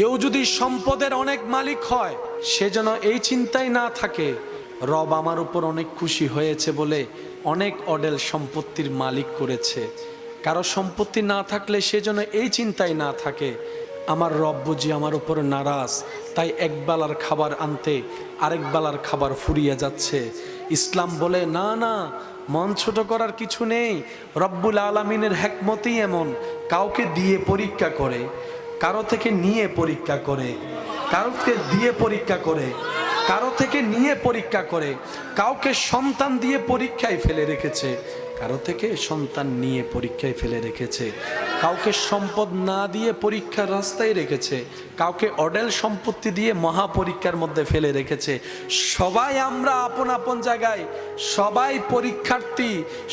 কেউ যদি সম্পদের অনেক মালিক হয়, সে যেন এই চিন্তায় না থাকে রব আমার উপর অনেক খুশি হয়েছে বলে অনেক অডেল সম্পত্তির মালিক করেছে। কারো সম্পত্তি না থাকলে সে যেন এই চিন্তায় না থাকে আমার রব বুঝি আমার উপর নারাজ, তাই একবেলার খাবার আনতে আরেক বেলার খাবার ফুরিয়ে যাচ্ছে। ইসলাম বলে না না, মন ছোট করার কিছু নেই। রব্বুল আলামিনের হিকমতই এমন, কাউকে দিয়ে পরীক্ষা করে, কারো থেকে নিয়ে পরীক্ষা করে, কাউকে দিয়ে পরীক্ষা করে, কারো থেকে নিয়ে পরীক্ষা করে, কাউকে সন্তান দিয়ে পরীক্ষায় ফেলে রেখেছে, কারো থেকে সন্তান নিয়ে পরীক্ষায় ফেলে রেখেছে, কাউকে সম্পদ না দিয়ে পরীক্ষার রাস্তায় রেখেছে, কাউকে অডেল সম্পত্তি দিয়ে মহা পরীক্ষার মধ্যে ফেলে রেখেছে। সবাই আমরা আপন আপন জায়গায়, সবাই পরীক্ষার্থী,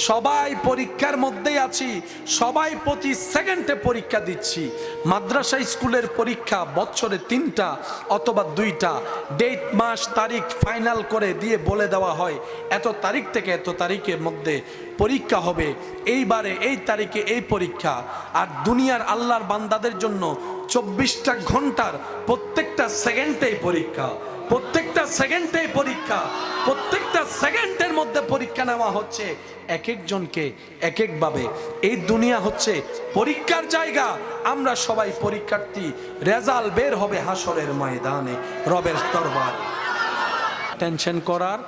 সবাই পরীক্ষার মধ্যেই আছি, সবাই প্রতি সেকেন্ডে পরীক্ষা দিচ্ছি। মাদ্রাসা স্কুলের পরীক্ষা বছরে 3টা অথবা 2টা ডেট, মাস, তারিখ ফাইনাল করে দিয়ে বলে দেওয়া হয় এত তারিখ থেকে এত তারিখের মধ্যে পরীক্ষা হবে, এইবারে এই তারিখে এই পরীক্ষা। আর দুনিয়ার আল্লাহর বান্দাদের জন্য 24টা ঘন্টার প্রত্যেকটা সেকেন্ডেই পরীক্ষা, প্রত্যেকটা সেকেন্ডেই পরীক্ষা, প্রত্যেকটা সেকেন্ডের মধ্যে পরীক্ষা নেওয়া হচ্ছে এক একজনকে এক একভাবে। এই দুনিয়া হচ্ছে পরীক্ষার জায়গা, আমরা সবাই পরীক্ষার্থী। রেজাল্ট বের হবে হাসরের ময়দানে রবের দরবারে। টেনশন করার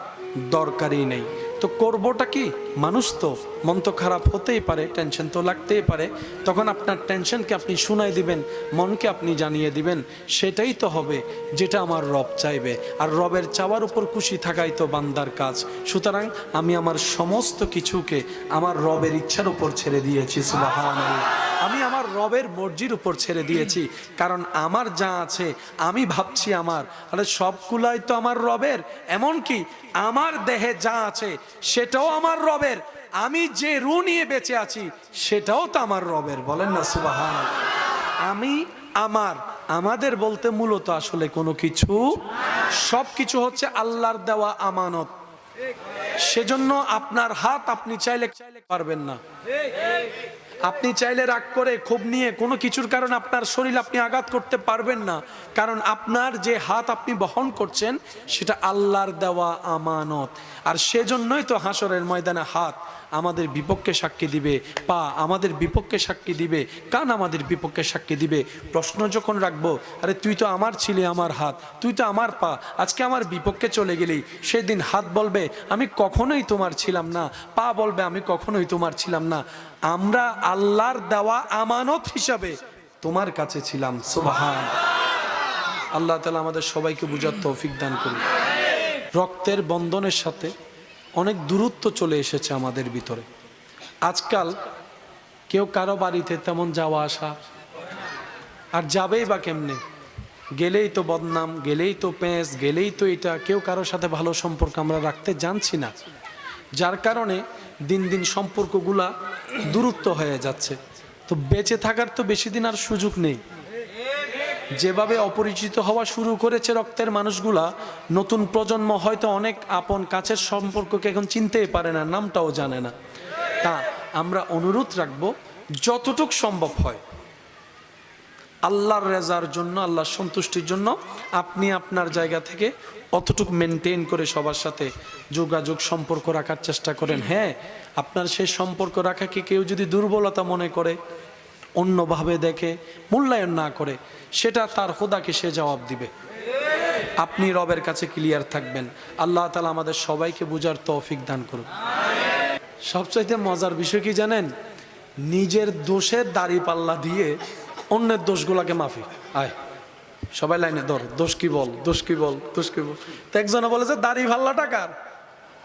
দরকারই নেই। তো করবোটা কি? মানুষ তো, মন তো খারাপ হতেই পারে, টেনশন তো লাগতেই পারে। তখন আপনার টেনশনকে আপনি শুনাই দিবেন, মনকে আপনি জানিয়ে দিবেন, সেটাই তো হবে যেটা আমার রব চাইবে। আর রবের চাওয়ার উপর খুশি থাকাই তো বান্দার কাজ। সুতরাং আমি আমার সমস্ত কিছুকে আমার রবের ইচ্ছার উপর ছেড়ে দিয়েছি। সুবহানাল্লাহ। আমি আমার রবের মর্জির উপর ছেড়ে দিয়েছি। কারণ আমার যা আছে আমি ভাবছি আমার, আরে সবগুলাই তো আমার রবের। এমনকি আমার দেহে যা আছে সেটাও আমার রবের। আমি যে রূহ নিয়ে বেঁচে আছি সেটাও তো আমার রবের। বলেন না সুবহানাল্লাহ। আমি, আমার, আমাদের বলতে মূলত আসলে কোনো কিছু, সব কিছু হচ্ছে আল্লাহর দেওয়া আমানত। সেজন্য আপনার হাত আপনি চাইলে পারবেন না। আপনি চাইলে রাগ করে ক্ষোভ নিয়ে কোনো কিছুর কারণে আপনার শরীর আপনি আঘাত করতে পারবেন না। কারণ আপনার যে হাত আপনি বহন করছেন সেটা আল্লাহর দেওয়া আমানত। আর সেজন্যই তো হাসরের ময়দানে হাত আমাদের বিপক্ষে সাক্ষী দিবে, পা আমাদের বিপক্ষে সাক্ষী দিবে, কান আমাদের বিপক্ষে সাক্ষী দিবে। প্রশ্ন যখন রাখবো, আরে তুই তো আমার ছিলি, আমার হাত, তুই তো আমার পা, আজকে আমার বিপক্ষে চলে গেলি, সেদিন হাত বলবে আমি কখনোই তোমার ছিলাম না, পা বলবে আমি কখনোই তোমার ছিলাম না। আমরা আল্লাহর দেওয়া আমানত হিসাবে তোমার কাছে ছিলাম। সুবহান আল্লাহ তাআলা আমাদের সবাইকে বুঝার তৌফিক দান করুন। রক্তের বন্ধনের সাথে অনেক দূরত্ব চলে এসেছে আমাদের ভিতরে। আজকাল কেউ কারো বাড়িতে তেমন যাওয়া আসা, আর যাবেই বা কেমনে? গেলেই তো বদনাম, গেলেই তো পেঁচ, গেলেই তো এটা, কেউ কারোর সাথে ভালো সম্পর্ক আমরা রাখতে জানছি না। যার কারণে দিন দিন সম্পর্কগুলা দূরত্ব হয়ে যাচ্ছে। তো বেঁচে থাকার তো বেশি দিন আর সুযোগ নেই। যেভাবে অপরিচিত হওয়া শুরু করেছে রক্তের মানুষগুলা, নতুন প্রজন্ম হয়তো অনেক আপন কাছের সম্পর্ককে এখন চিনতেই পারে না, নামটাও জানে না। তা আমরা অনুরোধ রাখবো যতটুক সম্ভব হয় আল্লাহর রেজার জন্য, আল্লাহর সন্তুষ্টির জন্য আপনি আপনার জায়গা থেকে অতটুক মেনটেন করে সবার সাথে যোগাযোগ সম্পর্ক রাখার চেষ্টা করেন। হ্যাঁ, আপনার সেই সম্পর্ক রাখাকে কেউ যদি দুর্বলতা মনে করে, অন্যভাবে দেখে, মূল্যায়ন না করে, সেটা তার খোদাকে সে জবাব দিবে। আপনি রবের কাছে ক্লিয়ার থাকবেন। আল্লাহ তাআলা আমাদের সবাইকে বুঝার তৌফিক দান করুন। সবচাইতে মজার বিষয় কি জানেন? নিজের দোষের দাড়ি পাল্লা দিয়ে অন্যের দোষগুলাকে মাফি। আয় সবাই লাইনে ধর, দোষ কি বল, দোষ কি বল, দোষ কি বল। তো একজনে বলে যে দাড়ি পাল্লাটা কার?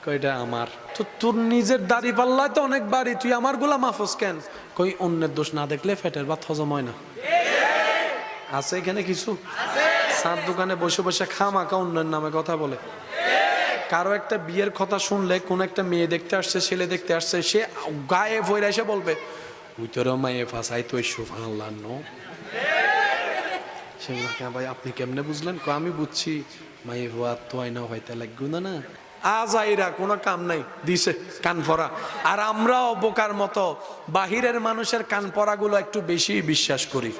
কইটা আমার। তো তোর নিজের দাড়ি পাল্লায় তো অনেক বাড়ি, তুই আমার গুলা মাফস কেন? কই অন্যের দোষ না দেখলে পেটের ভাত হজম হয় না। আছে এখানে কিছু সার দোকানে বসে বসে খামাখা অন্যের নামে কথা বলে। কারো একটা বিয়ের কথা শুনলে, কোন একটা মেয়ে দেখতে আসছে, ছেলে দেখতে আসছে, সে গায়ে ভরে এসে বলবে ওই তোর মায়ে ফাঁসাই তো সুবহানাল্লাহ নো। ভাই আপনি কেমনে বুঝলেন? আমি বুঝছি মায়ে ভুয়া তো আইনা হয়তো লাগবে না। না আজাইরা কোনো কাম নাই, দিছে কান পরা। আর আমরাও বোকার মতো বাহিরের মানুষের কান পরাগুলো একটু বেশি বিশ্বাস করি।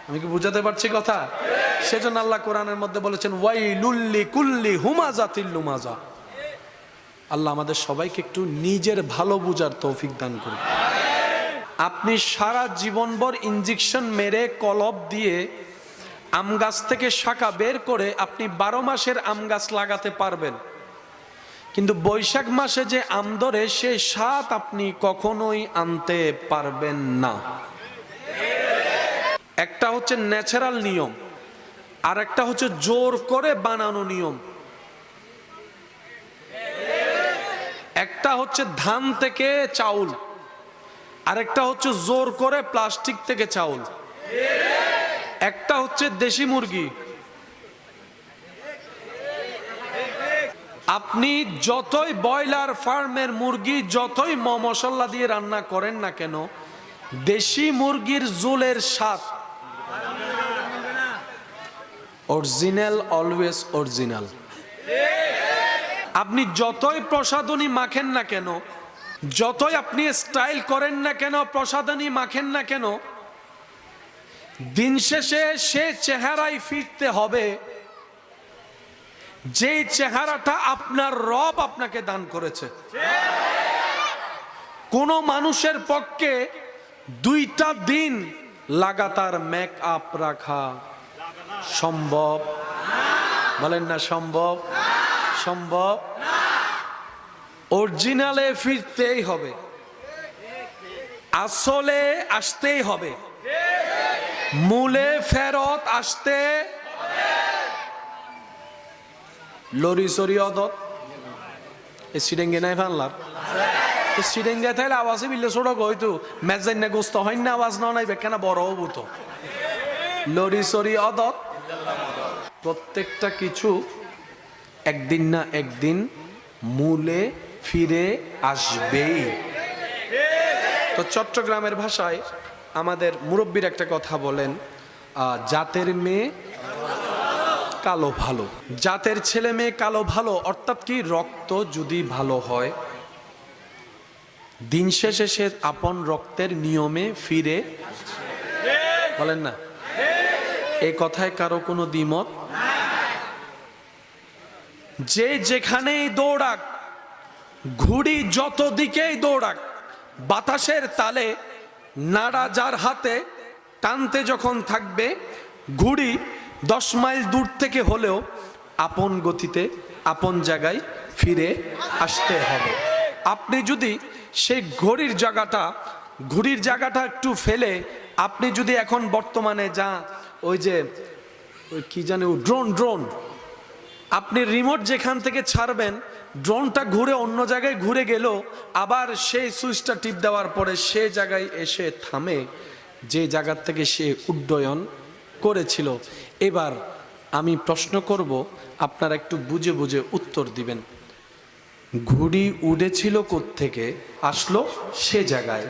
আমি কি বুঝাতে পারছি কথা? সেজন্য আল্লাহ কোরআনের মধ্যে বলেছেন ওয়াইলুল লিকুল্লি হুমাজাতিল লুমাজা। আল্লাহ আমাদের সবাইকে একটু নিজের ভালো বুঝার তৌফিক দান করুন। আপনি সারা জীবনভর ইনজেকশন মেরে কলব দিয়ে আম গাছ থেকে শাখা বের করে আপনি 12 মাসের আম গাছ লাগাতে পারবেন, কিন্তু বৈশাখ মাসে যে আম ধরে সেই স্বাদ আপনি কখনোই আনতে পারবেন না। একটা হচ্ছে ন্যাচারাল নিয়ম, আর একটা হচ্ছে জোর করে বানানো নিয়ম। একটা হচ্ছে ধান থেকে চাউল, আরেকটা হচ্ছে জোর করে প্লাস্টিক থেকে চাউল। একটা হচ্ছে দেশি মুরগি। আপনি যতই ব্রয়লার ফার্মের মুরগি যতই মশলা দিয়ে রান্না করেন না কেন, দেশি মুরগির ঝোলের স্বাদ অরিজিনাল, অলওয়েজ অরিজিনাল। আপনি যতই প্রসাধনী মাখেন না কেন, যতই আপনি স্টাইল করেন না কেন, প্রসাধনী মাখেন না কেন, দিন শেষে সে চেহারায় ফিরতে হবে যে চেহারাটা আপনার রব আপনাকে দান করেছে। কোন মানুষের পক্ষে 2টা দিন লাগাতার মেকআপ রাখা সম্ভব? বলেন না সম্ভব? সম্ভব। অরিজিনালে ফিরতেই হবে, আসলে আসতেই হবে, মূলে ফেরত আসতে। লরি সরি অদত এ সিডেঙ্গে নাই ফানলার তো সিডেঙ্গে তাইলে আওয়াজে বিলে ছোড়ক হয়তো মেজাইন না গোস্ত হয় না, আওয়াজ না নাই বেখানা বড় হবো তো। লরি সরি অদত, প্রত্যেকটা কিছু একদিন না একদিন মূলে ফিরে আসবেই। তো চট্টগ্রামের ভাষায় আমাদের মুরব্বীর একটা কথা বলেন, জাতের মেয়ে কালো ভালো, জাতের ছেলে মেয়ে কালো ভালো। অর্থাৎ কি, রক্ত যদি ভালো হয় দিন শেষে সে আপন রক্তের নিয়মে ফিরে। বলেন না এই কথায় কারো কোনো দ্বিমত? যে যেখানেই দৌড়াক, ঘুড়ি যত দিকেই দৌড়াক, বাতাসের তালে নাড়া যার হাতে টানতে যখন থাকবে, ঘুড়ি 10 মাইল দূর থেকে হলেও আপন গতিতে আপন জায়গায় ফিরে আসতে হবে। আপনি যদি সেই ঘুড়ির জায়গাটা একটু ফেলে, আপনি যদি এখন বর্তমানে যা ওই যে কি জানে ড্রোন, আপনি রিমোট যেখান থেকে ছাড়বেন, ড্রোনটা ঘুরে অন্য জায়গায় ঘুরে গেল, আবার সেই সুইচটা টিপ দেওয়ার পরে সে জায়গায় এসে থামে যে জায়গার থেকে সে উড্ডয়ন করেছিল। এবার আমি প্রশ্ন করব, আপনারা একটু বুঝে বুঝে উত্তর দিবেন। ঘুড়ি উড়েছিল কোত্থেকে, আসলো সে জায়গায়।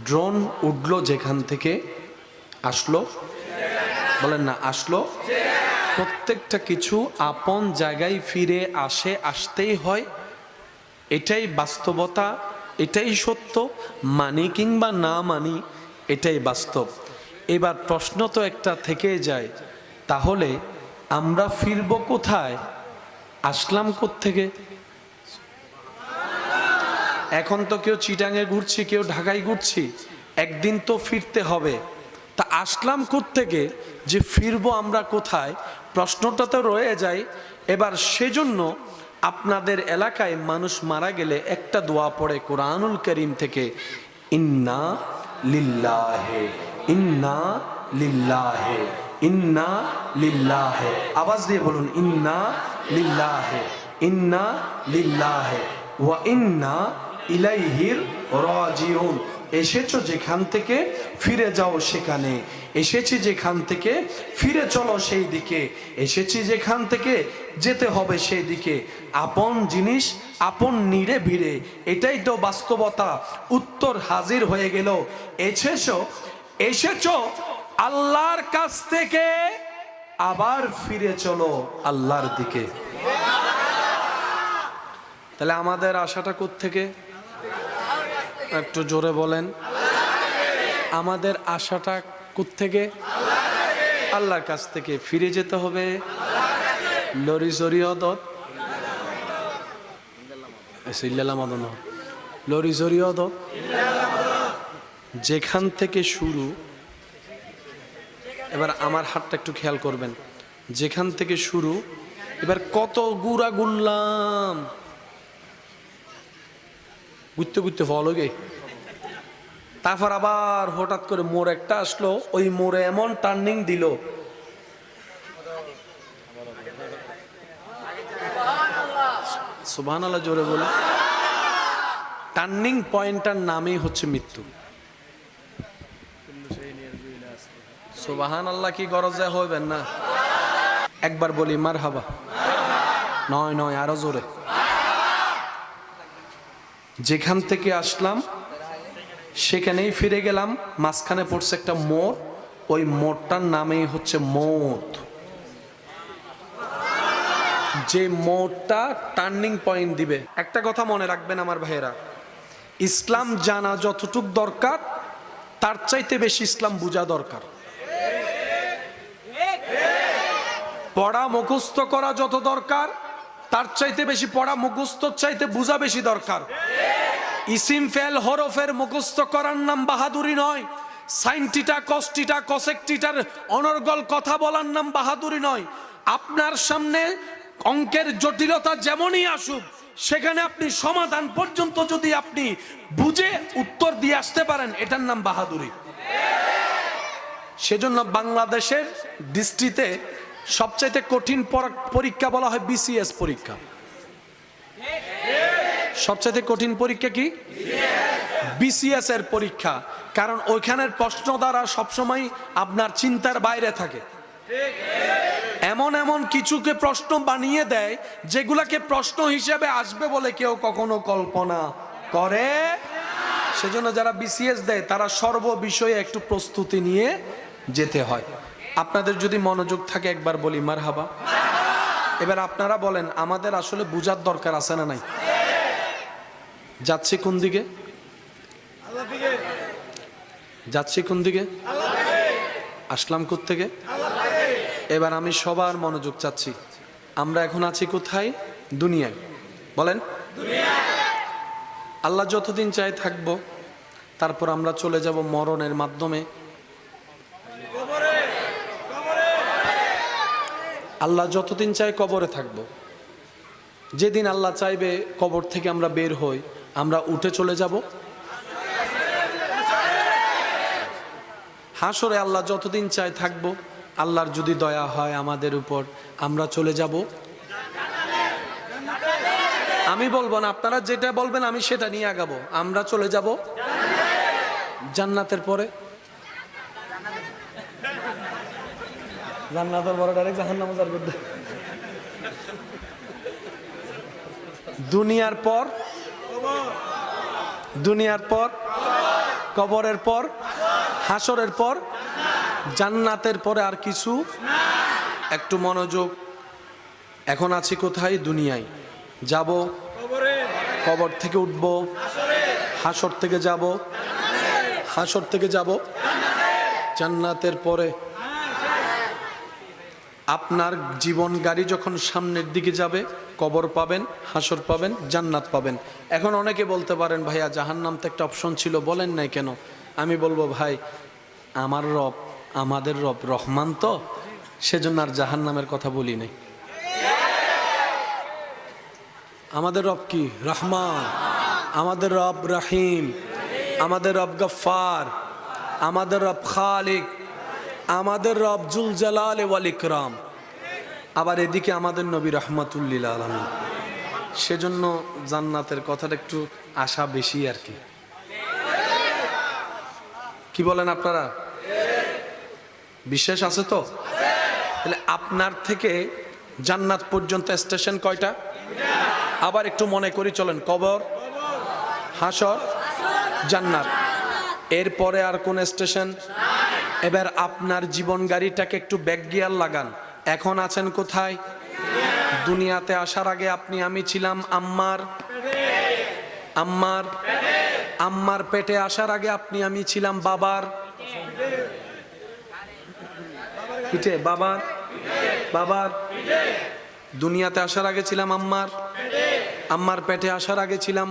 ড্রোন উঠলো যেখান থেকে, আসলো। বলেন না আসলো। প্রত্যেকটা কিছু আপন জায়গায় ফিরে আসে, আসতেই হয়। এটাই বাস্তবতা, এটাই সত্য, মানি কিংবা না মানি এটাই বাস্তব। এবার প্রশ্ন তো একটা থেকে যায়, তাহলে আমরা ফিরব কোথায়, আসলাম কোত্থেকে? এখন তো কেউ চিটাঙে ঘুরছি, কেউ ঢাকায় ঘুরছি, একদিন তো ফিরতে হবে। তা আসলাম কোত্থেকে, যে ফিরবো আমরা কোথায়, প্রশ্নটা তো রয়ে যায়। এবার সেজন্য আপনাদের এলাকায় মানুষ মারা গেলে একটা দোয়া পড়ে কোরআনুল কারীম থেকে, ইন্না লিল্লাহে ইন্না লিল্লাহে ইন্না লিল্লাহে। আওয়াজ দিয়ে বলুন, ইন্না লিল্লাহে ইন্না লিল্লাহে ওয়া ইন্না ইলাইহির রাজিউন। এসেছো যেখান থেকে ফিরে যাও সেখানে, এসেছি যেখান থেকে ফিরে চলো সেই দিকে, এসেছি যেখান থেকে যেতে হবে সেই দিকে। আপন জিনিস আপন নিড়ে ভিড়ে, এটাই তো বাস্তবতা। উত্তর হাজির হয়ে গেল। এসেছো আল্লাহর কাছ থেকে, আবার ফিরে চলো আল্লাহর দিকে। তাহলে আমাদের আশাটা কোত্থেকে? একটু জোরে বলেন, আমাদের আশাটা কোত্থেকে? আল্লাহর কাছ থেকে ফিরে যেতে হবে লরি জরিয়দত লরি জরিয়দত যেখান থেকে শুরু। এবার আমার হাতটা একটু খেয়াল করবেন, যেখান থেকে শুরু। এবার কত গুড়া গুললাম ঘুরতে ঘুরতে ফল গে, তারপর আবার হঠাৎ করে মোড় একটা আসলো, ওই মোড়ে এমন টার্নিং দিল, সুবহানাল্লাহ জোরে বলে। টার্নিং পয়েন্টটার নামই হচ্ছে মৃত্যু। সুবহানাল্লাহ কি গরজে হইবেন না? একবার বলি মারহাবা। নয় নয়, আরো জোরে। যেখান থেকে আসলাম সেখানেই ফিরে গেলাম, মাঝখানে পড়ছে একটা মোড়, ওই মোড়টার নামেই হচ্ছে মৌত। যে মোড়টা টার্নিং পয়েন্ট দিবে। একটা কথা মনে রাখবেন আমার ভাইয়েরা, ইসলাম জানা যতটুক দরকার তার চাইতে বেশি ইসলাম বোঝা দরকার। পড়া মুখস্থ করা যত দরকার তার চাইতে বেশি পড়া মুখস্থ চাইতে বোঝা বেশি দরকার। ইসিম ফেল হরফের মুখস্থ করার নাম বাহাদুরি নয়, সাইনটিটা কস্টিটা কসেকটিটার অনর্গল কথা বলার নাম বাহাদুরি নয়। আপনার সামনে অঙ্কের জটিলতা যেমনই আসুক, সেখানে আপনি সমাধান পর্যন্ত যদি আপনি বুঝে উত্তর দিয়ে আসতে পারেন, এটার নাম বাহাদুরি। সেজন্য বাংলাদেশের দৃষ্টিতে সবচাইতে কঠিন পরীক্ষা বলা হয় বিসিএস পরীক্ষা। সবচাইতে কঠিন পরীক্ষা কি? বিসিএস এর পরীক্ষা। কারণ ওইখানের প্রশ্ন দ্বারা সবসময় আপনার চিন্তার বাইরে থাকে। এমন এমন কিছুকে প্রশ্ন বানিয়ে দেয় যেগুলাকে প্রশ্ন হিসেবে আসবে বলে কেউ কখনো কল্পনা করে। সেজন্য যারা বিসিএস দেয় তারা সর্ব বিষয়ে একটু প্রস্তুতি নিয়ে যেতে হয়। আপনাদের যদি মনোযোগ থাকে একবার বলি মারহাবা। এবার আপনারা বলেন, আমাদের আসলে বুঝার দরকার আছে না নাই? যাচ্ছি কোন দিকে? যাচ্ছি কোন দিকে? আসলাম কোত্থেকে? এবার আমি সবার মনোযোগ চাচ্ছি। আমরা এখন আছি কোথায়? দুনিয়ায়। বলেন আল্লাহ যতদিন চাই থাকবো, তারপর আমরা চলে যাব মরণের মাধ্যমে। আল্লাহ যতদিন চাই কবরে থাকবো। যেদিন আল্লাহ চাইবে কবর থেকে আমরা বের হই, আমরা উঠে চলে যাব হাসরে। আল্লাহ যতদিন চাই থাকবো, আল্লাহর যদি দয়া হয় আমাদের উপর, আমরা চলে যাব। আমি বলবো না, আপনারা যেটা বলবেন আমি সেটা নিয়ে আগাবো। আমরা চলে যাব জান্নাতের পরে। জান্নাতের পরে ডাইরেক্ট জাহান্নামে যাবে। দুনিয়ার পর, দুনিয়ার পর কবরের পর, হাসরের পর, জান্নাতের পরে আর কিছু। একটু মনোযোগ। এখন আছি কোথায়? দুনিয়ায়। যাব কবর থেকে উঠব, হাসর থেকে যাব, হাসর থেকে যাব জান্নাতের পরে। আপনার জীবন গাড়ি যখন সামনের দিকে যাবে, কবর পাবেন, হাসর পাবেন, জান্নাত পাবেন। এখন অনেকে বলতে পারেন, ভাইয়া জাহান্নাম তো একটা অপশন ছিল, বলেন নাই কেন? আমি বলবো, ভাই আমার রব, আমাদের রব রহমান, তো সেজন্য আর জাহান্নামের কথা বলি নাই। আমাদের রব কি? রহমান। আমাদের রব রহিম, আমাদের রব গফফার, আমাদের রব খালিক, আমাদের রব জুল জালাল ওয়াল ইকরাম। আবার এদিকে আমাদের নবী রাহমাতুল লিল আলামিন। সেজন্য জান্নাতের কথাটা একটু আশা বেশি আর কি। কি বলেন আপনারা? বিশ্বাস আছে তো? তাহলে আপনার থেকে জান্নাত পর্যন্ত স্টেশন কয়টা? আবার একটু মনে করি চলেন। কবর, হাসর, জান্নাত। এরপরে আর কোন স্টেশন? এবার আপনার জীবন গাড়িটাকে একটু ব্যাক গিয়ার লাগান। এখন আছেন কোথায়? দুনিয়াতে আসার আগে আপনি আমি ছিলাম আম্মার, আম্মার, আম্মার পেটে আসার আগে আপনি আমি ছিলাম বাবার। পিঠে বাবার বাবার দুনিয়াতে আসার আগে ছিলাম আম্মার পেটে আসার আগে ছিলাম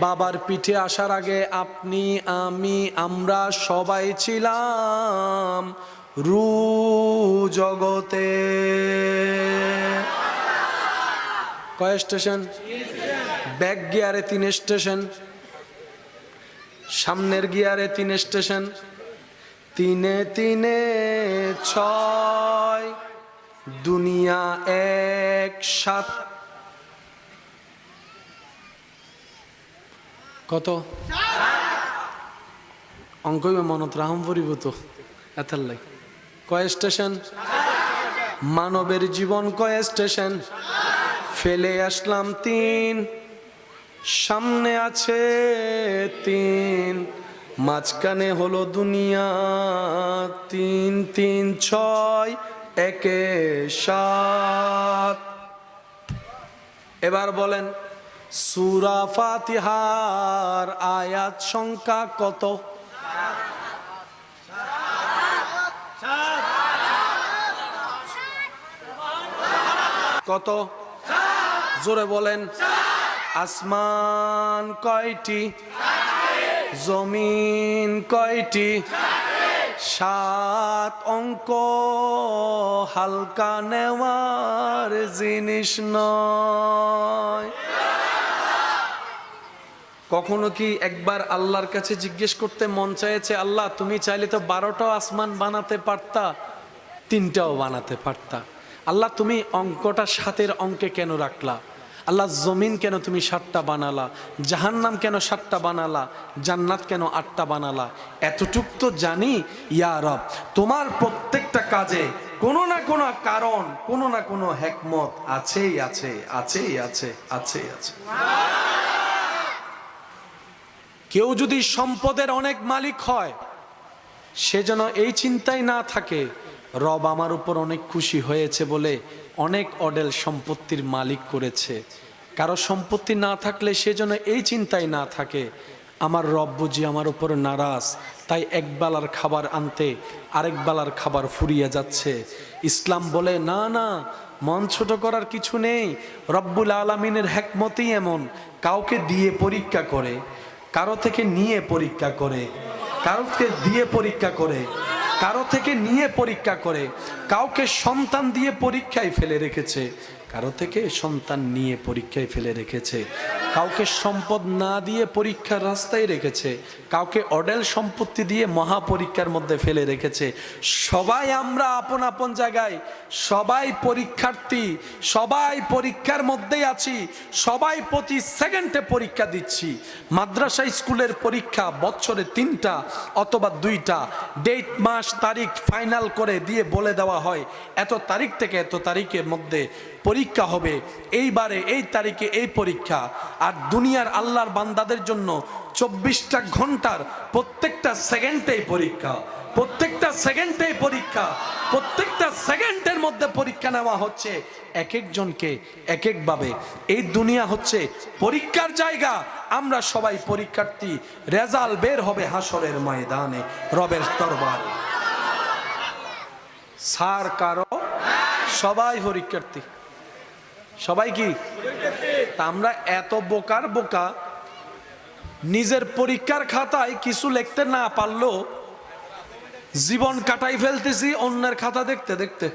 বাবার পিঠে আসার আগে আপনি আমি আমরা সবাই ছিলাম রু জগতে। কয় স্টেশন? ব্যাক গিয়ারে 3 স্টেশন, সামনের গিয়ারে 3 স্টেশন, 3 3 6 দুনিয়া 1 7 কত অঙ্কই মনত রাহম পরিব তো এতার লাই। কয় স্টেশন? মানবের জীবন কয় স্টেশন? ফেলে আসলাম 3, সামনে আছে 3, মাঝখানে হলো দুনিয়া 3 3 6 1 7। এবার বলেন সূরা ফাতিহার আয়াত সংখ্যা কত? কত? জোরে বলেন। আসমান কয়টি? জমিন কয়টি? 7। অঙ্ক হালকা নেওয়ার জিনিস নয়। কখনো কি একবার আল্লাহর কাছে জিজ্ঞেস করতে মন চাইছে, আল্লাহ তুমি চাইলে তো 12টাও আসমান বানাতে পারতা, 3টাও বানাতে পারতা, আল্লাহ তুমি অঙ্কটা 7-এর অঙ্কে কেন রাখলা? আল্লাহ জমিন কেন তুমি 7টা বানালা? জাহান্নাম কেন 7টা বানালা? জান্নাত কেন 8টা বানালা? এতটুক তো জানি ইয়া রব, তোমার প্রত্যেকটা কাজে কোনো না কোনো কারণ, কোনো না কোনো হিকমত আছেই আছে, আছেই আছে, আছেই আছে। কেউ যদি সম্পদের অনেক মালিক হয়, সে যেন এই চিন্তায় না থাকে রব আমার উপর অনেক খুশি হয়েছে বলে অনেক অডেল সম্পত্তির মালিক করেছে। কারো সম্পত্তি না থাকলে সে যেন এই চিন্তায় না থাকে আমার রব বুঝি আমার উপর নারাজ, তাই একবেলার খাবার আনতে আরেক বেলার খাবার ফুরিয়ে যাচ্ছে। ইসলাম বলে না না, মন ছোট করার কিছু নেই। রব্বুল আলামিনের হিকমতই এমন, কাউকে দিয়ে পরীক্ষা করে, কারো থেকে নিয়ে পরীক্ষা করে, কারোকে দিয়ে পরীক্ষা করে, কারো থেকে নিয়ে পরীক্ষা করে, কাউকে সন্তান দিয়ে পরীক্ষায় ফেলে রেখেছে, কারো থেকে সন্তান নিয়ে পরীক্ষায় ফেলে রেখেছে, কাউকে সম্পদ না দিয়ে পরীক্ষার রাস্তায় রেখেছে, কাউকে অডেল সম্পত্তি দিয়ে মহা পরীক্ষার মধ্যে ফেলে রেখেছে। সবাই আমরা আপন আপন জায়গায়, সবাই পরীক্ষার্থী, সবাই পরীক্ষার মধ্যেই আছি, সবাই প্রতি সেকেন্ডে পরীক্ষা দিচ্ছি। মাদ্রাসা স্কুলের পরীক্ষা বছরে 3টা অথবা 2টা ডেট, মাস, তারিখ ফাইনাল করে দিয়ে বলে দেওয়া হয় এত তারিখ থেকে এত তারিখের মধ্যে পরীক্ষা হবে, এইবারে এই তারিখে এই পরীক্ষা। আর দুনিয়ার আল্লাহর বান্দাদের জন্য 24টা ঘন্টার প্রত্যেকটা সেকেন্ডেই পরীক্ষা, প্রত্যেকটা সেকেন্ডেই পরীক্ষা, প্রত্যেকটা সেকেন্ডের মধ্যে পরীক্ষা নেওয়া হচ্ছে এক একজনকে এক একভাবে। এই দুনিয়া হচ্ছে পরীক্ষার জায়গা, আমরা সবাই পরীক্ষার্থী। রেজাল্ট বের হবে হাসরের ময়দানে রবের দরবারে। সার কারো সবাই পরীক্ষার্থী, সবাই কি? তা আমরা এত বোকার বোকা, নিজের পরীক্ষার খাতায় কিছু লিখতে না পারলেও জীবন কাটাই ফেলতেছি অন্যের খাতা দেখতে দেখতে।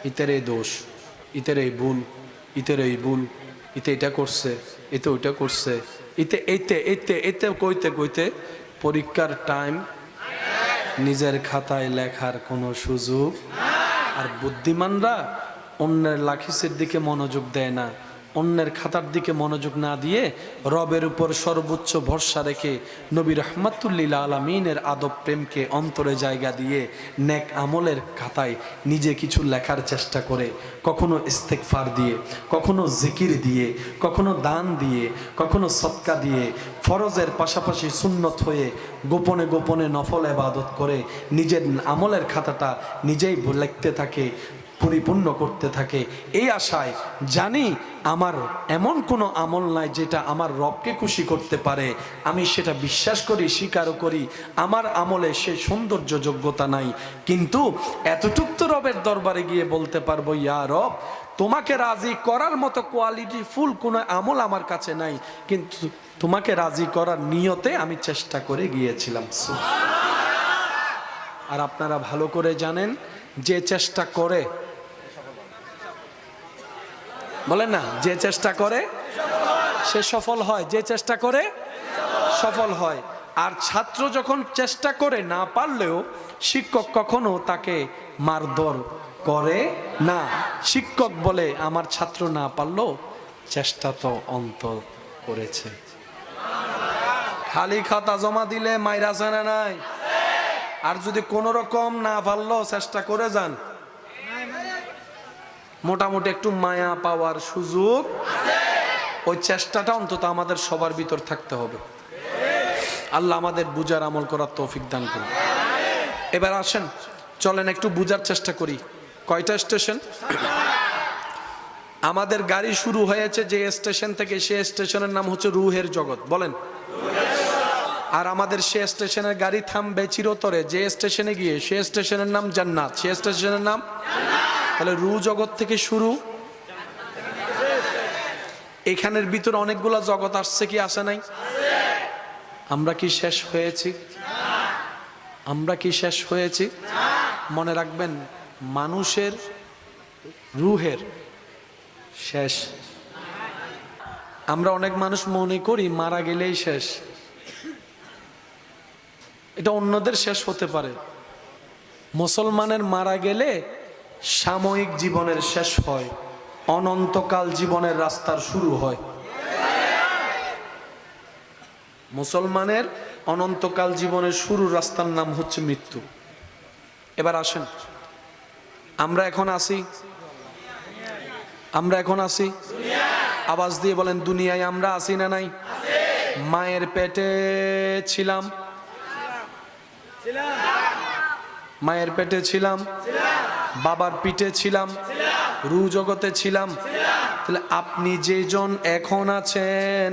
ইতের এই দোষ, ইতের এই ভুল, ইতের এই ভুল, ইতে এটা করছে, এতে ওইটা করছে, ইতে এইতে এইতে এতে কইতে কইতে পরীক্ষার টাইম, নিজের খাতায় লেখার কোনো সুযোগ। আর বুদ্ধিমানরা অন্যের লাখিসের দিকে মনোযোগ দেয় না, অন্যের খাতার দিকে মনোযোগ না দিয়ে রবের উপর সর্বোচ্চ ভরসা রেখে নবী রহমাতুল্লিল আলামিনের আদব প্রেমকে অন্তরে জায়গা দিয়ে নেক আমলের খাতায় নিজে কিছু লেখার চেষ্টা করে, কখনো ইস্তেগফার দিয়ে, কখনো জিকির দিয়ে, কখনো দান দিয়ে, কখনো সদকা দিয়ে, ফরজের পাশাপাশি সুন্নত হয়ে গোপনে গোপনে নফল ইবাদত করে নিজের আমলের খাতাটা নিজেই লিখতে থাকে। পরিপূর্ণ করতে থাকে। এই আশায় জানি আমার এমন কোনো আমল নাই যেটা আমার রবকে খুশি করতে পারে, আমি সেটা বিশ্বাস করি, স্বীকারও করি। আমার আমলে সে সৌন্দর্য যোগ্যতা নাই, কিন্তু এতটুক তো রবের দরবারে গিয়ে বলতে পারবো, ইয়া রব, তোমাকে রাজি করার মতো কোয়ালিটি ফুল কোনো আমল আমার কাছে নাই, কিন্তু তোমাকে রাজি করার নিয়তে আমি চেষ্টা করে গিয়েছিলাম। আর আপনারা ভালো করে জানেন, যে চেষ্টা করে, বলেন না, যে চেষ্টা করে সে সফল হয়, যে চেষ্টা করে সফল হয়। আর ছাত্র যখন চেষ্টা করে না পারলেও শিক্ষক কখনো তাকে মারধর করে না। শিক্ষক বলে, আমার ছাত্র না পারলো, চেষ্টা তো অন্তর করেছে। খালি খাতা জমা দিলে মাইরা জানা নাই, আর যদি কোনো রকম না পারলো চেষ্টা করে যান, মোটামুটি একটু মায়া পাওয়ার সুযোগ, ওই চেষ্টাটা অন্তত আমাদের সবার ভিতর থাকতে হবে। আল্লাহ আমাদের বুঝার আমল করার তৌফিক দান করুন। এবার আসেন, চলেন একটু বুঝার চেষ্টা করি। কয়টা স্টেশন? আমাদের গাড়ি শুরু হয়েছে যে স্টেশন থেকে, সে স্টেশনের নাম হচ্ছে রুহের জগৎ, বলেন। আর আমাদের সে স্টেশনের গাড়ি থামবে চিরতরে যে স্টেশনে গিয়ে, সে স্টেশনের নাম জান্নাত, সে স্টেশনের নাম। তাহলে রু জগৎ থেকে শুরু। এখানের ভিতরে অনেকগুলা জগৎ আসছে কি আসে নাই? আমরা কি শেষ হয়েছি? আমরা কি শেষ হয়েছি? মনে রাখবেন, মানুষের রুহের শেষ। আমরা অনেক মানুষ মনে করি মারা গেলেই শেষ। এটা অন্যদের শেষ হতে পারে। মুসলমানের মারা গেলে সাময়িক জীবনের শেষ হয়, অনন্তকাল জীবনের রাস্তার শুরু হয়। মুসলমানের অনন্তকাল জীবনের শুরুর রাস্তার নাম হচ্ছে মৃত্যু। এবার আসেন, আমরা এখন আছি, আমরা এখন আছি, আওয়াজ দিয়ে বলেন, দুনিয়ায় আমরা আছি না নাই? মায়ের পেটে ছিলাম, মায়ের পেটে ছিলাম, বাবার পিঠে ছিলাম, রু জগতে ছিলাম। তাহলে আপনি যেজন এখন আছেন,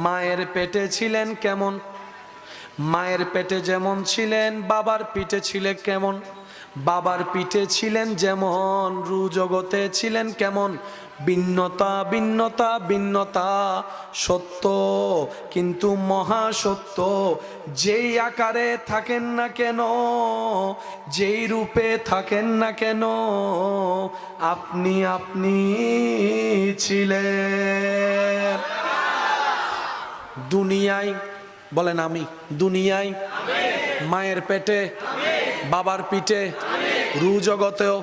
মায়ের পেটে ছিলেন কেমন? মায়ের পেটে যেমন ছিলেন, বাবার পিঠে ছিলেন কেমন? বাবার পিঠে ছিলেন যেমন, রু জগতে ছিলেন কেমন? ভিন্নতা ভিন্নতা ভিন্নতা, সত্য কিন্তু মহাসত্য। যেই আকারে থাকেন না কেন, যেই রূপে থাকেন না কেন, আপনি আপনি ছিলেন। দুনিয়ায়, বলেন আমি, দুনিয়ায়, মায়ের পেটে, বাবার পিঠে, রু জগতেও।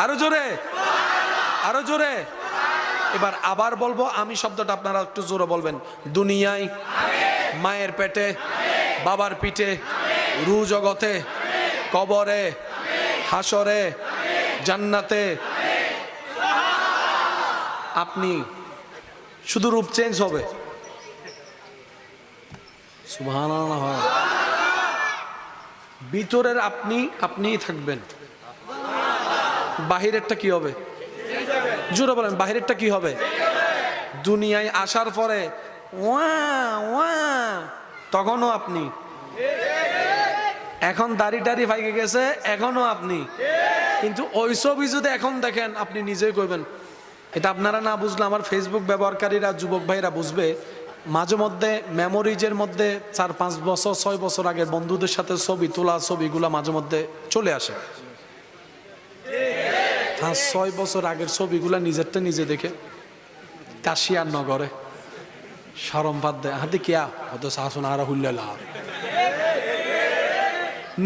আরো জোরে, আরো জোরে। এবার আবার বলবো, আমি শব্দটা আপনারা একটু জোরে বলবেন। দুনিয়ায়, মায়ের পেটে, বাবার পিঠে, রু জগতে, কবরে, হাসরে, জান্নাতে। আপনি শুধু রূপ চেঞ্জ হবে। সুবহানাল্লাহ। ভিতরের আপনি আপনিই থাকবেন, বাহিরেরটা কি হবে? জোরে বলেন, বাহিরেরটা কি হবে? দুনিয়ায় আসার পরে ওয়া ওয়া, তখনও আপনি। এখন দাড়ি টাড়ি ফাইকে গেছে, এখনো আপনি। কিন্তু ওই ছবি যদি এখন দেখেন, আপনি নিজেই কইবেন। এটা আপনারা না বুঝলে আমার ফেসবুক ব্যবহারকারীরা, যুবক ভাইরা বুঝবে। মাঝে মধ্যে মেমোরিজের মধ্যে 4-5 বছর 6 বছর আগের বন্ধুদের সাথে ছবি তোলা, ছবিগুলা মাঝে মধ্যে চলে আসে। 5-6 বছর আগের ছবিগুলা নিজেরটা নিজে দেখে কাশিয়ার নগরে শরম বাদ দেয়, হাতে কিয়া অত শাসন আর হুল্লা।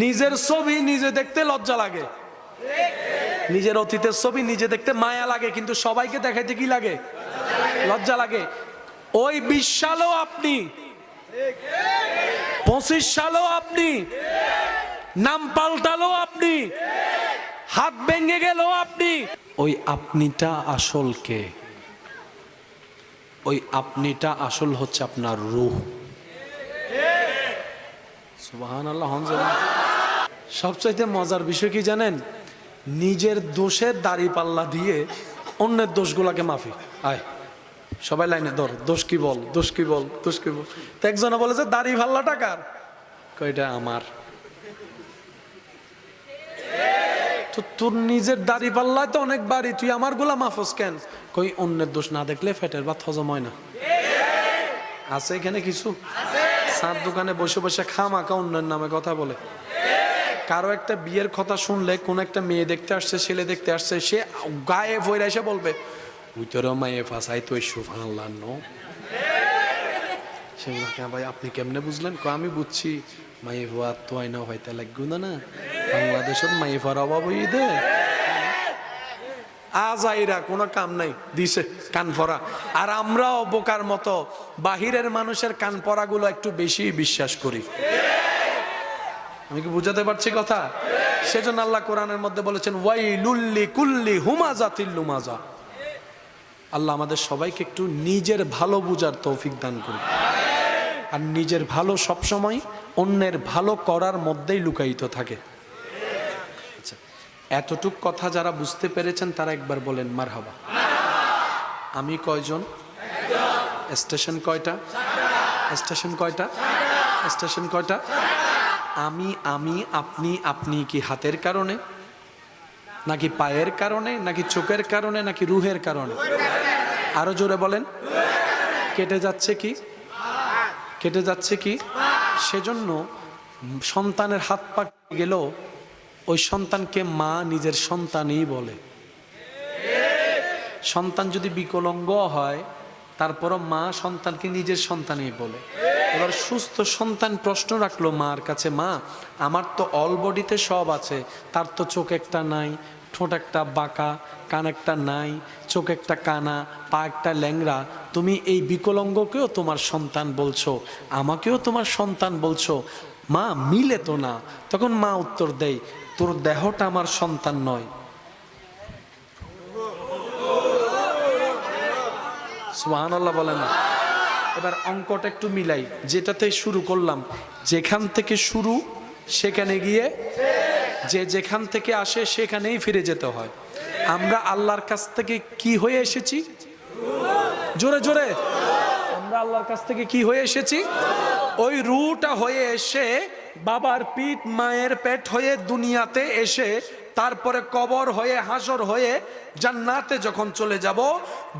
নিজের ছবি নিজে দেখতে লজ্জা লাগে, নিজের অতীতের ছবি নিজে দেখতে মায়া লাগে, কিন্তু সবাইকে দেখাইতে কি লাগে? লজ্জা লাগে। ওই 20 সালও আপনি, 25 সালও আপনি, নাম পাল্টালো আপনি, হাত ভেঙে গেল আপনি, ওই আপনিটা আসল কে? ওই আপনিটা আসল হচ্ছে আপনার রূহ। সুবহানাল্লাহ। সবচাইতে মজার বিষয় কি জানেন, নিজের দোষের দাড়ি পাল্লা দিয়ে অন্যের দোষগুলাকে মাফি। আয় সবাই লাইনে ধর, দোষ কি বল, দোষ কি বল, দোষ কি বল। তো একজনে বলে যে দাড়ি পাল্লাটা কার, কয়টা আমার। তো তোর নিজের দাড়ি পাল্লায় তো অনেক বাড়ি, তুই আমার গুলা মাফস কেন? কই অন্যের দোষ না দেখলে পেটের ভাত হজম হয় না। আছে এখানে কিছু সার দোকানে বসে বসে খামাখা অন্যের নামে কথা বলে। কারো একটা বিয়ের কথা শুনলে, কোন একটা মেয়ে দেখতে আসছে, ছেলে দেখতে আসছে, সে গায়ে ভরে এসে বলবে ওই তোর মায়ে ফাঁসাই তো সুবহানাল্লাহ নো। সেগুলো ভাই আপনি কেমনে বুঝলেন? আমি বুঝছি মায়ে ভুয়া তো আইনা হইতে লাগবে না, না বাংলাদেশের মায়ে ফার অভাব হয়ে দে আজাইরা কোনো কাম নাই দিছে কান পরা। আর আমরাও বোকার মতো বাহিরের মানুষের কান পরাগুলো একটু বেশি বিশ্বাস করি। আমি কি বুঝাতে পারছি কথা? সেজন্য আল্লাহ কোরআনের মধ্যে বলেছেন ওয়াইলুল লিকুল্লি হুমাযাতিল লুমাযা। আল্লাহ আমাদের সবাইকে একটু নিজের ভালো বুঝার তৌফিক দান করুন। আর নিজের ভালো সবসময় অন্যের ভালো করার মধ্যেই লুকায়িত থাকে। আচ্ছা, এতটুক কথা যারা বুঝতে পেরেছেন তারা একবার বলেন মারহাবা। আমি কয়জন? স্টেশন কয়টা? স্টেশন কয়টা? স্টেশন কয়টা? আমি আমি আপনি আপনি কি হাতের কারণে, নাকি পায়ের কারণে, নাকি চোখের কারণে, নাকি রুহের কারণে? আরো জোরে বলেন। কেটে যাচ্ছে কি? কেটে যাচ্ছে কি? সেজন্য সন্তানের হাত পা গেল, ওই সন্তানকে মা নিজের সন্তানই বলে। সন্তান যদি বিকলাঙ্গ হয় তারপরও মা সন্তানকে নিজের সন্তানই বলে। এবার সুস্থ সন্তান প্রশ্ন রাখলো মার কাছে, মা আমার তো অল বডিতে সব আছে, তার তো চোখ একটা নাই, ঠোঁট একটা বাঁকা, কান একটা নাই, চোখ একটা কানা, পা একটা ল্যাংড়া, তুমি এই বিকলাঙ্গকেও তোমার সন্তান বলছো, আমাকেও তোমার সন্তান বলছো, মা মিলে তো না। তখন মা উত্তর দেয়, তোর দেহটা আমার সন্তান নয়। সুবহানাল্লাহ বলেন না। এবার অঙ্কটা একটু মিলাই, যেটাতে শুরু করলাম, যেখান থেকে শুরু সেখানে গিয়ে যে যেখান থেকে আসে সেখানেই ফিরে যেতে হয়। আমরা আল্লাহর কাছ থেকে কি হয়ে এসেছি? জোরে জোরে, আমরা আল্লাহর কাছ থেকে কি হয়ে এসেছি? ওই রুটা হয়ে এসে বাবার পিঠ মায়ের পেট হয়ে দুনিয়াতে এসে তারপরে কবর হয়ে হাসর হয়ে জান্নাতে যখন চলে যাব,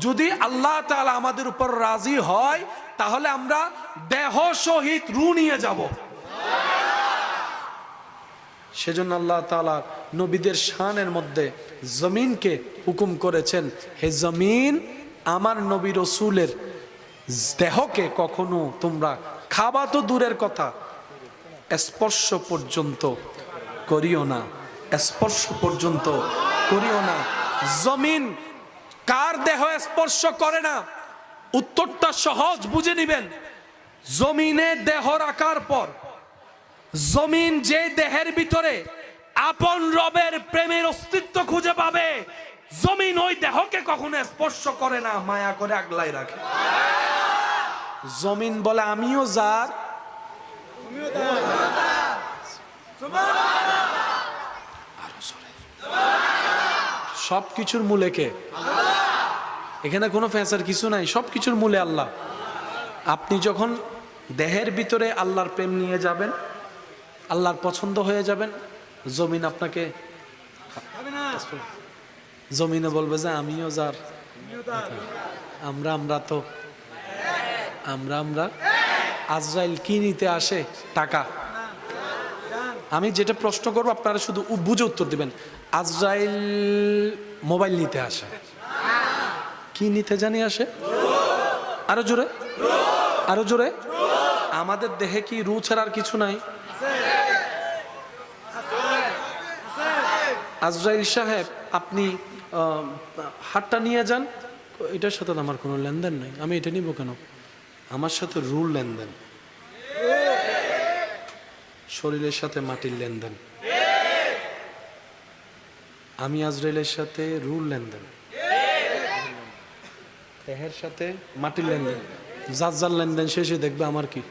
যদি আল্লাহ তাআলা আমাদের উপর রাজি হয় তাহলে আমরা দেহ সহিত রু নিয়ে যাব। সেজন্য আল্লাহ তাআলা নবীদের শানের মধ্যে জমিনকে হুকুম করেছেন, হে জমিন আমার নবী রাসূলের দেহকে কখনো তোমরা খাবা তো দূরের কথা, স্পর্শ পর্যন্ত করিও না, স্পর্শ পর্যন্ত করিও না। জমিন কার দেহ স্পর্শ করে না? উত্তরটা সহজ, বুঝে নিবেন। জমিনে দেহ রাখার পর জমিন যে দেহের ভিতরে আপন রবের প্রেমের অস্তিত্ব খুঁজে পাবে, জমিন ওই দেহকে কখনো স্পর্শ করে না, মায়া করে আগলাই রাখে। জমিন বলে আমিও যার, সবকিছুর মূলে কে? এখানে কোনো ফ্যাসার কিছু নাই, সবকিছুর মূলে আল্লাহ। আপনি যখন দেহের ভিতরে আল্লাহর প্রেম নিয়ে যাবেন, আল্লাহর পছন্দ হয়ে যাবেন, জমিন আপনাকে, জমিনে বলবে যে আমিও যার, আমরা তো আমরা আজরাইল কি নিতে আসে? টাকা। আমি যেটা প্রশ্ন করবো আপনারা শুধু বুঝে উত্তর দিবেন। আজরাইল মোবাইল নিতে আসে, কি নিতে জানি আসে? আরো জোরে, আরো জোরে। আমাদের দেহে কি রু ছাড়া আর কিছু নাই? আজরাইল সাহেব আপনি হাতটা নিয়ে যান, এটার সাথে আমার কোনো লেনদেন নাই, আমি এটা নিব কেন? আমার সাথে রুল লেনদেন, শরীরের সাথে মাটির লেনদেন। আমি আজরাইলের সাথে রুল লেনদেন, দেহের সাথে মাটির লেনদেন। যার যার লেনদেন শেষে দেখবে আমার কি,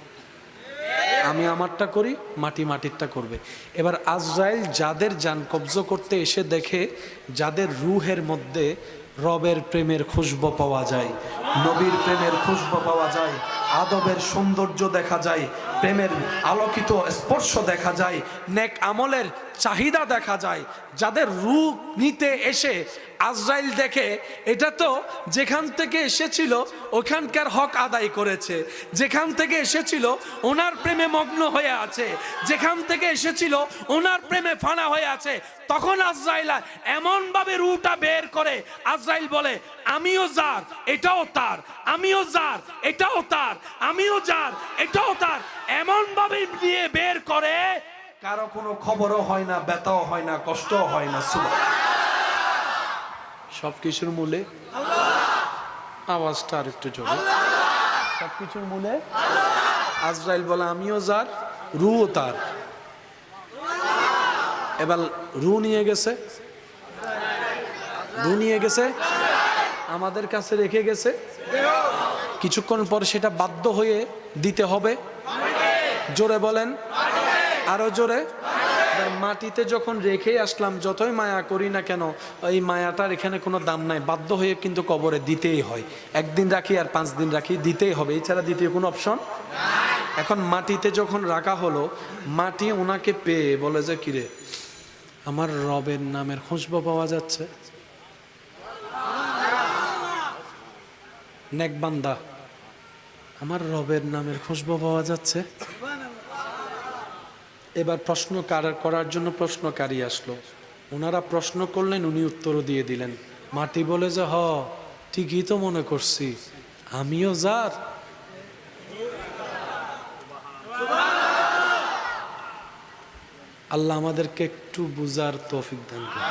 আমি আমারটা করি, মাটি মাটিরটা করবে। এবার আজরাইল যাদের জান কবজ করতে এসে দেখে যাদের রুহের মধ্যে রবের প্রেমের খুশবু পাওয়া যায়, নবীর প্রেমের খুশবু পাওয়া যায়, আদবের সৌন্দর্য দেখা যায়, প্রেমের আলোকিত স্পর্শ দেখা যায়, নেক আমলের চাহিদা দেখা যায়, যাদের রূপ নিতে এসে আজরাইল দেখে এটা তো যেখান থেকে এসেছিল ওখানকার হক আদায় করেছে, যেখান থেকে এসেছিল ওনার প্রেমে মগ্ন হয়ে আছে, যেখান থেকে এসেছিল ওনার প্রেমে ফানা হয়ে আছে, তখন আজরাইল এমন ভাবে রুটা বের করে, আজরাইল বলে আমিও যার এটাও তার, আমিও যার এটাও তার, আমিও যার এটাও তার, এমন ভাবে নিয়ে বের করে কারো কোনো খবরও হয় না, ব্যথাও হয় না, কষ্টও হয় না। সবকিছুর মূলে আওয়াজটা আর একটু জোরে, সবকিছুর মূলে আজরাইল বলে আমিও যার, রুও তার। এবার রু নিয়ে গেছে, রু নিয়ে গেছে, আমাদের কাছে রেখে গেছে, কিছুক্ষণ পর সেটা বাধ্য হয়ে দিতে হবে। জোরে বলেন, আরো জোরে। মাটিতে যখন রেখে আসলাম, যতই মায়া করি না কেন এই মায়াটার এখানে কোনো দাম নাই, বাধ্য হয়ে কিন্তু কবরে দিতেই হয়। একদিন রাখি আর 5 দিন রাখি, দিতেই হবে, এছাড়া দ্বিতীয় কোনো অপশন। এখন মাটিতে যখন রাখা হলো, মাটি ওনাকে পেয়ে বলে যে কিরে আমার রবের নামের খুশবু পাওয়া যাচ্ছে, নেক বান্দা আমার রবের নামের খুশবু পাওয়া যাচ্ছে। এবার প্রশ্ন করার জন্য প্রশ্নকারী আসলো, ওনারা প্রশ্ন করলেন, উনি উত্তরও দিয়ে দিলেন। মাটি বলে যে হ ঠিকই তো মনে করছি, আমিও যার। আল্লাহ আমাদেরকে একটু বুঝার তৌফিক দান করুন,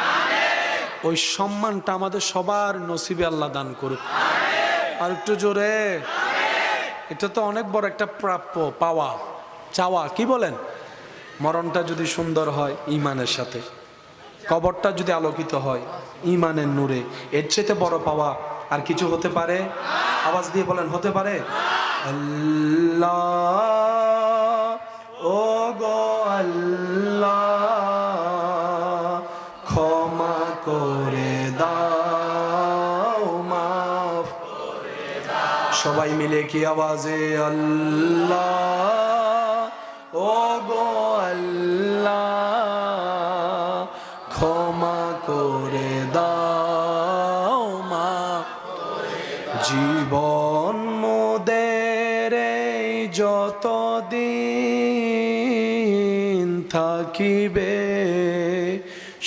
ওই সম্মানটা আমাদের সবার নসিবে আল্লাহ দান করুক। আর একটু জোরে, এটা তো অনেক বড় একটা প্রাপ্য পাওয়া, চাওয়া, কি বলেন? মরণটা যদি সুন্দর হয় ঈমানের সাথে, কবরটা যদি আলোকিত হয় ঈমানের নূরে, এর চেয়ে বড় পাওয়া আর কিছু হতে পারে? আওয়াজ দিয়ে বলেন, হতে পারে? আল্লাহ ও গো আল্লাহ ক্ষমা করে দাও, মাফ করে দাও। সবাই মিলে কি আওয়াজে আল্লাহ ও গো আল্লাহ ক্ষমা করে দাও, মাফ। জীবন মোদের যতদিন থাকিবে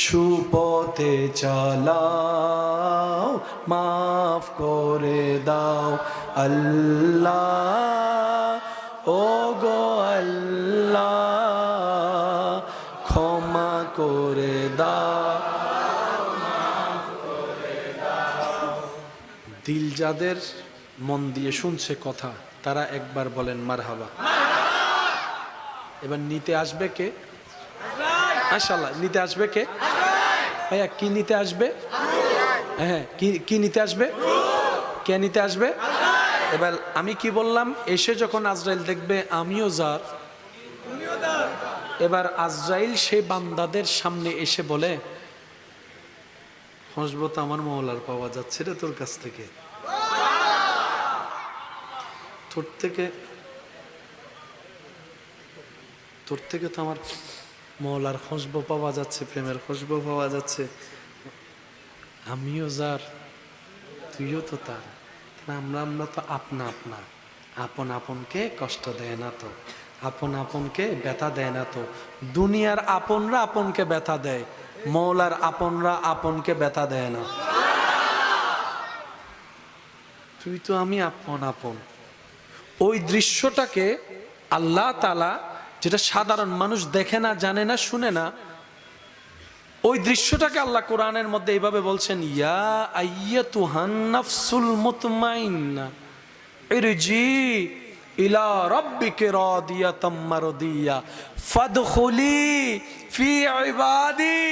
সুপথে চালাও, মাফ করে দাও আল্লাহ ও গো আল্লাহ ক্ষমা করে দাও। দিল যাদের মন দিয়ে শুনছে কথা, তারা একবার বলেন মারহাবা। এবার নিতে আসবে কে? মাশাআল্লাহ, নিতে আসবে কে? ভাইয়া কি নিতে আসবে? হ্যাঁ, কি নিতে আসবে? কে নিতে আসবে? এবার আমি কি বললাম, এসে যখন আজরাইল দেখবে আমিও যার, এবার আজরাইল সেই বান্দাদের সামনে এসে বলে খুশবু তো আমার মওলার পাওয়া যাচ্ছে রে তোর কাছ থেকে, তোর থেকে তো আমার মওলার খুশবু পাওয়া যাচ্ছে, প্রেমের খুশবু পাওয়া যাচ্ছে, আমিও যার তুইও তো তার। আমরা তো আপনা আপনা, আপন আপনকে কষ্ট দেয় না তো, আপন আপনকে ব্যথা দেয় না তো। দুনিয়ার আপনরা আপনকে ব্যথা দেয়, মওলার আপনরা আপনকে ব্যথা দেয় না। তুই তো আমি আপন আপন। ওই দৃশ্যটাকে আল্লাহ তাআলা, যেটা সাধারণ মানুষ দেখে না, জানে না, শুনে না, ওই দৃশ্যটাকে আল্লাহ কোরআনের মধ্যে এইভাবে বলছেন, ইয়া আইয়াতুহান নাফসুল মুতমাইন্না ইরজি ইলা রাব্বিকা রাদিয়াতাম মারদিয়া ফাদখুলি ফি ইবাদি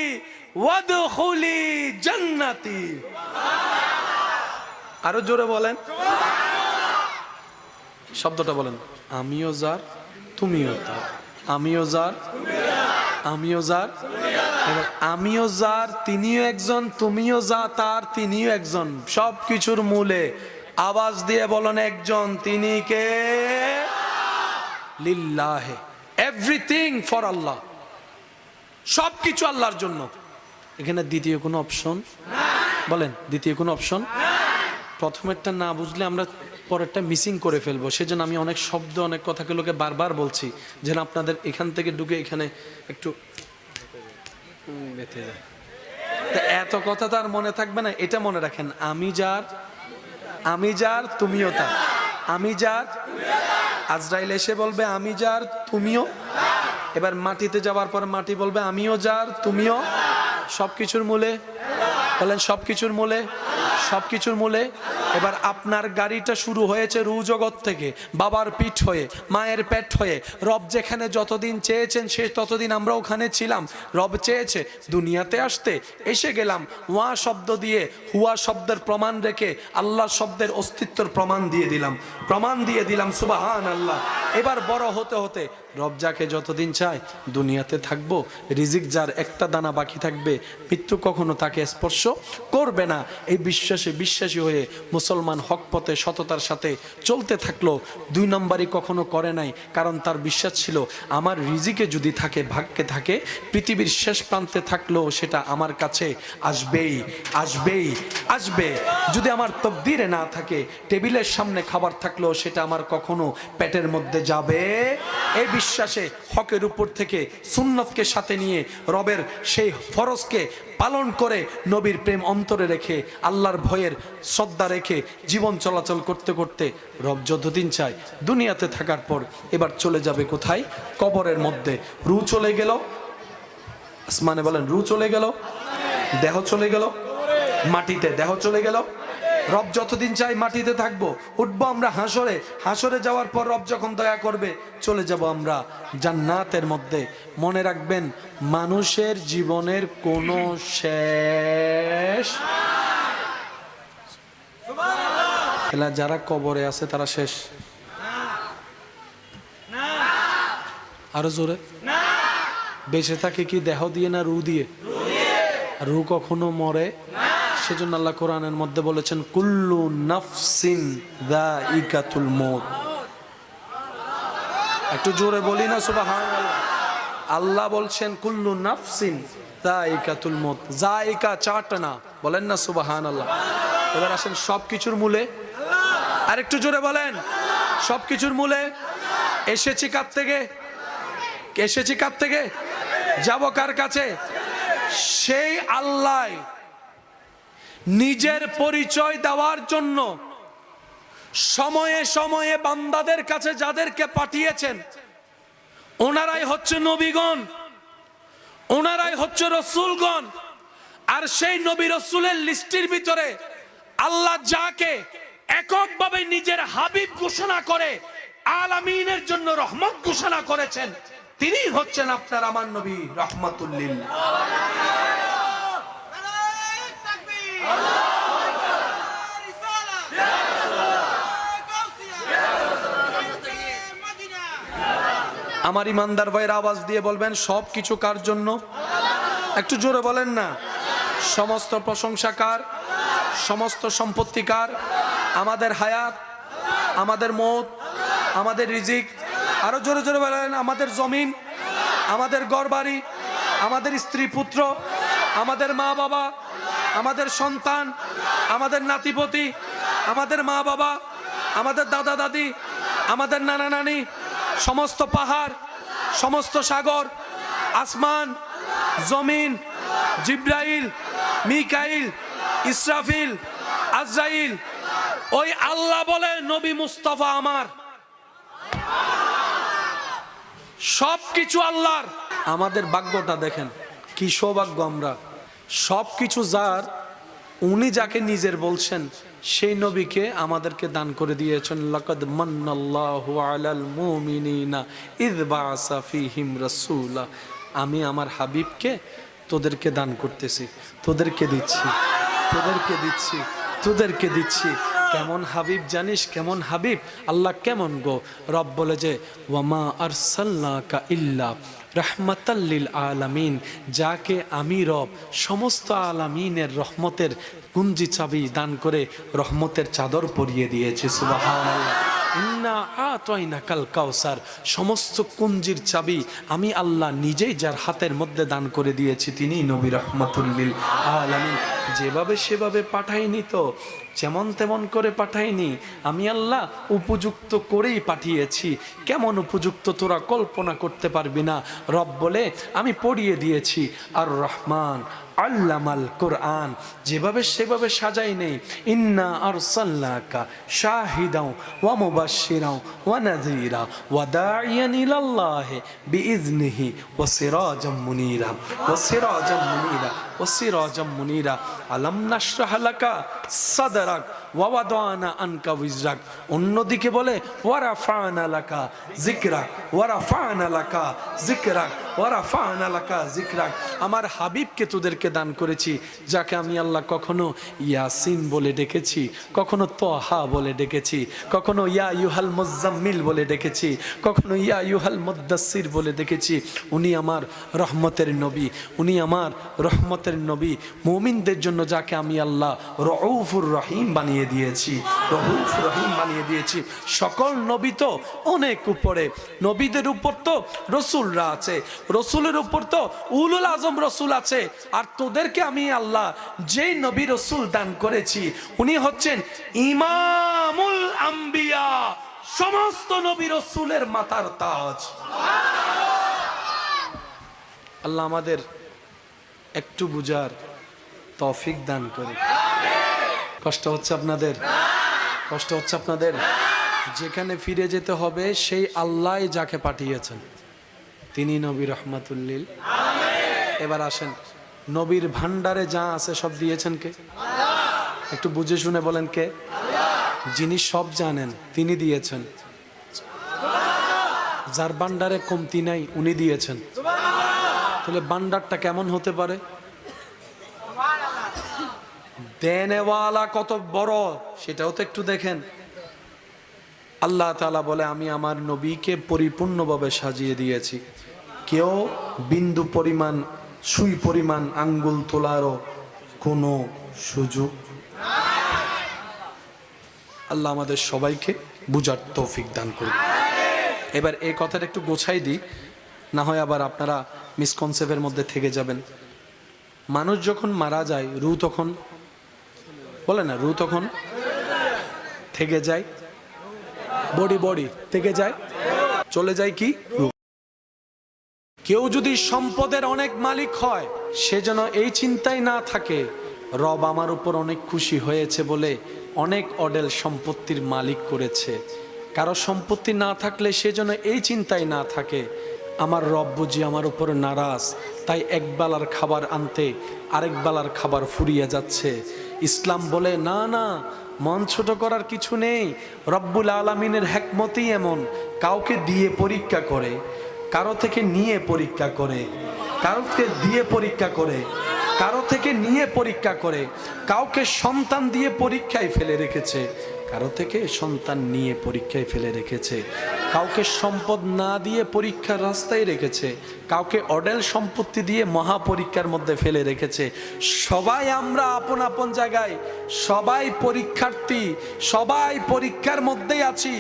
ওয়াদখুলি জান্নাতি। আরো জোরে বলেন, শব্দটা বলেন, আমিও যার তুমিও তার, আমিও যার, আমিও যার, এবার আমিও যার, তিনিও একজন, তুমিও যা তার, তিনিও একজন। সব কিছুর মূলে আওয়াজ দিয়ে বলেন একজন, তিনি কে? লিল্লাহে, এভরিথিং ফর আল্লাহ, সব কিছু আল্লাহর জন্য। এখানে দ্বিতীয় কোনো অপশন বলেন, দ্বিতীয় কোনো অপশন? প্রথমেরটা না বুঝলে আমরা পরেরটা মিসিং করে ফেলবো। সেজন্য আমি অনেক শব্দ, অনেক কথাগুলোকে বারবার বলছি, যেন আপনাদের এখান থেকে ঢুকে এখানে একটু বেঁধে যায়। এত কথা তো আর মনে থাকবে না, এটা মনে রাখেন, আমি যার, আমি যার, তুমিও তার, আমি যার। আজরাইল এসে বলবে আমি যার, তুমিও। এবার মাটিতে যাওয়ার পর মাটি বলবে আমিও যার, তুমিও। সবকিছুর মূলে বলেন, সবকিছুর মূলে, সবকিছুর মূলে। এবার আপনার গাড়িটা শুরু হয়েছে রু জগৎ থেকে, বাবার পিঠ হয়ে, মায়ের পেট হয়ে। রব যেখানে যতদিন চেয়েছেন সে ততদিন আমরা ওখানে ছিলাম। রব চেয়েছে দুনিয়াতে আসতে, এসে গেলাম। ওয়া শব্দ দিয়ে, হুয়া শব্দের প্রমাণ রেখে আল্লাহ শব্দের অস্তিত্বের প্রমাণ দিয়ে দিলাম, প্রমাণ দিয়ে দিলাম। সুবহান আল্লাহ। এবার বড় হতে হতে রব যাকে যতদিন চায় দুনিয়াতে থাকবো। রিজিক যার একটা দানা বাকি থাকবে, মৃত্যু কখনো তাকে স্পর্শ করবে না। এই বিশ্বাসী হয়ে মুসলমান হক পথে সততার সাথে চলতে থাকলো। দুই নম্বরই কখনো করে নাই, কারণ তার বিশ্বাস ছিল আমার রিজিকে যদি থাকে, ভাগ্যে থাকে, পৃথিবীর শেষ প্রান্তে থাকলেও সেটা আমার কাছে আসবেই, আসবেই, আসবে। যদি আমার তকদিরে না থাকে, টেবিলের সামনে খাবার থাকলেও সেটা আমার কখনো পেটের মধ্যে যাবে। এই বিশ্বাসে হকের উপর থেকে সুন্নতকে সাথে নিয়ে রবের সেই ফরজকে পালন করে, নবীর প্রেম অন্তরে রেখে, আল্লাহর ভয়ের শ্রদ্ধা রেখে জীবন চলাচল করতে করতে রব যতদিন চায় দুনিয়াতে থাকার পর এবার চলে যাবে কোথায়? কবরের মধ্যে। রু চলে গেল আসমানে, বলেন রু চলে গেল, দেহ চলে গেল মাটিতে, দেহ চলে গেল। রব যতদিন চাই মাটিতে থাকবো, উঠবো আমরা হাসরে। হাসরে যাওয়ার পর রব যখন দয়া করবে চলে যাব আমরা জান্নাতের মধ্যে। মনে রাখবেন, মানুষের জীবনের কোনো শেষ, যারা কবরে আছে তারা শেষ। আরো জোরে, বেঁচে থাকে কি দেহ দিয়ে না রু দিয়ে? রু কখনো মরে। সেজন্য আল্লাহ কোরআনের মধ্যে বলেছেন কুল্লু নাফসিন যায়িকাতুল মউত। একটু জোরে বলি না সুবহানাল্লাহ। আল্লাহ বলছেন কুল্লু নাফসিন যায়িকাতুল মউত। যায়িকা চারটা না, বলেন না সুবহানাল্লাহ। এবার আসেন সবকিছুর মূলে, আর একটু জোরে বলেন, সবকিছুর মূলে। এসেছি কার থেকে? এসেছি কার থেকে? যাব কার কাছে? সেই আল্লাহ নিজের পরিচয় দেওয়ার জন্য সময়ে সময়ে বান্দাদের কাছে যাদেরকে পাঠিয়েছেন, ওনারাই হচ্ছে নবীগণ, ওনারাই হচ্ছে রসুলগণ। আর সেই নবী রসুলের লিস্টির ভিতরে আল্লাহ যাকে এককভাবে নিজের হাবিব ঘোষণা করে আলামিনের জন্য রহমত ঘোষণা করেছেন, তিনি হচ্ছেন আপনার আমার নবী রহমাতুল লিল। আমার ইমানদার ভাইয়ের আওয়াজ দিয়ে বলবেন সব কিছু কার জন্য? একটু জোরে বলেন না। সমস্ত প্রশংসা কার? সমস্ত সম্পত্তি কার? আমাদের হায়াত, আমাদের মৌত, আমাদের রিজিক, আরো জোরে জোরে বলেন, আমাদের জমিন, আমাদের ঘরবাড়ি, আমাদের স্ত্রী পুত্র, আমাদের মা বাবা, আমাদের সন্তান, আমাদের নাতিপতি, আমাদের মা বাবা, আমাদের দাদা দাদি, আমাদের নানা নানি, সমস্ত পাহাড়, সমস্ত সাগর, আসমান, জমিন, জিব্রাইল, মিকাইল, ইসরাফিল, আজরাইল, ওই আল্লাহ বলে নবী মুস্তাফা আমার। সবকিছু আল্লাহর। আমাদের ভাগ্যটা দেখেন কি সৌভাগ্য আমরা। সবকিছু যার, উনি যাকে নিজের বলছেন সেই নবীকে আমাদেরকে দান করে দিয়েছেন। লাকাদ মান্নাল্লাহু আলাল মুমিনিনা ইয বাআসা ফীহিম রাসূলা। আমি আমার হাবিবকে তোদেরকে দান করতেছি, তোদেরকে দিচ্ছি, তোদেরকে দিচ্ছি, তোদেরকে দিচ্ছি। কেমন হাবিব জানিস? কেমন হাবিব? আল্লাহ কেমন গো? রব বলে যে ওয়ামা আরসালনাকা ইল্লা রাহমাতাল লিল আলামিন, যাকে আমি রব সমস্ত আলামিনের রহমতের কুঞ্জি চাবি দান করে রহমতের চাদর পরিয়ে দিয়েছি। সুবহানাল্লাহ। ইন্না আতাইনাকাল কাউসার, সমস্ত কুঞ্জির চাবি আমি আল্লাহ নিজেই যার হাতের মধ্যে দান করে দিয়েছি, তিনি নবী রাহমাতুল লিল আলামিন। যেভাবে সেভাবে পাঠাইনি তো, যেমন তেমন করে পাঠাইনি, আমি আল্লাহ উপযুক্ত করেই পাঠিয়েছি। কেমন উপযুক্ত তোরা কল্পনা করতে পারবি না। রব বলে আমি পড়িয়ে দিয়েছি আর রহমান আল্লামাল কোরআন, যেভাবে সেভাবে সাজাই নেই। ইন্না আরসালনাকা শাহিদাও ওয়া মুবাশশিরাও ওয়া নাযীরা ওয়া দাঈয়ান ইলাল্লাহি বিইজনিহি ওয়া সিরাজাম মুনীরা ওয়া সিরাজাম মুনীরা ওয়া সিরাজাম মুনীরা। আলাম নাশরাহ লাকা সাদরাক ওয়া ওয়াদানা আনকা উযরাক। অন্যদিকে বলে ওয়া রাফা'না লাকা যিকরাক ওয়া রাফা'না লাকা যিকরাক ওয়া রাফা'না লাকা যিকরাক। আমার হাবিবকে তোদেরকে দান করেছি, যাকে আমি আল্লাহ কখনো ইয়াসিন বলে ডেকেছি, কখনো তোহা বলে ডেকেছি, কখনো ইয়া ইউহাল মুজাম্মিল বলে ডেকেছি, কখনো ইয়া ইউহাল মুদ্দাসসির বলে ডেকেছি। উনি আমার রহমতের নবী, উনি আমার রহমতের নবী। মুমিনদের জন্য যাকে আমি আল্লাহ রউফুর রহিম বানিয়ে দিয়েছি, রউফ রহিম বানিয়ে দিয়েছি। সকল নবী তো অনেক উপরে, নবীদের উপর তো রসুলরা আছে, রসুলের উপর তো উলুল আজম রসুল আছে। আর তোদেরকে আমি আল্লাহ যেই নবী রসুল দান করেছি, উনি হচ্ছেন ইমামুল আম্বিয়া, সমস্ত নবী রসুলের মাথার তাজ। আল্লাহ আমাদের একটু বুঝার তৌফিক দান করে। কষ্ট হচ্ছে আপনাদের? কষ্ট হচ্ছে আপনাদের? যেখানে ফিরে যেতে হবে সেই আল্লাহ যাকে পাঠিয়েছেন, তিনি নবী রহমাতুল লিল। এবার আসেন, নবীর ভান্ডারে যা আছে সব দিয়েছেন কে? একটু বুঝে শুনে বলেন কে? যিনি সব জানেন তিনি দিয়েছেন। যার ভান্ডারে কমতি নাই উনি দিয়েছেন। তাহলে ভান্ডারটা কেমন হতে পারে? দেনেওয়ালা কত বড় সেটাও তো একটু দেখেন। আল্লাহ তাআলা বলে আমি আমার নবীকে পরিপূর্ণভাবে সাজিয়ে দিয়েছি। কেউ বিন্দু পরিমাণ, সুই পরিমাণ আঙ্গুল তোলারও কোনো সুযোগ। আল্লাহ আমাদের সবাইকে বুঝার তৌফিক দান করুন। এবার এই কথাটা একটু গোছাই দিই, না হয় আবার আপনারা মিসকনসেপ্টের মধ্যে থেকে যাবেন। মানুষ যখন মারা যায়, রূহ তখন বলে না, রূহ তখন থেকে যায়, বডি থেকে যায়, চলে যায় কি রূহ। কেউ যদি সম্পদের অনেক মালিক হয়, সে যেন এই চিন্তায় না থাকে রব আমার উপর অনেক খুশি হয়েছে বলে অনেক অডেল সম্পত্তির মালিক করেছে। কারো সম্পত্তি না থাকলে সে যেন এই চিন্তায় না থাকে আমার রব বুঝি আমার উপর নারাজ, তাই এক বেলার খাবার আনতে আরেক বেলার খাবার ফুরিয়ে যাচ্ছে। ইসলাম বলে না না, মন ছোট করার কিছু নেই। রব্বুল আলামিনের হিকমতই এমন, কাউকে দিয়ে পরীক্ষা করে, কারো থেকে নিয়ে পরীক্ষা করে, কাউকে দিয়ে পরীক্ষা করে, কারো থেকে নিয়ে পরীক্ষা করে। কাউকে সন্তান দিয়ে পরীক্ষায় ফেলে রেখেছে, কারো থেকে সন্তান নিয়ে পরীক্ষায় ফেলে রেখেছে। কাউকে সম্পদ না দিয়ে পরীক্ষার রাস্তায় রেখেছে, কাউকে অডেল সম্পত্তি দিয়ে মহা পরীক্ষার মধ্যে ফেলে রেখেছে। সবাই আমরা আপন আপন জায়গায়, সবাই পরীক্ষার্থী, সবাই পরীক্ষার মধ্যেই আছি,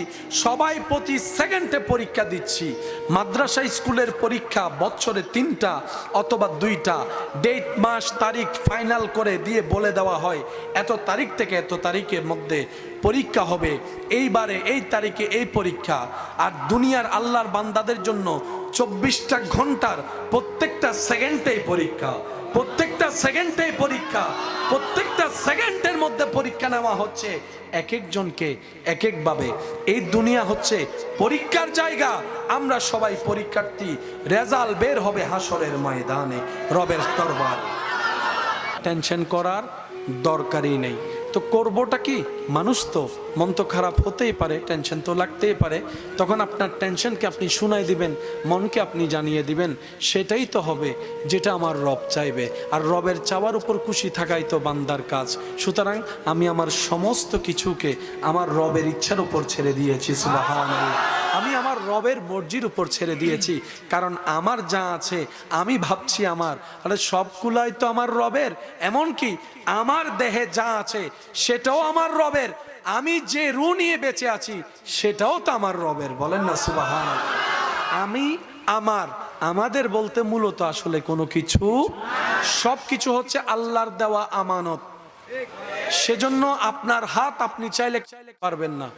সবাই প্রতি সেকেন্ডে পরীক্ষা দিচ্ছি। মাদ্রাসা স্কুলের পরীক্ষা বছরে 3টা অথবা 2টা ডেট, মাস, তারিখ ফাইনাল করে দিয়ে বলে দেওয়া হয় এত তারিখ থেকে এত তারিখের মধ্যে পরীক্ষা হবে, এইবারে এই তারিখে এই পরীক্ষা। আর দুনিয়ার আল্লাহর বান্দাদের জন্য 24টা ঘন্টার প্রত্যেকটা সেকেন্ডেই পরীক্ষা, প্রত্যেকটা সেকেন্ডেই পরীক্ষা, প্রত্যেকটা সেকেন্ডের মধ্যে পরীক্ষা নেওয়া হচ্ছে এক একজনকে এক একভাবে। এই দুনিয়া হচ্ছে পরীক্ষার জায়গা, আমরা সবাই পরীক্ষার্থী। রেজাল্ট বের হবে হাসরের ময়দানে, রবের দরবার। টেনশন করার দরকারই নেই। তো করবোটা কি? মানুষ তো, মন তো খারাপ হতেই পারে, টেনশন তো লাগতেই পারে। তখন আপনার টেনশনকে আপনি শুনাই দিবেন, মনকে আপনি জানিয়ে দিবেন, সেটাই তো হবে যেটা আমার রব চাইবে। আর রবের চাওয়ার উপর খুশি থাকাই তো বান্দার কাজ। সুতরাং আমি আমার সমস্ত কিছুকে আমার রবের ইচ্ছার উপর ছেড়ে দিয়েছি, সুবহানাল্লাহ। আমি আমার রবের মর্জির উপর ছেড়ে দিয়েছি, কারণ আমার যা আছে আমি ভাবছি আমার, আরে সবগুলাই তো আমার রবের। এমনকি আমার দেহে যা আছে সেটাও আমার রবের। আমি যে রূহ নিয়ে বেঁচে আছি সেটাও তো আমার রবের, বলেন না সুবহানাল্লাহ। আমি আমার, আমাদের বলতে মূলত আসলে কোনো কিছু, সব কিছু হচ্ছে আল্লাহর দেওয়া আমানত। সেজন্য আপনার হাত আপনি চাইলে পারবেন না।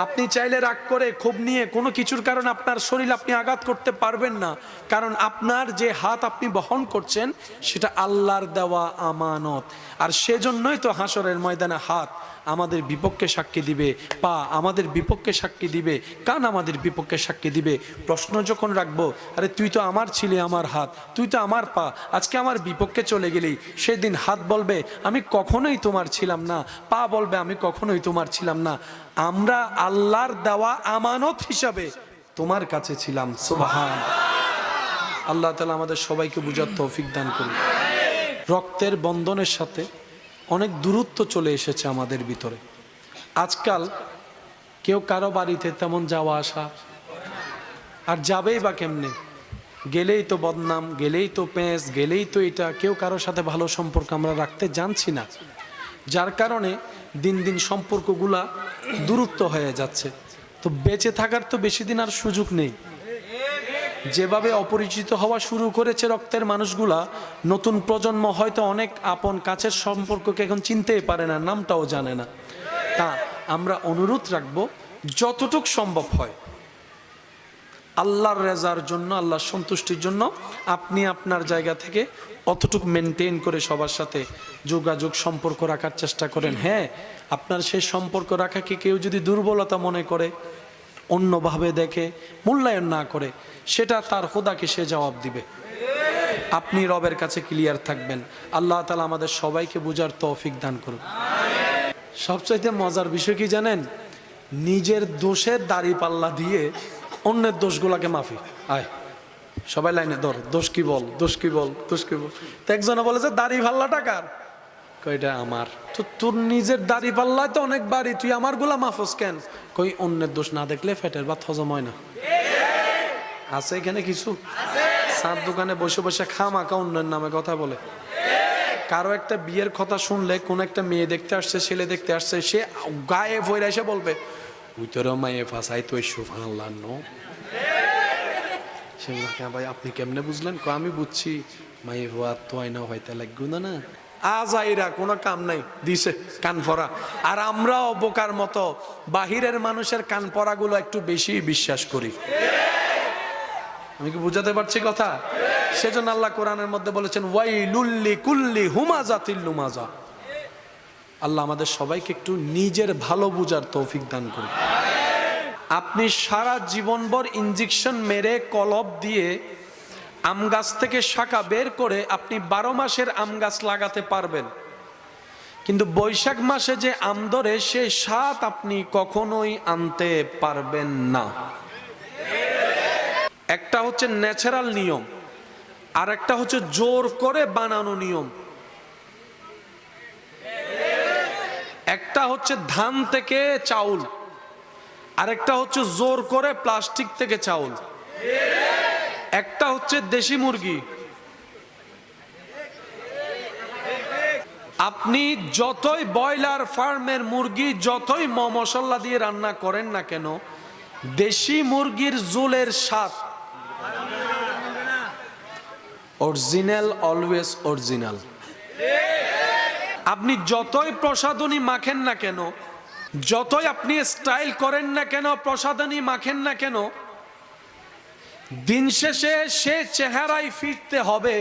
আপনি চাইলে রাগ করে ক্ষোভ নিয়ে কোনো কিছুর কারণে আপনার শরীর আপনি আঘাত করতে পারবেন না, কারণ আপনার যে হাত আপনি বহন করছেন সেটা আল্লাহর দেওয়া আমানত। আর সেজন্যই তো হাসরের ময়দানে হাত আমাদের বিপক্ষে সাক্ষী দিবে, পা আমাদের বিপক্ষে সাক্ষী দিবে, কান আমাদের বিপক্ষে সাক্ষী দিবে। প্রশ্ন যখন রাখবো, আরে তুই তো আমার ছিলি, আমার হাত, তুই তো আমার পা, আজকে আমার বিপক্ষে চলে গেলি, সেদিন হাত বলবে আমি কখনোই তোমার ছিলাম না, পা বলবে আমি কখনোই তোমার ছিলাম না, আমরা আল্লাহর দেওয়া আমানত হিসাবে তোমার কাছে ছিলাম। সুবহান আল্লাহ তাআলা আমাদের সবাইকে বুঝার তৌফিক দান করুন। রক্তের বন্ধনের সাথে অনেক দূরত্ব চলে এসেছে আমাদের ভিতরে। আজকাল কেউ কারো বাড়িতে তেমন যাওয়া আসা, আর যাবেই বা কেমনে? গেলেই তো বদনাম, গেলেই তো পেঁচ, গেলেই তো এটা, কেউ কারোর সাথে ভালো সম্পর্ক আমরা রাখতে জানছি না, যার কারণে দিন দিন সম্পর্কগুলা দূরত্ব হয়ে যাচ্ছে। তো বেঁচে থাকার তো বেশি দিন আর সুযোগ নেই। যেভাবে অপরিচিত হওয়া শুরু করেছে রক্তের মানুষগুলা, নতুন প্রজন্ম হয়তো অনেক আপন কাছের সম্পর্ককে এখন চিনতেই পারে না, নামটাও জানে না। তা আমরা অনুরোধ রাখবো, যতটুক সম্ভব হয় আল্লাহর রেজার জন্য, আল্লাহর সন্তুষ্টির জন্য আপনি আপনার জায়গা থেকে অতটুক মেনটেন করে সবার সাথে যোগাযোগ সম্পর্ক রাখার চেষ্টা করেন। হ্যাঁ, আপনার সেই সম্পর্ক রাখাকে কেউ যদি দুর্বলতা মনে করে, অন্যভাবে দেখে, মূল্যায়ন না করে, সেটা তার খোদাকে সে জবাব দিবে। আপনি রবের কাছে ক্লিয়ার থাকবেন। আল্লাহ তাআলা আমাদের সবাইকে বুঝার তৌফিক দান করুন। সবচাইতে মজার বিষয় কি জানেন? নিজের দোষের দাড়ি পাল্লা দিয়ে অন্যের দোষগুলাকে মাফি। আয় সবাই লাইনে ধর, দোষ কি বল, দোষ কি বল, দোষ কি বল। তো একজনে বলে যে দাড়ি পাল্লাটা কার? কইটা আমার। তো তোর নিজের দাড়ি পাল্লায় তো অনেক বাড়ি, তুই আমার গুলা মাফস কেন? কই অন্যের দোষ না দেখলে ফেটের ভাত হজম হয় না। আছে এখানে কিছু সার দোকানে বসে বসে খামাকা অন্যের নামে কথা বলে। কারো একটা বিয়ের কথা শুনলে, কোন একটা মেয়ে দেখতে আসছে, ছেলে দেখতে আসছে, সে গায়ে ভরে এসে বলবে ওই তোর মায়ে ফাঁসাই তো সুবহানাল্লাহ নো। সে ভাই আপনি কেমনে বুঝলেন? আমি বুঝছি মায়ে হওয়া তো আইনা হয়তো লাগবে না। না আজাইরা কোনো কাম নাই, দিছে কান পরা। আর আমরাও বোকার মতো বাহিরের মানুষের কান পরাগুলো একটু বেশি বিশ্বাস করি। আমি কি বুঝাতে পারছি কথা? সেজন্য আল্লাহ কোরআনের মধ্যে বলেছেন ওয়াইলুল লিকুল্লি হুমাজাতিল লুমাজা। আল্লাহ আমাদের সবাইকে একটু নিজের ভালো বুঝার তৌফিক দান করুন। আপনি সারা জীবনভর ইনজেকশন মেরে কলব দিয়ে আম গাছ থেকে শাখা বের করে আপনি 12 মাসের আম গাছ লাগাতে পারবেন, কিন্তু বৈশাখ মাসে যে আম ধরে সেই স্বাদ আপনি কখনোই আনতে পারবেন না। একটা হচ্ছে ন্যাচারাল নিয়ম, আর একটা হচ্ছে জোর করে বানানো নিয়ম। একটা হচ্ছে ধান থেকে চাউল, আরেকটা হচ্ছে জোর করে প্লাস্টিক থেকে চাউল। একটা হচ্ছে দেশি মুরগি। আপনি যতই ব্রয়লার ফার্মের মুরগি যতই মশলা দিয়ে রান্না করেন না কেন, দেশি মুরগির ঝোলের স্বাদ অরিজিনাল, অলওয়েজ অরিজিনাল। আপনি যতই প্রসাধনী মাখেন না কেন, যতই আপনি স্টাইল করেন না কেন, প্রসাধনী মাখেন না কেন, দিন শেষে সে চেহারায় ফিরতে হবে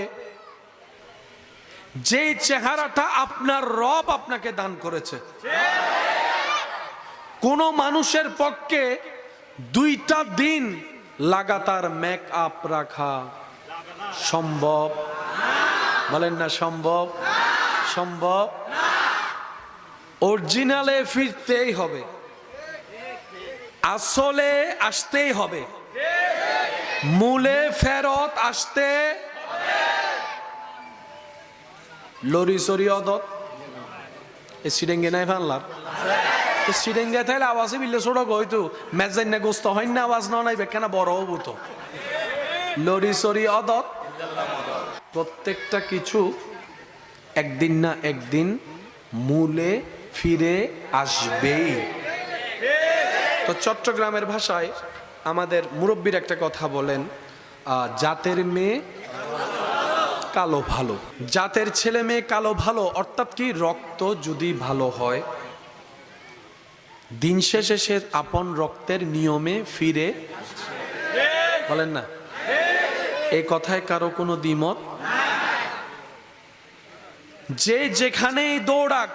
যে চেহারাটা আপনার রব আপনাকে দান করেছে। কোন মানুষের পক্ষে 2টা দিন লাগাতার মেকআপ রাখা সম্ভব? বলেন না সম্ভব? সম্ভব? অরিজিনালে ফিরতেই হবে, আসলে আসতেই হবে, মূলে ফেরত আসতে। লরি সরি অদত এ সিডেঙ্গে নাই ফানলার তো সিডেঙ্গে তাইলে আওয়াজে বিল্লে ছোড়ক হয়তো মেজাইন না গোস্ত হয় না, আওয়াজ না নাই বেখানা বড় হবো তো। লরি সরি অদত, প্রত্যেকটা কিছু একদিন না একদিন মূলে ফিরে আসবেই। তো চট্টগ্রামের ভাষায় আমাদের মুরব্বীর একটা কথা বলেন, জাতের মেয়ে কালো ভালো, জাতের ছেলে মেয়ে কালো ভালো, অর্থাৎ কি রক্ত যদি ভালো হয় দিন শেষে সে আপন রক্তের নিয়মে ফিরে। বলেন না এই কথায় কারো কোনো দ্বিমত? যে যেখানেই দৌড়াক,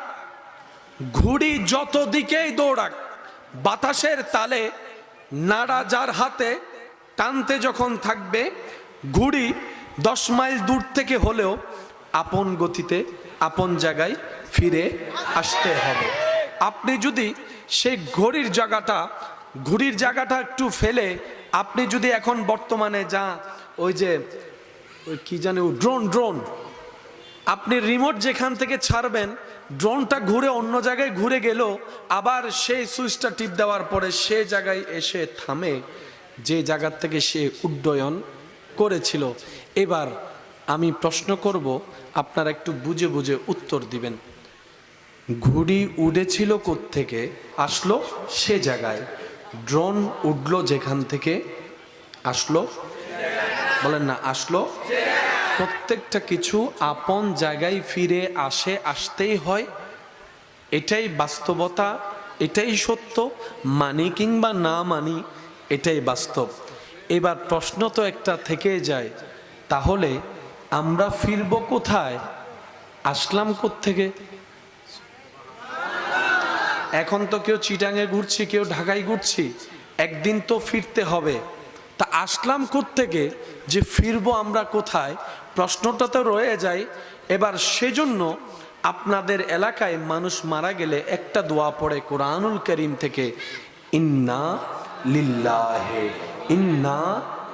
ঘুড়ি যত দিকেই দৌড়াক, বাতাসের তালে নাড়া যার হাতে, টানতে যখন থাকবে ঘুড়ি 10 মাইল দূর থেকে হলেও আপন গতিতে আপন জায়গায় ফিরে আসতে হবে। আপনি যদি সেই ঘুড়ির জায়গাটা একটু ফেলে আপনি যদি এখন বর্তমানে যা ওই যে ওই কি জানে ড্রোন আপনি রিমোট যেখান থেকে ছাড়বেন ড্রোনটা ঘুরে অন্য জায়গায় ঘুরে গেল, আবার সেই সুইচটা টিপ দেওয়ার পরে সে জায়গায় এসে থামে যে জায়গার থেকে সে উড্ডয়ন করেছিল। এবার আমি প্রশ্ন করব, আপনারা একটু বুঝে বুঝে উত্তর দিবেন। ঘুড়ি উড়েছিল কোত্থেকে, আসলো সে জায়গায়, ড্রোন উঠলো যেখান থেকে আসলো, বলেন না আসলো। প্রত্যেকটা কিছু আপন জায়গায় ফিরে আসে, আসতেই হয়, এটাই বাস্তবতা, এটাই সত্য, মানি কিংবা না মানি এটাই বাস্তব। এবার প্রশ্ন তো একটা থেকে যায়, তাহলে আমরা ফিরব কোথায়, আসলাম কোত্থেকে? এখন তো কেউ চিটাঙে ঘুরছি, কেউ ঢাকায় ঘুরছি, একদিন তো ফিরতে হবে। তা আসলাম কোত্থেকে, যে ফিরবো আমরা কোথায়, প্রশ্নটা তো রয়ে যায়। এবার সেজন্য আপনাদের এলাকায় মানুষ মারা গেলে একটা দোয়া পড়ে কোরআনুল কারীম থেকে, ইন্না লিল্লাহে ইন্না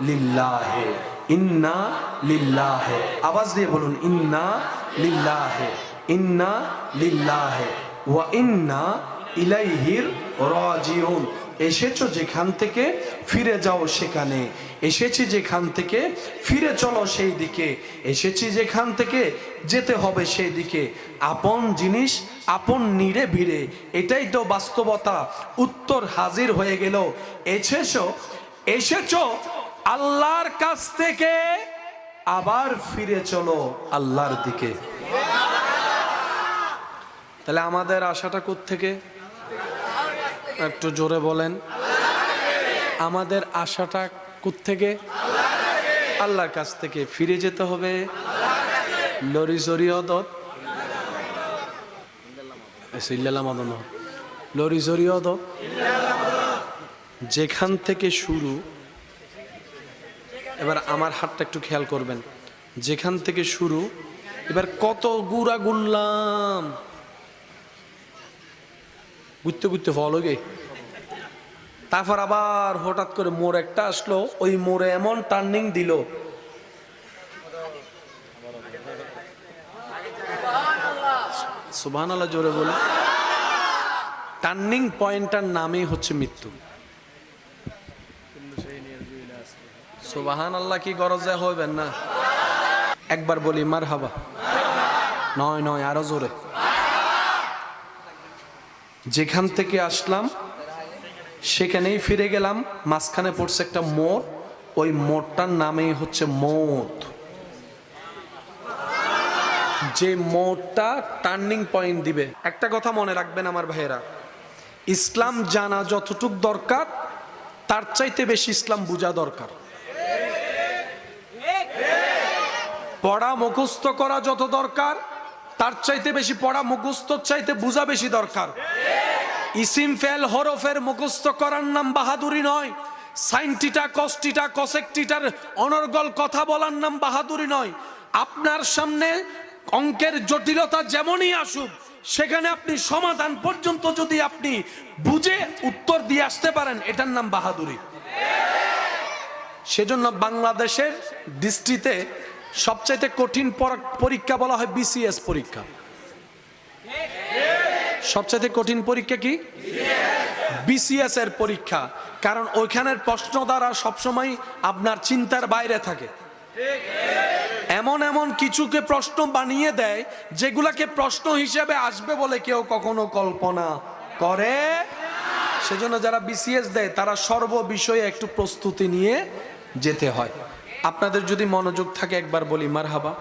লিল্লাহে ইন্না লিল্লাহে। আওয়াজ দিয়ে বলুন, ইন্না লিল্লাহে ইন্না লিল্লাহে ওয়া ইন্না ইলাইহির রাজিউন। এসেছো যেখান থেকে ফিরে যাও সেখানে, এসেছি যেখান থেকে ফিরে চলো সেই দিকে, এসেছি যেখান থেকে যেতে হবে সেই দিকে। আপন জিনিস আপন নিড়ে ভিড়ে, এটাই তো বাস্তবতা। উত্তর হাজির হয়ে গেল, এসেছো আল্লাহর কাছ থেকে, আবার ফিরে চলো আল্লাহর দিকে। তাহলে আমাদের আশাটা কোত্থেকে, একটু জোরে বলেন, আমাদের আশাটা কোত্থেকে? আল্লাহর কাছ থেকে ফিরে যেতে হবে। লরি জরিয়দত লরি জরিয়দত যেখান থেকে শুরু, এবার আমার হাতটা একটু খেয়াল করবেন, যেখান থেকে শুরু, এবার কত গুড়া গুললাম ঘুরতে ঘুরতে ফল গে, তারপর আবার হঠাৎ করে মোড় একটা আসলো, ওই মোড়ে এমন টার্নিং দিল, সুবহানাল্লাহ জোরে বলে। টার্নিং পয়েন্টটার নামই হচ্ছে মৃত্যু। সুবহানাল্লাহ কি গরজে হইবেন না? একবার বলি মারহাবা। নয় আরো জোরে। যেখান থেকে আসলাম সেখানেই ফিরে গেলাম, মাঝখানে পড়ছে একটা মোড়, ওই মোড়টার নামেই হচ্ছে মওত। যে মোড়টা টার্নিং পয়েন্ট দিবে। একটা কথা মনে রাখবেন আমার ভাইয়েরা, ইসলাম জানা যতটুক দরকার তার চাইতে বেশি ইসলাম বোঝা দরকার। পড়া মুখস্থ করা যত দরকার তার চাইতে বেশি পড়া মুখস্থর চাইতে বোঝা বেশি দরকার। ইসিম ফেল হরফের মুখস্থ করার নাম বাহাদুরি নয়, সাইন টিটা কস টিটা কসেক টিটার অনর্গল কথা বলার নাম বাহাদুরি নয়। আপনার সামনে অঙ্কের জটিলতা যেমনই আসুক, সেখানে আপনি সমাধান পর্যন্ত যদি আপনি বুঝে উত্তর দিয়ে আসতে পারেন, এটার নাম বাহাদুরি। সেজন্য বাংলাদেশের দৃষ্টিতে সবচাইতে কঠিন পরীক্ষা বলা হয় বিসিএস পরীক্ষা। সবচাইতে কঠিন পরীক্ষা কি? বিসিএস এর পরীক্ষা। কারণ ওইখানের প্রশ্ন দ্বারা সবসময় আপনার চিন্তার বাইরে থাকে। এমন এমন কিছুকে প্রশ্ন বানিয়ে দেয় যেগুলাকে প্রশ্ন হিসেবে আসবে বলে কেউ কখনো কল্পনা করে। সেজন্য যারা বিসিএস দেয় তারা সর্ব বিষয়ে একটু প্রস্তুতি নিয়ে যেতে হয়। আপনাদের যদি মনোযোগ থাকে একবার বলি মারহাবা।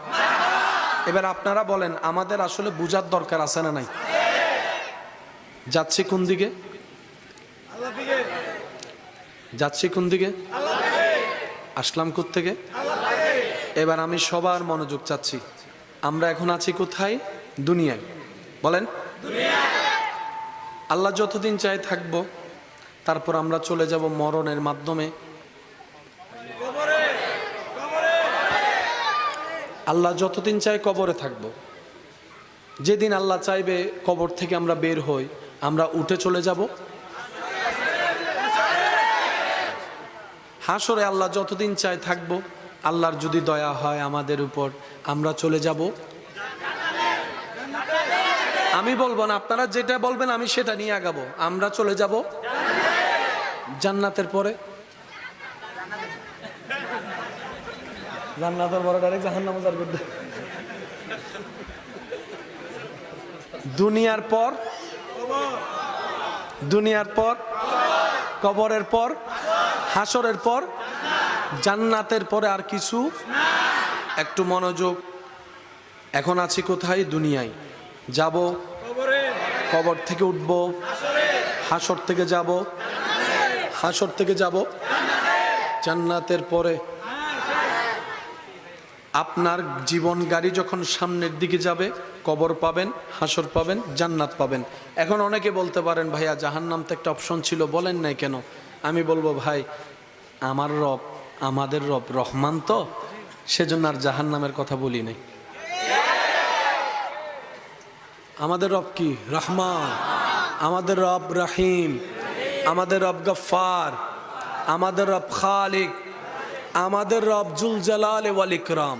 এবার আপনারা বলেন, আমাদের আসলে বুঝার দরকার আছে না নাই? যাচ্ছি কোন দিকে? যাচ্ছি কোন দিকে? আসলাম কোত্থেকে? এবার আমি সবার মনোযোগ চাচ্ছি। আমরা এখন আছি কোথায়? দুনিয়ায়। বলেন আল্লাহ যতদিন চাই থাকবো, তারপর আমরা চলে যাব মরণের মাধ্যমে। আল্লাহ যতদিন চাই কবরে থাকবো। যেদিন আল্লাহ চাইবে কবর থেকে আমরা বের হই, আমরা উঠে চলে যাব হাসরে। আল্লাহ যতদিন চাই থাকবো, আল্লাহর যদি দয়া হয় আমাদের উপর, আমরা চলে যাব। আমি বলবো না, আপনারা যেটা বলবেন আমি সেটা নিয়ে আগাবো। আমরা চলে যাব জান্নাতের পরে। জান্নাতের পরে ডাইরেক্ট জাহান্নামে যাবে। দুনিয়ার পর, দুনিয়ার পর, কবরের পর, হাসরের পর, জান্নাতের পরে আর কিছু। একটু মনোযোগ। এখন আছি কোথায়? দুনিয়ায়। যাব কবর থেকে উঠবো, হাসর থেকে যাব, হাসর থেকে যাব জান্নাতের পরে। আপনার জীবন গাড়ি যখন সামনের দিকে যাবে, কবর পাবেন, হাসর পাবেন, জান্নাত পাবেন। এখন অনেকে বলতে পারেন, ভাইয়া জাহান্নাম তো একটা অপশন ছিল, বলেন নাই কেন? আমি বলবো, ভাই আমার রব, আমাদের রব রহমান, তো সেজন্য আর জাহান্নামের কথা বলি নাই। আমাদের রব কি? রহমান। আমাদের রব রহিম। আমাদের রব গফফার। আমাদের রব খালিক। আমাদের রব জুল জালাল ওয়াল ইকরাম।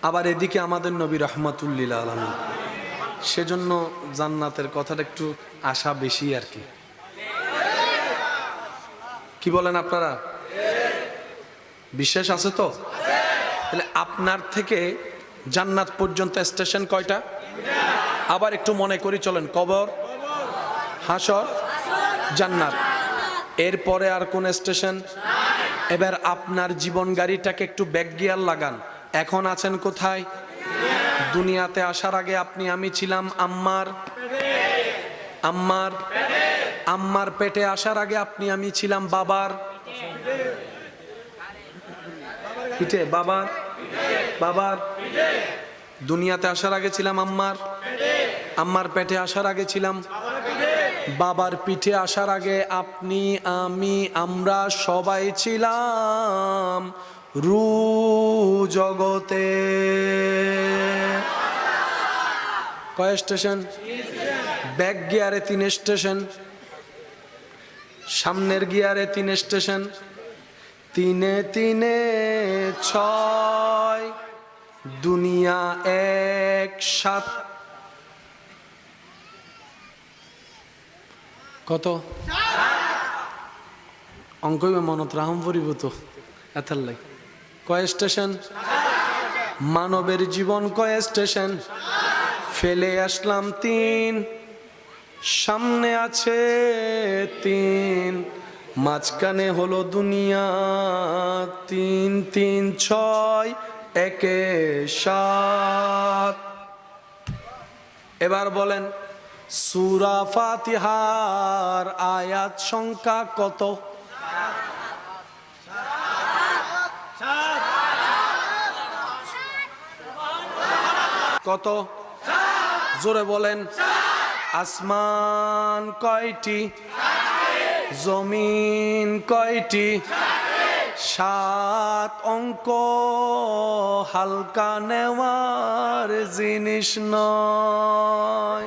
আবার এদিকে আমাদের নবী রাহমাতুল লিল আলামিন। সেজন্য জান্নাতের কথাটা একটু আশা বেশি আর কি। কি বলেন আপনারা? বিশ্বাস আছে তো? তাহলে আপনার থেকে জান্নাত পর্যন্ত স্টেশন কয়টা? আবার একটু মনে করি চলেন। কবর, হাসর, জান্নাত। এরপরে আর কোন স্টেশন? এবার আপনার জীবন গাড়িটাকে একটু ব্যাক গিয়ার লাগান। এখন আছেন কোথায়? দুনিয়াতে আসার আগে আপনি আমি ছিলাম আম্মার, আম্মার, আম্মার পেটে আসার আগে আপনি আমি ছিলাম বাবার পিঠে, বাবার, বাবার। দুনিয়াতে আসার আগে ছিলাম আম্মার, আম্মার পেটে আসার আগে ছিলাম বাবার পিঠে। আসার আগে আপনি আমি আমরা সবাই ছিলাম রু জগতে। কয় স্টেশন? ব্যাক গিয়ারে 3 স্টেশন, সামনের গিয়ারে 3 স্টেশন, 3 3 6, দুনিয়া 1 7। কত? অঙ্কই মনত রাহম পরিব তো এতার লাই। কয় স্টেশন? মানবের জীবন কয় স্টেশন? ফেলে আসলাম 3, সামনে আছে 3, মাঝখানে হলো দুনিয়া 3 3 6 1 7। এবার বলেন সূরা ফাতিহার আয়াত সংখ্যা কত? কত? জোরে বলেন। আসমান কয়টি? জমিন কয়টি? 7 অঙ্ক হালকা নেওয়ার জিনিস নয়।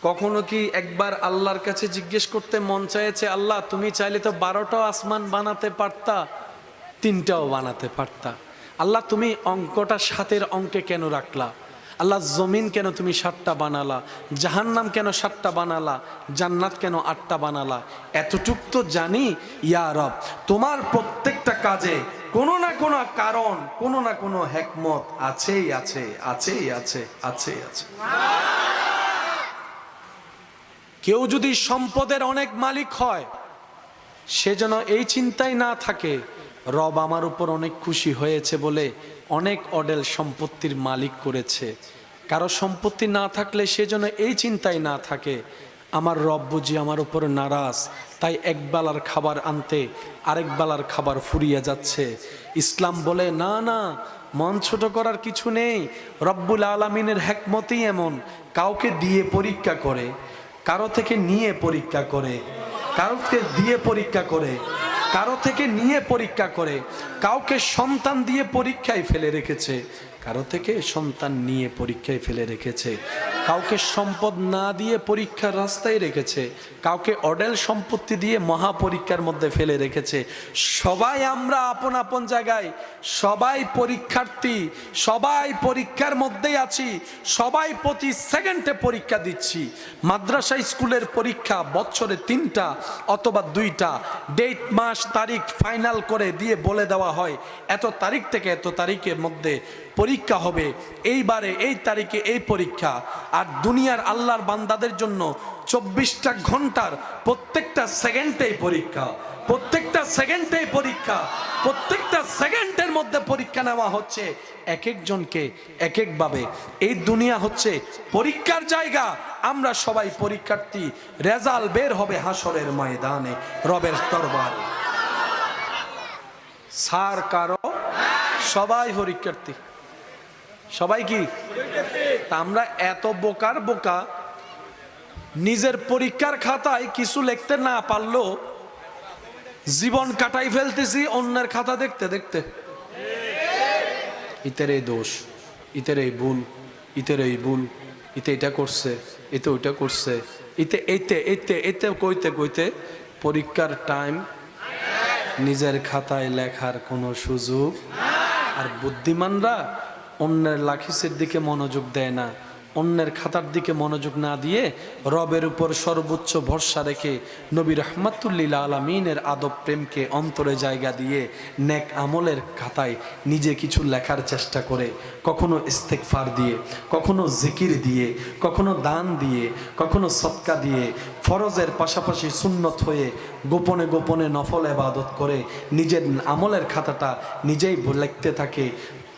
কখনো কি একবার আল্লাহর কাছে জিজ্ঞেস করতে মন চাইছে, আল্লাহ তুমি চাইলে তো 12টা আসমান বানাতে পারতা, 3টাও বানাতে পারতা। আল্লাহ তুমি অঙ্কটা 7-এর অঙ্কে কেন রাখলা? আল্লাহ জমিন কেন তুমি 7টা বানালা? জাহান্নাম কেন 7টা বানালা? জান্নাত কেন 8টা বানালা? এতটুক তো জানি ইয়া রব, তোমার প্রত্যেকটা কাজে কোনো না কোনো কারণ, কোনো না কোনো হিকমত আছেই আছে, আছেই আছে, আছেই আছে। কেউ যদি সম্পদের অনেক মালিক হয়, সে যেন এই চিন্তায় না থাকে রব আমার উপর অনেক খুশি হয়েছে বলে অনেক অডেল সম্পত্তির মালিক করেছে। কারো সম্পত্তি না থাকলে সে যেন এই চিন্তায় না থাকে আমার রব বুঝি আমার উপর নারাজ, তাই একবেলার খাবার আনতে আরেক বেলার খাবার ফুরিয়ে যাচ্ছে। ইসলাম বলে না না, মন ছোট করার কিছু নেই। রব্বুল আলামিনের হিকমতই এমন, কাউকে দিয়ে পরীক্ষা করে, কারো থেকে নিয়ে পরীক্ষা করে, কারোকে দিয়ে পরীক্ষা করে, কারো থেকে নিয়ে পরীক্ষা করে। কাউকে সন্তান দিয়ে পরীক্ষায় ফেলে রেখেছে, কারো থেকে সন্তান নিয়ে পরীক্ষায় ফেলে রেখেছে। কাউকে সম্পদ না দিয়ে পরীক্ষার রাস্তায় রেখেছে, কাউকে অডেল সম্পত্তি দিয়ে মহা পরীক্ষার মধ্যে ফেলে রেখেছে। সবাই আমরা আপন আপন জায়গায়, সবাই পরীক্ষার্থী, সবাই পরীক্ষার মধ্যেই আছি, সবাই প্রতি সেকেন্ডে পরীক্ষা দিচ্ছি। মাদ্রাসা স্কুলের পরীক্ষা বছরে 3টা অথবা 2টা ডেট, মাস, তারিখ ফাইনাল করে দিয়ে বলে দেওয়া হয় এত তারিখ থেকে এত তারিখের মধ্যে পরীক্ষা হবে, এইবারে এই তারিখে এই পরীক্ষা। আর দুনিয়ার আল্লাহর বান্দাদের জন্য 24টা ঘন্টার প্রত্যেকটা সেকেন্ডেই পরীক্ষা, প্রত্যেকটা সেকেন্ডেই পরীক্ষা, প্রত্যেকটা সেকেন্ডের মধ্যে পরীক্ষা নেওয়া হচ্ছে এক একজনকে এক একভাবে। এই দুনিয়া হচ্ছে পরীক্ষার জায়গা, আমরা সবাই পরীক্ষার্থী। রেজাল্ট বের হবে হাসরের ময়দানে রবের দরবারে। সার কারো, সবাই পরীক্ষার্থী, সবাই কি? তা আমরা এত বোকার বোকা, নিজের পরীক্ষার খাতায় কিছু লিখতে না পারলেও জীবন কাটাই ফেলতেছি অন্যের খাতা দেখতে দেখতে। ইতের এই দোষ, ইতের এই ভুল, ইতের এই ভুল, ইতে এটা করছে, এতে ওইটা করছে, ইতে এইতে এইতে এতে কইতে কইতে পরীক্ষার টাইম, নিজের খাতায় লেখার কোনো সুযোগ। আর বুদ্ধিমানরা অন্যের লাখিসের দিকে মনোযোগ দেয় না, অন্যের খাতার দিকে মনোযোগ না দিয়ে রবের উপর সর্বোচ্চ ভরসা রেখে নবী রহমাতুল্লিল আলামিনের আদব প্রেমকে অন্তরে জায়গা দিয়ে নেক আমলের খাতায় নিজে কিছু লেখার চেষ্টা করে, কখনো ইস্তেগফার দিয়ে, কখনো জিকির দিয়ে, কখনো দান দিয়ে, কখনো সদকা দিয়ে, ফরজের পাশাপাশি সুন্নত হয়ে গোপনে গোপনে নফল ইবাদত করে নিজের আমলের খাতাটা নিজেই লিখতে থাকে,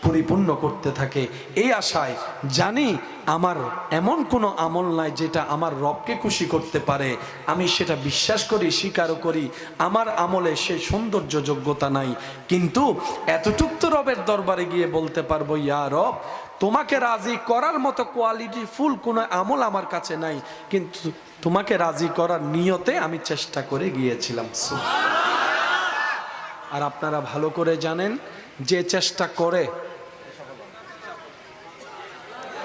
পরিপূর্ণ করতে থাকে। এই আশায় জানি আমার এমন কোনো আমল নাই যেটা আমার রবকে খুশি করতে পারে, আমি সেটা বিশ্বাস করি, স্বীকারও করি। আমার আমলে সেই সৌন্দর্য যোগ্যতা নাই, কিন্তু এতটুক তো রবের দরবারে গিয়ে বলতে পারবো, ইয়া রব তোমাকে রাজি করার মতো কোয়ালিটি ফুল কোনো আমল আমার কাছে নাই, কিন্তু তোমাকে রাজি করার নিয়তে আমি চেষ্টা করে গিয়েছিলাম। আর আপনারা ভালো করে জানেন, যে চেষ্টা করে,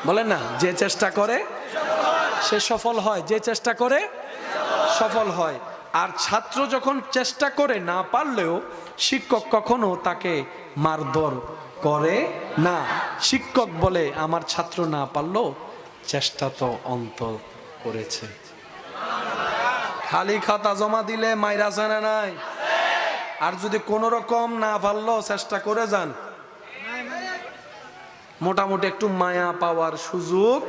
বলেন না, যে চেষ্টা করে সে সফল হয়, যে চেষ্টা করে সফল হয়। আর ছাত্র যখন চেষ্টা করে না পারলেও শিক্ষক কখনো তাকে মারধর করে না। শিক্ষক বলে আমার ছাত্র না পারলো, চেষ্টা তো অন্তর করেছে। খালি খাতা জমা দিলে মাইরা জানা নাই, আর যদি কোনো রকম না পারলো চেষ্টা করে যান, মোটামুটি একটু মায়া পাওয়ার সুযোগ,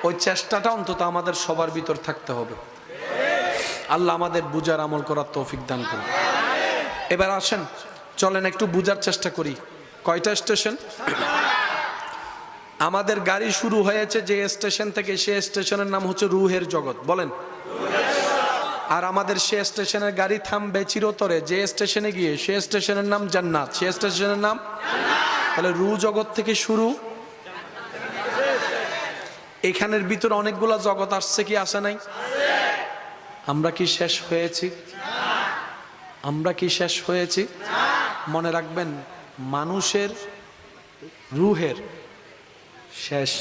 ওই চেষ্টাটা অন্তত আমাদের সবার ভিতর থাকতে হবে। আল্লাহ আমাদের বুঝার আমল করার তৌফিক দান করুন। এবার আসেন, চলেন একটু বুঝার চেষ্টা করি। কয়টা স্টেশন? আমাদের গাড়ি শুরু হয়েছে যে স্টেশন থেকে, সে স্টেশনের নাম হচ্ছে রুহের জগৎ, বলেন। আর আমাদের সে স্টেশনের গাড়ি থামবে চিরতরে যে স্টেশনে গিয়ে, সে স্টেশনের নাম জান্নাত, সে স্টেশনের নাম। তাহলে রু জগৎ থেকে শুরু। এখানের ভিতরে অনেকগুলা জগৎ আসছে কি আসে নাই? আমরা কি শেষ হয়েছি? আমরা কি শেষ হয়েছি? মনে রাখবেন, মানুষের রুহের শেষ।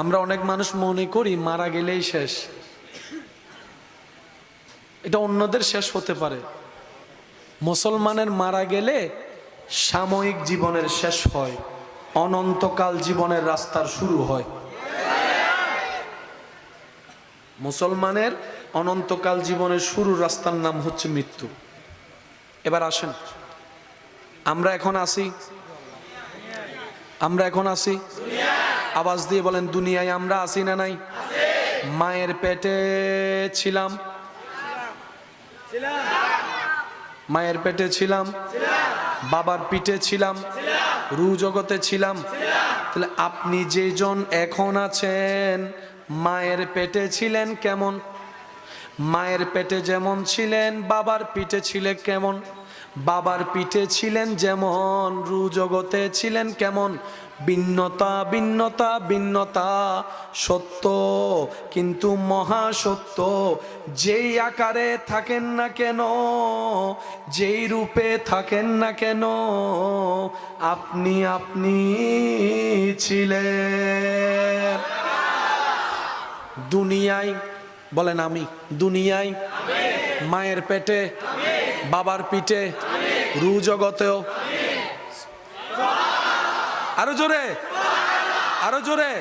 আমরা অনেক মানুষ মনে করি মারা গেলেই শেষ। এটা অন্যদের শেষ হতে পারে। মুসলমানের মারা গেলে সাময়িক জীবনের শেষ হয়, অনন্তকাল জীবনের রাস্তার শুরু হয়। মুসলমানের অনন্তকাল জীবনের শুরুর রাস্তার নাম হচ্ছে মৃত্যু। এবার আসেন, আমরা এখন আসি আওয়াজ দিয়ে বলেন, দুনিয়ায় আমরা আসি না নাই? মায়ের পেটে ছিলাম, মায়ের পেটে ছিলাম, বাবার পিঠে ছিলাম, রু জগতে ছিলাম। তাহলে আপনি যেজন এখন আছেন, মায়ের পেটে ছিলেন কেমন? মায়ের পেটে যেমন ছিলেন, বাবার পিঠে ছিলেন কেমন? বাবার পিঠে ছিলেন যেমন, রু জগতে ছিলেন কেমন? ভিন্নতা ভিন্নতা ভিন্নতা, সত্য কিন্তু মহাসত্য। যেই আকারে থাকেন না কেন, যেই রূপে থাকেন না কেন, আপনি আপনি ছিলেন। দুনিয়ায় বলেন আমি, দুনিয়ায়, মায়ের পেটে, বাবার পিঠে, রু জগতেও। আরো জোরে, আরো জোরে।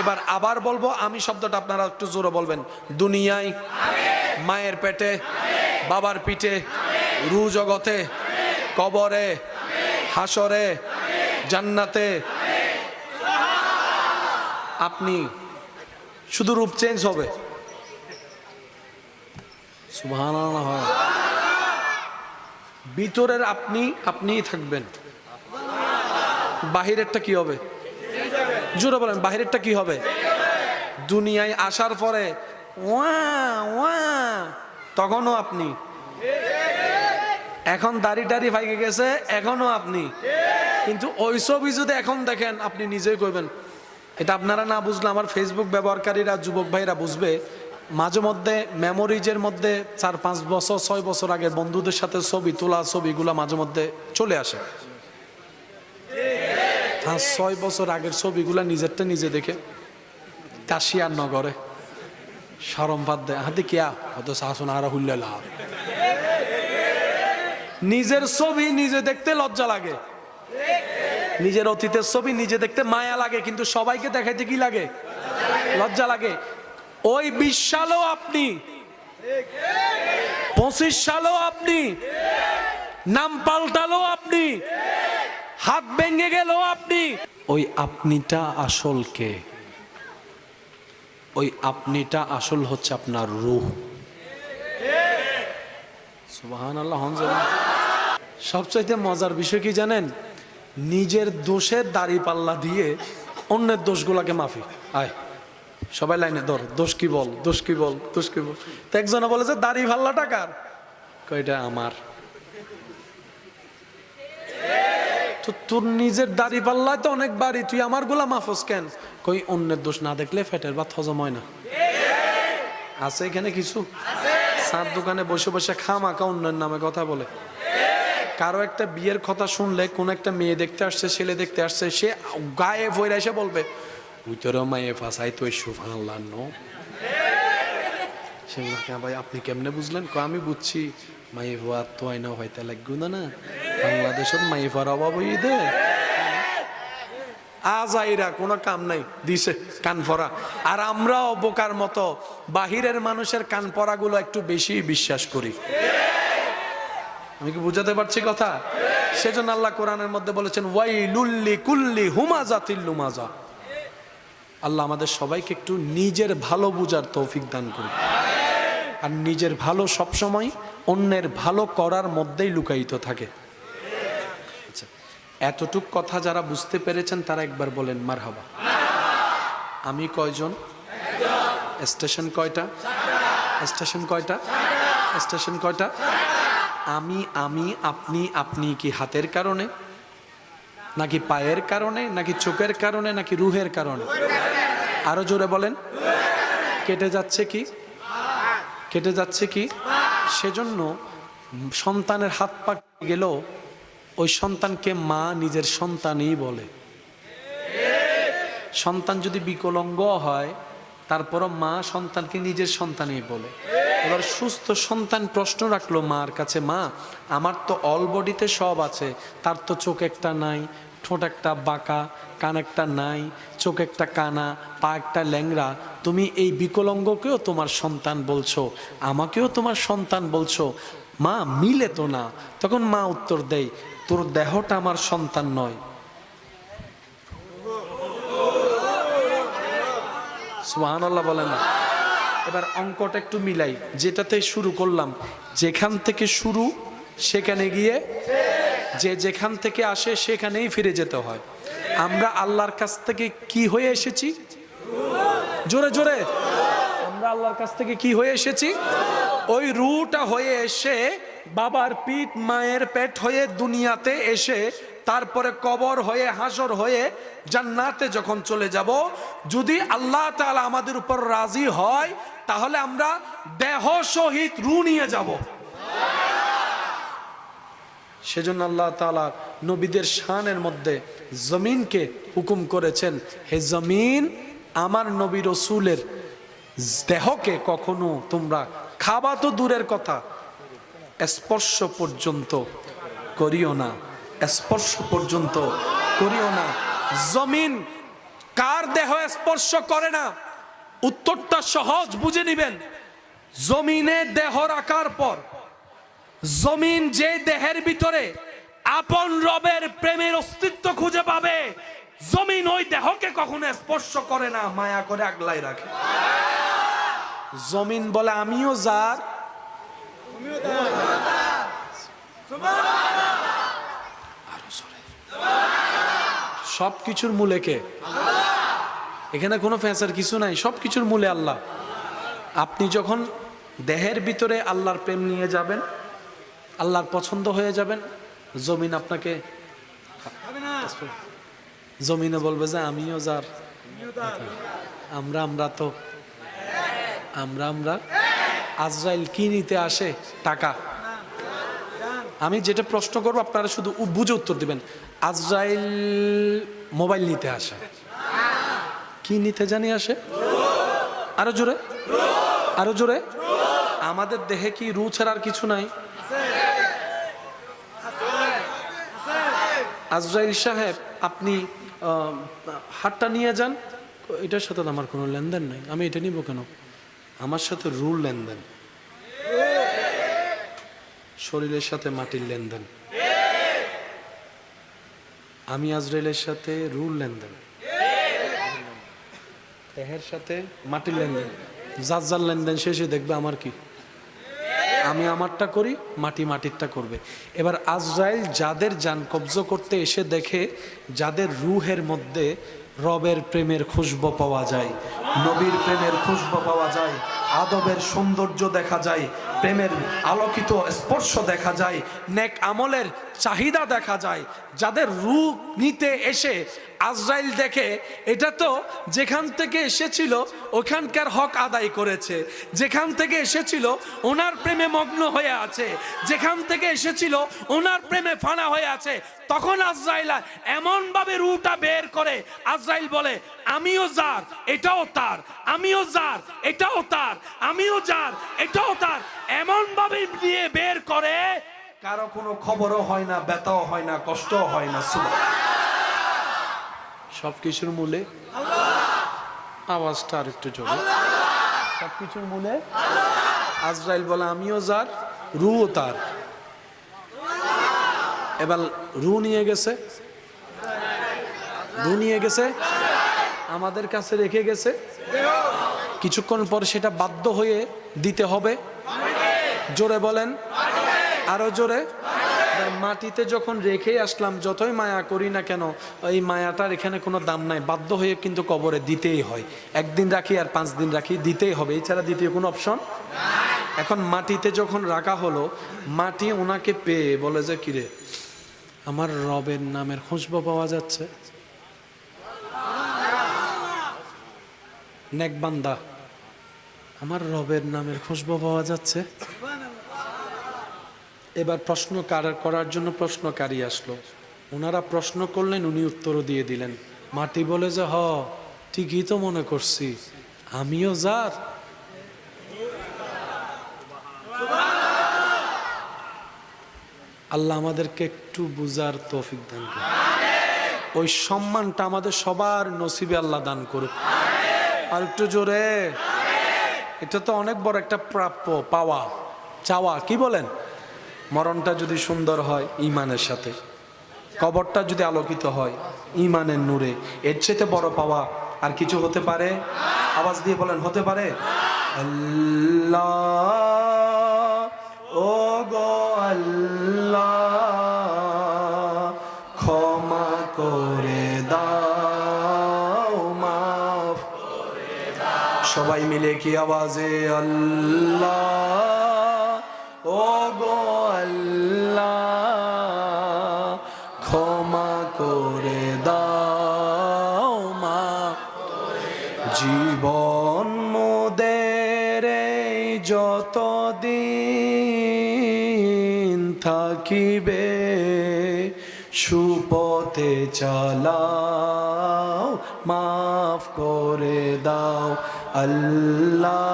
এবার আবার বলবো, আমি শব্দটা আপনারা একটু জোরে বলবেন। দুনিয়ায়, মায়ের পেটে, বাবার পিঠে, রু জগতে, কবরে, হাসরে, জান্নাতে। আপনি শুধু রূপ চেঞ্জ হবে। সুবহানাল্লাহ। ভিতরের আপনি আপনিই থাকবেন, বাহিরেরটা কি হবে? জোরে বলেন, বাহিরেরটা কি হবে? দুনিয়ায় আসার পরে ওয়া ওয়া, তখনও আপনি। এখন দাড়ি টাড়ি ফাইকে গেছে, এখনো আপনি। কিন্তু ওই ছবি যদি এখন দেখেন, আপনি নিজেই কইবেন। এটা আপনারা না বুঝলে আমার ফেসবুক ব্যবহারকারীরা, যুবক ভাইরা বুঝবে। মাঝে মধ্যে মেমোরিজের মধ্যে 4-5 বছর 6 বছর আগের বন্ধুদের সাথে ছবি তোলা, ছবিগুলা মাঝে মধ্যে চলে আসে। 5-6 বছর আগের ছবিগুলা নিজেরটা নিজে দেখে কাশিয়ার নগরে শরম বাদ দেয়, হাতে কিয়া হয়তো শাসন আর হুল্লা লাভ। নিজের ছবি নিজে দেখতে লজ্জা লাগে, নিজের অতীতের ছবি নিজে দেখতে মায়া লাগে, কিন্তু সবাইকে দেখাইতে কি লাগে? লজ্জা লাগে। ওই 20 সালও আপনি, 25 সালও আপনি, নাম পাল্টালো আপনি, হাত ভেঙে গেল আপনি, ওই আপনিটা আসল কে? ওই আপনিটা আসল হচ্ছে আপনার রূহ। সুবহানাল্লাহ। সবচাইতে মজার বিষয় কি জানেন? নিজের দোষের দাড়ি পাল্লা দিয়ে অন্যের দোষগুলাকে মাফি। আয় সবাই লাইনে ধর, দোষ কি বল, দোষ কি বল, দোষ কি বল। তো একজনে বলে যে দাড়ি পাল্লাটা কার? কয়টা আমার। তো তোর নিজের দাড়ি পাল্লায় তো অনেক বাড়ি, তুই আমার গুলা মাফস কেন? কই অন্যের দোষ না দেখলে ফেটের ভাত হজম হয় না। আছে এখানে কিছু সার দোকানে বসে বসে খামাখা অন্যের নামে কথা বলে। কারো একটা বিয়ের কথা শুনলে, কোন একটা মেয়ে দেখতে আসছে, ছেলে দেখতে আসছে, সে গায়ে ভরে এসে বলবে উইতরেও মায়ে ফাঁসাই তো সুবহানাল্লাহ নো। সে ভাই আপনি কেমনে বুঝলেন? আমি বুঝছি, মায়ে ভুয়া তো আইনা হয়তো লাগবে না, বাংলাদেশত মায়ে ভুয়ার অভাব হয়ে দে আজাইরা কোনো কাম নাই, দিছে কান পরা। আর আমরাও বোকার মতো বাহিরের মানুষের কান পরাগুলো একটু বেশি বিশ্বাস করি। আমি কি বুঝাতে পারছি কথা? সেজন্য আল্লাহ কোরআনের মধ্যে বলেছেন ওয়াইলুল লিকুল্লি হুমাযাতিল লুমাযা। আল্লাহ আমাদের সবাইকে একটু নিজের ভালো বুঝার তৌফিক দান করুন। আর নিজের ভালো সবসময় অন্যের ভালো করার মধ্যেই লুকায়িত থাকে। আচ্ছা, এতটুক কথা যারা বুঝতে পেরেছেন তারা একবার বলেন মারহাবা। আমি কয়জন? স্টেশন কয়টা? স্টেশন কয়টা? স্টেশন কয়টা? আমি আমি আপনি আপনি কি হাতের কারণে, নাকি পায়ের কারণে, নাকি চোখের কারণে, নাকি রুহের কারণে? আরো জোরে বলেন। কেটে যাচ্ছে কি? কেটে যাচ্ছে কি? সেজন্য সন্তানের হাত পা গেল, ওই সন্তানকে মা নিজের সন্তানই বলে। সন্তান যদি বিকলাঙ্গ হয়, তারপরও মা সন্তানকে নিজের সন্তানই বলে। এবার সুস্থ সন্তান প্রশ্ন রাখলো মার কাছে, মা আমার তো অল বডিতে সব আছে, তার তো চোখ একটা নাই, ঠোঁট একটা বাঁকা, কান একটা নাই, চোখ একটা কানা, পা একটা ল্যাংড়া, তুমি এই বিকলাঙ্গকেও তোমার সন্তান বলছো, আমাকেও তোমার সন্তান বলছো, মা মিলে তো না। তখন মা উত্তর দেয়, তোর দেহটা আমার সন্তান নয়। সুবহানাল্লাহ বলে না। এবার অঙ্কটা একটু মিলাই, যেটাতে শুরু করলাম, যেখান থেকে শুরু সেখানে গিয়ে যে যেখান থেকে আসে সেখানেই ফিরে যেতে হয়। আমরা আল্লাহর কাছ থেকে কি হয়ে এসেছি? জোরে জোরে, আমরা আল্লাহর কাছ থেকে কি হয়ে এসেছি? ওই রুটা হয়ে এসে বাবার পিঠ মায়ের পেট হয়ে দুনিয়াতে এসে তারপরে কবর হয়ে হাসর হয়ে জান্নাতে যখন চলে যাব, যদি আল্লাহ তাআলা আমাদের উপর রাজি হয় তাহলে আমরা দেহ সহিত রু নিয়ে যাব। সেজন্য আল্লাহ তাআলা নবীদের শানের মধ্যে জমিনকে হুকুম করেছেন, হে জমিন আমার নবী রাসূলের দেহকে কখনো তোমরা খাবা তো দূরের কথা, স্পর্শ পর্যন্ত করিও না, স্পর্শ পর্যন্ত করিও না। জমিন কার দেহ স্পর্শ করে না? উত্তরটা সহজ, বুঝে নিবেন। জমিনে দেহ রাখার পর জমিন যে দেহের ভিতরে আপন রবের প্রেমের অস্তিত্ব খুঁজে পাবে, জমিন ওই দেহকে কখনো স্পর্শ করে না, মায়া করে আগলাই রাখে। জমিন বলে আমিও যার, সব কিছুর মূলে কে? এখানে কোনো ফ্যাসার কিছু নাই, সব কিছুর মূলে আল্লাহ। আপনি যখন দেহের ভিতরে আল্লাহর প্রেম নিয়ে যাবেন, আল্লাহর পছন্দ হয়ে যাবেন, জমিন আপনাকে, জমিনে বলবে যে আমিও যার, আমরা তো আমরা আজরাইল কি নিতে আসে? টাকা। আমি যেটা প্রশ্ন করবো আপনারা শুধু বুঝে উত্তর দিবেন। আজরাইল মোবাইল নিতে আসে, কি নিতে জানি আসে? আরো জোরে, আরো জোরে। আমাদের দেহে কি রু ছাড়ার কিছু নাই? আজরাইল সাহেব আপনি হাতটা নিয়ে যান, এটার সাথে আমার কোনো লেনদেন নাই, আমি এটা নিব কেন? আমার সাথে রুল লেনদেন, শরীরের সাথে মাটির লেনদেন। আমি আজরাইলের সাথে রুল লেনদেন, দেহের সাথে মাটির লেনদেন। যার যার লেনদেন শেষে দেখবে আমার কি, আমি আমারটা করি, মাটি মাটিরটা করবে। এবার আজরাইল যাদের জান কবজ করতে এসে দেখে যাদের রুহের মধ্যে রবের প্রেমের খুশবু পাওয়া যায়, নবীর প্রেমের খুশবু পাওয়া যায়, আদবের সৌন্দর্য দেখা যায়, প্রেমের আলোকিত স্পর্শ দেখা যায়, নেক আমলের চাহিদা দেখা যায়, যাদের রূপ নিতে এসে আজরাইল দেখে এটা তো যেখান থেকে এসেছিল ওখানকার হক আদায় করেছে, যেখান থেকে এসেছিল ওনার প্রেমে মগ্ন হয়ে আছে, যেখান থেকে এসেছিল ওনার প্রেমে ফানা হয়ে আছে, তখন আজরাইল এমন ভাবে রুটা বের করে, আজরাইল বলে আমিও যার, এটাও তার, আমিও যার, এটাও তার, আমিও যার, এটাও তার, এমন ভাবে নিয়ে বের করে কারো কোনো খবরও হয় না, ব্যথাও হয় না, কষ্টও হয় না। সবকিছুর মূলে আওয়াজটা আর একটু জোরে, সবকিছুর মূলে আজরাইল বলে আমিও যার, রুও তার। এবার রু নিয়ে গেছে, রু নিয়ে গেছে, আমাদের কাছে রেখে গেছে, কিছুক্ষণ পর সেটা বাধ্য হয়ে দিতে হবে। জোরে বলেন, আরো জোরে। মাটিতে যখন রেখে আসলাম, যতই মায়া করি না কেন এই মায়াটার এখানে কোনো দাম নাই, বাধ্য হয়ে কিন্তু কবরে দিতেই হয়। একদিন রাখি আর 5 দিন রাখি, দিতেই হবে, এছাড়া দ্বিতীয় কোনো অপশন। এখন মাটিতে যখন রাখা হলো, মাটি ওনাকে পেয়ে বলে যে কিরে আমার রবের নামের খুশবু পাওয়া যাচ্ছে, নেক বান্দা আমার রবের নামের খুশবু পাওয়া যাচ্ছে। এবার প্রশ্ন করার জন্য প্রশ্নকারী আসলো, ওনারা প্রশ্ন করলেন, উনি উত্তরও দিয়ে দিলেন। মাটি বলে যে ঠিকই তো মনে করছি, আমিও যার। আল্লাহ আমাদেরকে একটু বুঝার তৌফিক দান করুন, ওই সম্মানটা আমাদের সবার নসিবে আল্লাহ দান করুক। আর একটু জোরে, এটা তো অনেক বড় একটা প্রাপ্য পাওয়া চাওয়া, কি বলেন? মরণটা যদি সুন্দর হয় ঈমানের সাথে, কবরটা যদি আলোকিত হয় ঈমানের নূরে, এর চেয়ে বড় পাওয়া আর কিছু হতে পারে? আওয়াজ দিয়ে বলেন, হতে পারে? আল্লাহ, ও গো আল্লাহ, ক্ষমা করে দাও, মাফ করে দাও। সবাই মিলে কি আওয়াজে আল্লাহ, ও গো আল্লাহ, ক্ষমা করে দাও, মাফ। জীবন মোদের যতদিন থাকিবে, সুপথে চালাও, মাফ করে দাও আল্লাহ,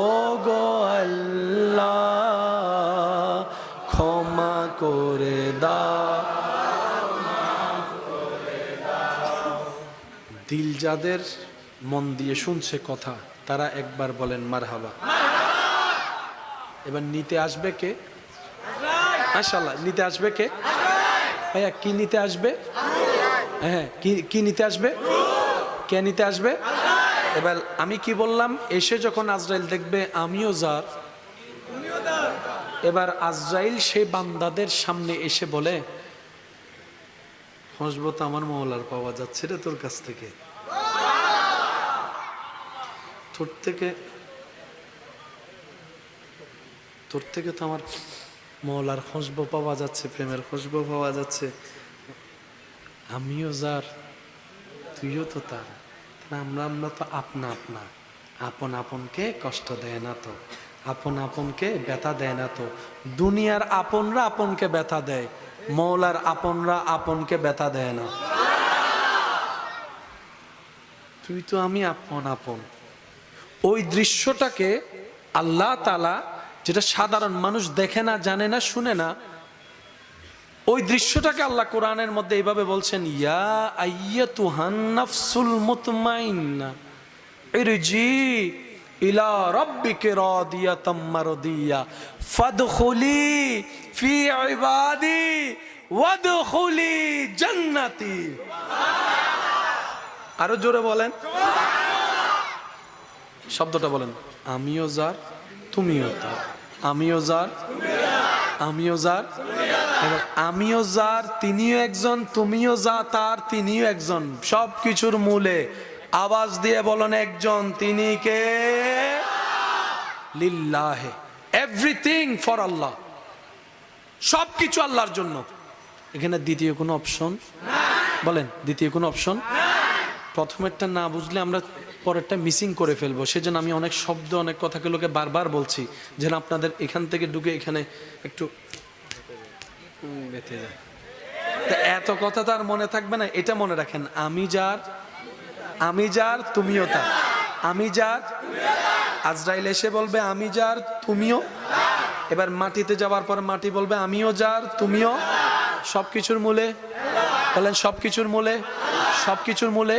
ও গো আল্লাহ, ক্ষমা করে দাও। দিল যাদের মন দিয়ে শুনছে কথা, তারা একবার বলেন মারহাবা। এবার নিতে আসবে কে? মাশাআল্লাহ, নিতে আসবে কে? ভাইয়া কি নিতে আসবে? হ্যাঁ, কি নিতে আসবে? কে নিতে আসবে? এবার আমি কি বললাম, এসে যখন আজরাইল দেখবে আমিও যার, এবার আজরাইল সেই বান্দাদের সামনে এসে বলে, হসবত আমার মওলার পাওয়া যাচ্ছে রে তোর কাছ থেকে, তোর থেকে তো আমার মওলার খুশবু পাওয়া যাচ্ছে, প্রেমের খুশবু পাওয়া যাচ্ছে, আমিও যার, তুইও তো তার। আমরা তো আপনা আপন আপনকে কষ্ট দেয় না তো, আপন আপনকে ব্যথা দেয় না তো। দুনিয়ার আপনরা আপনকে ব্যথা দেয়, মওলার আপনরা আপনকে ব্যথা দেয় না। তুই তো আমি আপন। ওই দৃশ্যটাকে আল্লাহ তাআলা, যেটা সাধারণ মানুষ দেখে না, জানে না, শুনে না, ওই দৃশ্যটাকে আল্লাহ কোরআনের মধ্যে এইভাবে বলছেন, ইয়া আইয়াতুহান নাফসুল মুতমাইন্না ইরজি ইলা রাব্বিকা রাদিয়াতাম মারদিয়া ফাদখুলি ফি ইবাদি ওয়াদখুলি জান্নাতি। আরো জোরে বলেন, শব্দটা বলেন, আমিও যার, তুমিও তার, আমিও যার, আমিও যার। এবার আমিও যার, তিনিও একজন, তুমিও যা তার, তিনিও একজন। সব কিছুর মূলে আওয়াজ দিয়ে বলেন একজন, তিনি কে? লিল্লাহে, এভরিথিং ফর আল্লাহ, সব কিছু আল্লাহর জন্য। এখানে দ্বিতীয় কোনো অপশন বলেন, দ্বিতীয় কোনো অপশন? প্রথমেরটা না বুঝলে আমরা পরেরটা মিসিং করে ফেলবো। সেজন্য আমি অনেক শব্দ, অনেক কথাগুলোকে বারবার বলছি, যেন আপনাদের এখান থেকে ঢুকে এখানে একটু বেঁধে যায়। এত কথা তো আর মনে থাকবে না, এটা মনে রাখেন, আমি যার, তুমিও তার, আমি যার। আজরাইল এসে বলবে আমি যার, তুমিও। এবার মাটিতে যাওয়ার পর মাটি বলবে আমিও যার, তুমিও। সবকিছুর মূলে বলেন, সবকিছুর মূলে, সবকিছুর মূলে।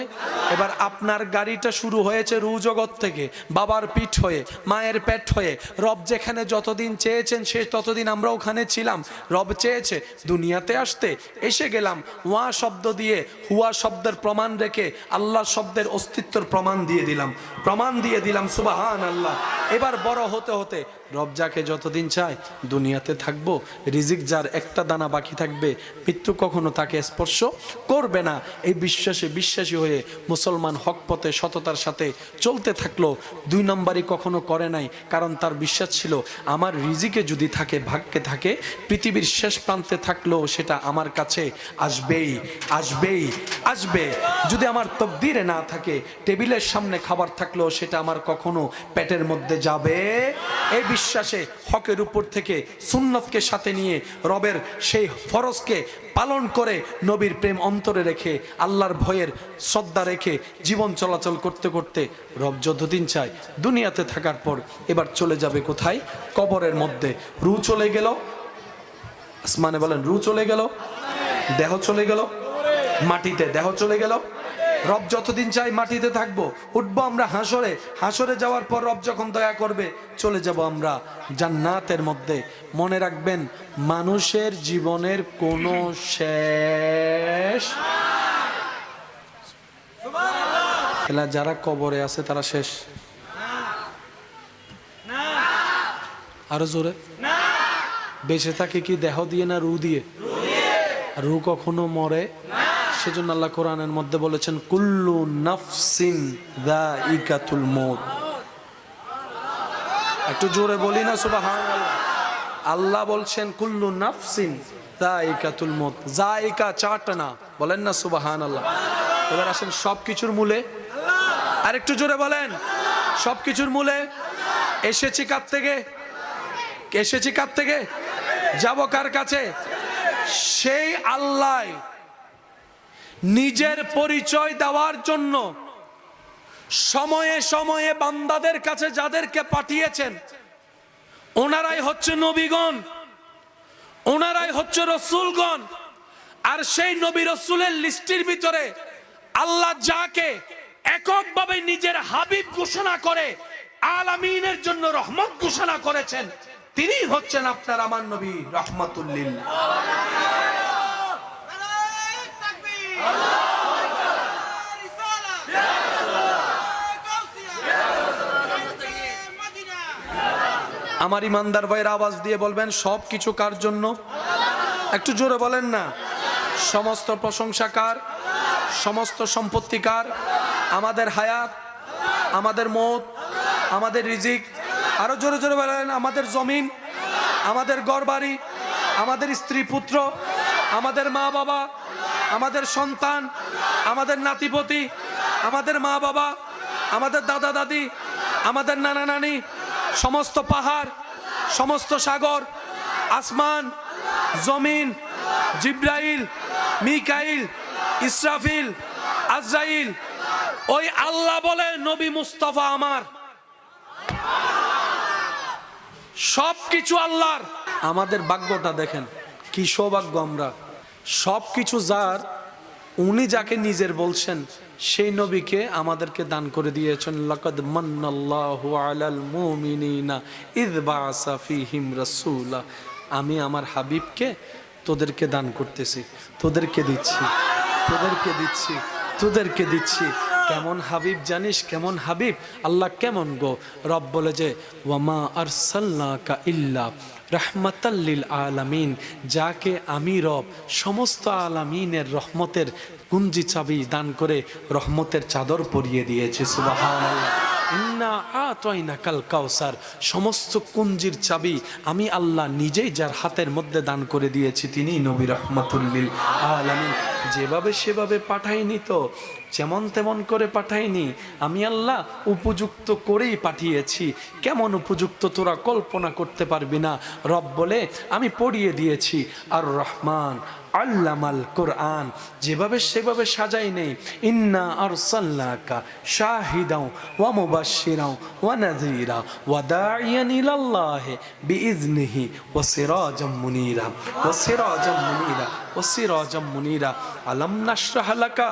এবার আপনার গাড়িটা শুরু হয়েছে রু জগৎ থেকে, বাবার পিঠ হয়ে, মায়ের পেট হয়ে। রব যেখানে যতদিন চেয়েছেন সে ততদিন আমরা ওখানে ছিলাম। রব চেয়েছে দুনিয়াতে আসতে, এসে গেলাম। ওয়া শব্দ দিয়ে হুয়া শব্দের প্রমাণ রেখে আল্লাহ শব্দের অস্তিত্বর প্রমাণ দিয়ে দিলাম, সুবহান আল্লাহ। এবার বড় হতে হতে রব যাকে যতদিন চায় দুনিয়াতে থাকবো, রিজিক যার একটা দানা বাকি থাকবে, মৃত্যু কখনো তাকে স্পর্শ করবে না। এই বিশ্বাস বিশ্বাসী হয়ে মুসলমান হক পথে সততার সাথে চলতে থাকলো। 2 নম্বরই কখনো করে নাই, কারণ তার বিশ্বাস ছিল আমার রিজিকে যদি থাকে, ভাগ্যে থাকে, পৃথিবীর শেষ প্রান্তে থাকলেও সেটা আমার কাছে আসবেই আসবেই আসবে। যদি আমার তকদিরে না থাকে, টেবিলের সামনে খাবার থাকলেও সেটা আমার কখনো পেটের মধ্যে যাবে। এই বিশ্বাসে হকের উপর থেকে সুন্নতকে সাথে নিয়ে রবের সেই ফরজকে পালন করে নবীর প্রেম অন্তরে রেখে আল্লাহর ভয়ের শ্রদ্ধা রেখে জীবন চলাচল করতে করতে রব যতদিন চায় দুনিয়াতে থাকার পর এবার চলে যাবে কোথায়? কবরের মধ্যে। রূহ চলে গেল আসমানে, বলেন রূহ চলে গেল, দেহ চলে গেল মাটিতে, দেহ চলে গেল। রব যতদিন চাই মাটিতে থাকবো, উঠবো আমরা হাসরে। হাসরে যাওয়ার পর রব যখন দয়া করবে চলে যাব আমরা জান্নাতের মধ্যে। মনে রাখবেন, মানুষের জীবনের কোনো শেষ, যারা কবরে আছে তারা শেষ। আরো জোরে, বেঁচে থাকে কি দেহ দিয়ে না রূহ দিয়ে? রূহ কখনো মরে? সেজন্য আল্লাহ কোরআনের মধ্যে বলেছেন কুল্লু নাফসিন যায়িকাতুল মউত। একটু জোরে বলি না সুবহানাল্লাহ। আল্লাহ বলছেন কুল্লু নাফসিন যায়িকাতুল মউত। যায়িকা চারটা না, বলেন না সুবহানাল্লাহ। এবার আসেন সবকিছুর মূলে, আর একটু জোরে বলেন সবকিছুর মূলে। এসেছি কার থেকে? এসেছি কার থেকে? যাব কার কাছে? সেই আল্লাহ নিজের পরিচয় দেওয়ার জন্য সময়ে সময়ে বান্দাদের কাছে যাদেরকে পাঠিয়েছেন ওনারাই হচ্ছে নবীগণ, ওনারাই হচ্ছে রসুলগণ। আর সেই নবী রসুলের লিস্টির ভিতরে আল্লাহ যাকে এককভাবে নিজের হাবিব ঘোষণা করে আলামিনের জন্য রহমত ঘোষণা করেছেন, তিনি হচ্ছেন আপনার আমার নবী রহমাতুল লিল আলামিন। আমার ইমানদার ভাইয়ের আওয়াজ দিয়ে বলবেন সবকিছু কার জন্য? একটু জোরে বলেন না। সমস্ত প্রশংসা কার? সমস্ত সম্পত্তি কার? আমাদের হায়াত, আমাদের মওত, আমাদের রিজিক, আরো জোরে জোরে বলেন আমাদের জমিন, আমাদের ঘরবাড়ি, আমাদের স্ত্রী পুত্র, আমাদের মা বাবা, আমাদের সন্তান, আমাদের নাতিপতি, আমাদের মা বাবা, আমাদের দাদা দাদি, আমাদের নানা নানি, সমস্ত পাহাড়, সমস্ত সাগর, আসমান, জমিন, জিব্রাইল, মিকাইল, ইসরাফিল, আজরাইল, ওই আল্লাহ বলে নবী মুস্তাফা আমার। সবকিছু আল্লাহর। আমাদের ভাগ্যটা দেখেন কি সৌভাগ্য আমরা। সবকিছু যার, উনি যাকে নিজের বলছেন সেই নবীকে আমাদেরকে দান করে দিয়েছেন। লাকাদ মান্নাল্লাহু আলাল মুমিনিনা ইয বাআসা ফীহিম রাসূলা। আমি আমার হাবিবকে তোদেরকে দান করতেছি, তোদেরকে দিচ্ছি, তোদেরকে দিচ্ছি, তোদেরকে দিচ্ছি। কেমন হাবিব জানিস? কেমন হাবিব? আল্লাহ কেমন গো? রব বলে যে ওয়ামা আরসালনাকা ইল্লা রাহমাতাল লিল আলামিন, যাকে আমি রব সমস্ত আলামিনের রহমতের কুঞ্জি চাবি দান করে রহমতের চাদর পরিয়ে দিয়েছে। সুবহানাল্লাহ। ইন্না আতাইনাকাল কাউসার, সমস্ত কুঞ্জির চাবি আমি আল্লাহ নিজেই যার হাতের মধ্যে দান করে দিয়েছি তিনি নবী রাহমাতুল লিল আলামিন। যেভাবে সেভাবে পাঠাইনি তো, যেমন তেমন করে পাঠাইনি, আমি আল্লাহ উপযুক্ত করেই পাঠিয়েছি। কেমন উপযুক্ত তোরা কল্পনা করতে পারবি না। রব বলে আমি পড়িয়ে দিয়েছি আর রহমান আল্লামাল কোরআন, যেভাবে সেভাবে সাজাই নেই। ইন্না আরসালনাকা শাহিদাও ওয়া মুবাশশিরাও ওয়া নাযীরা ওয়া দাঈয়ান ইলাল্লাহি বিইজনিহি ওয়া সিরাজাম মুনীরা ওয়া সিরাজাম মুনীরা ওয়া সিরাজাম মুনীরা। আলাম নাশরাহ লাকা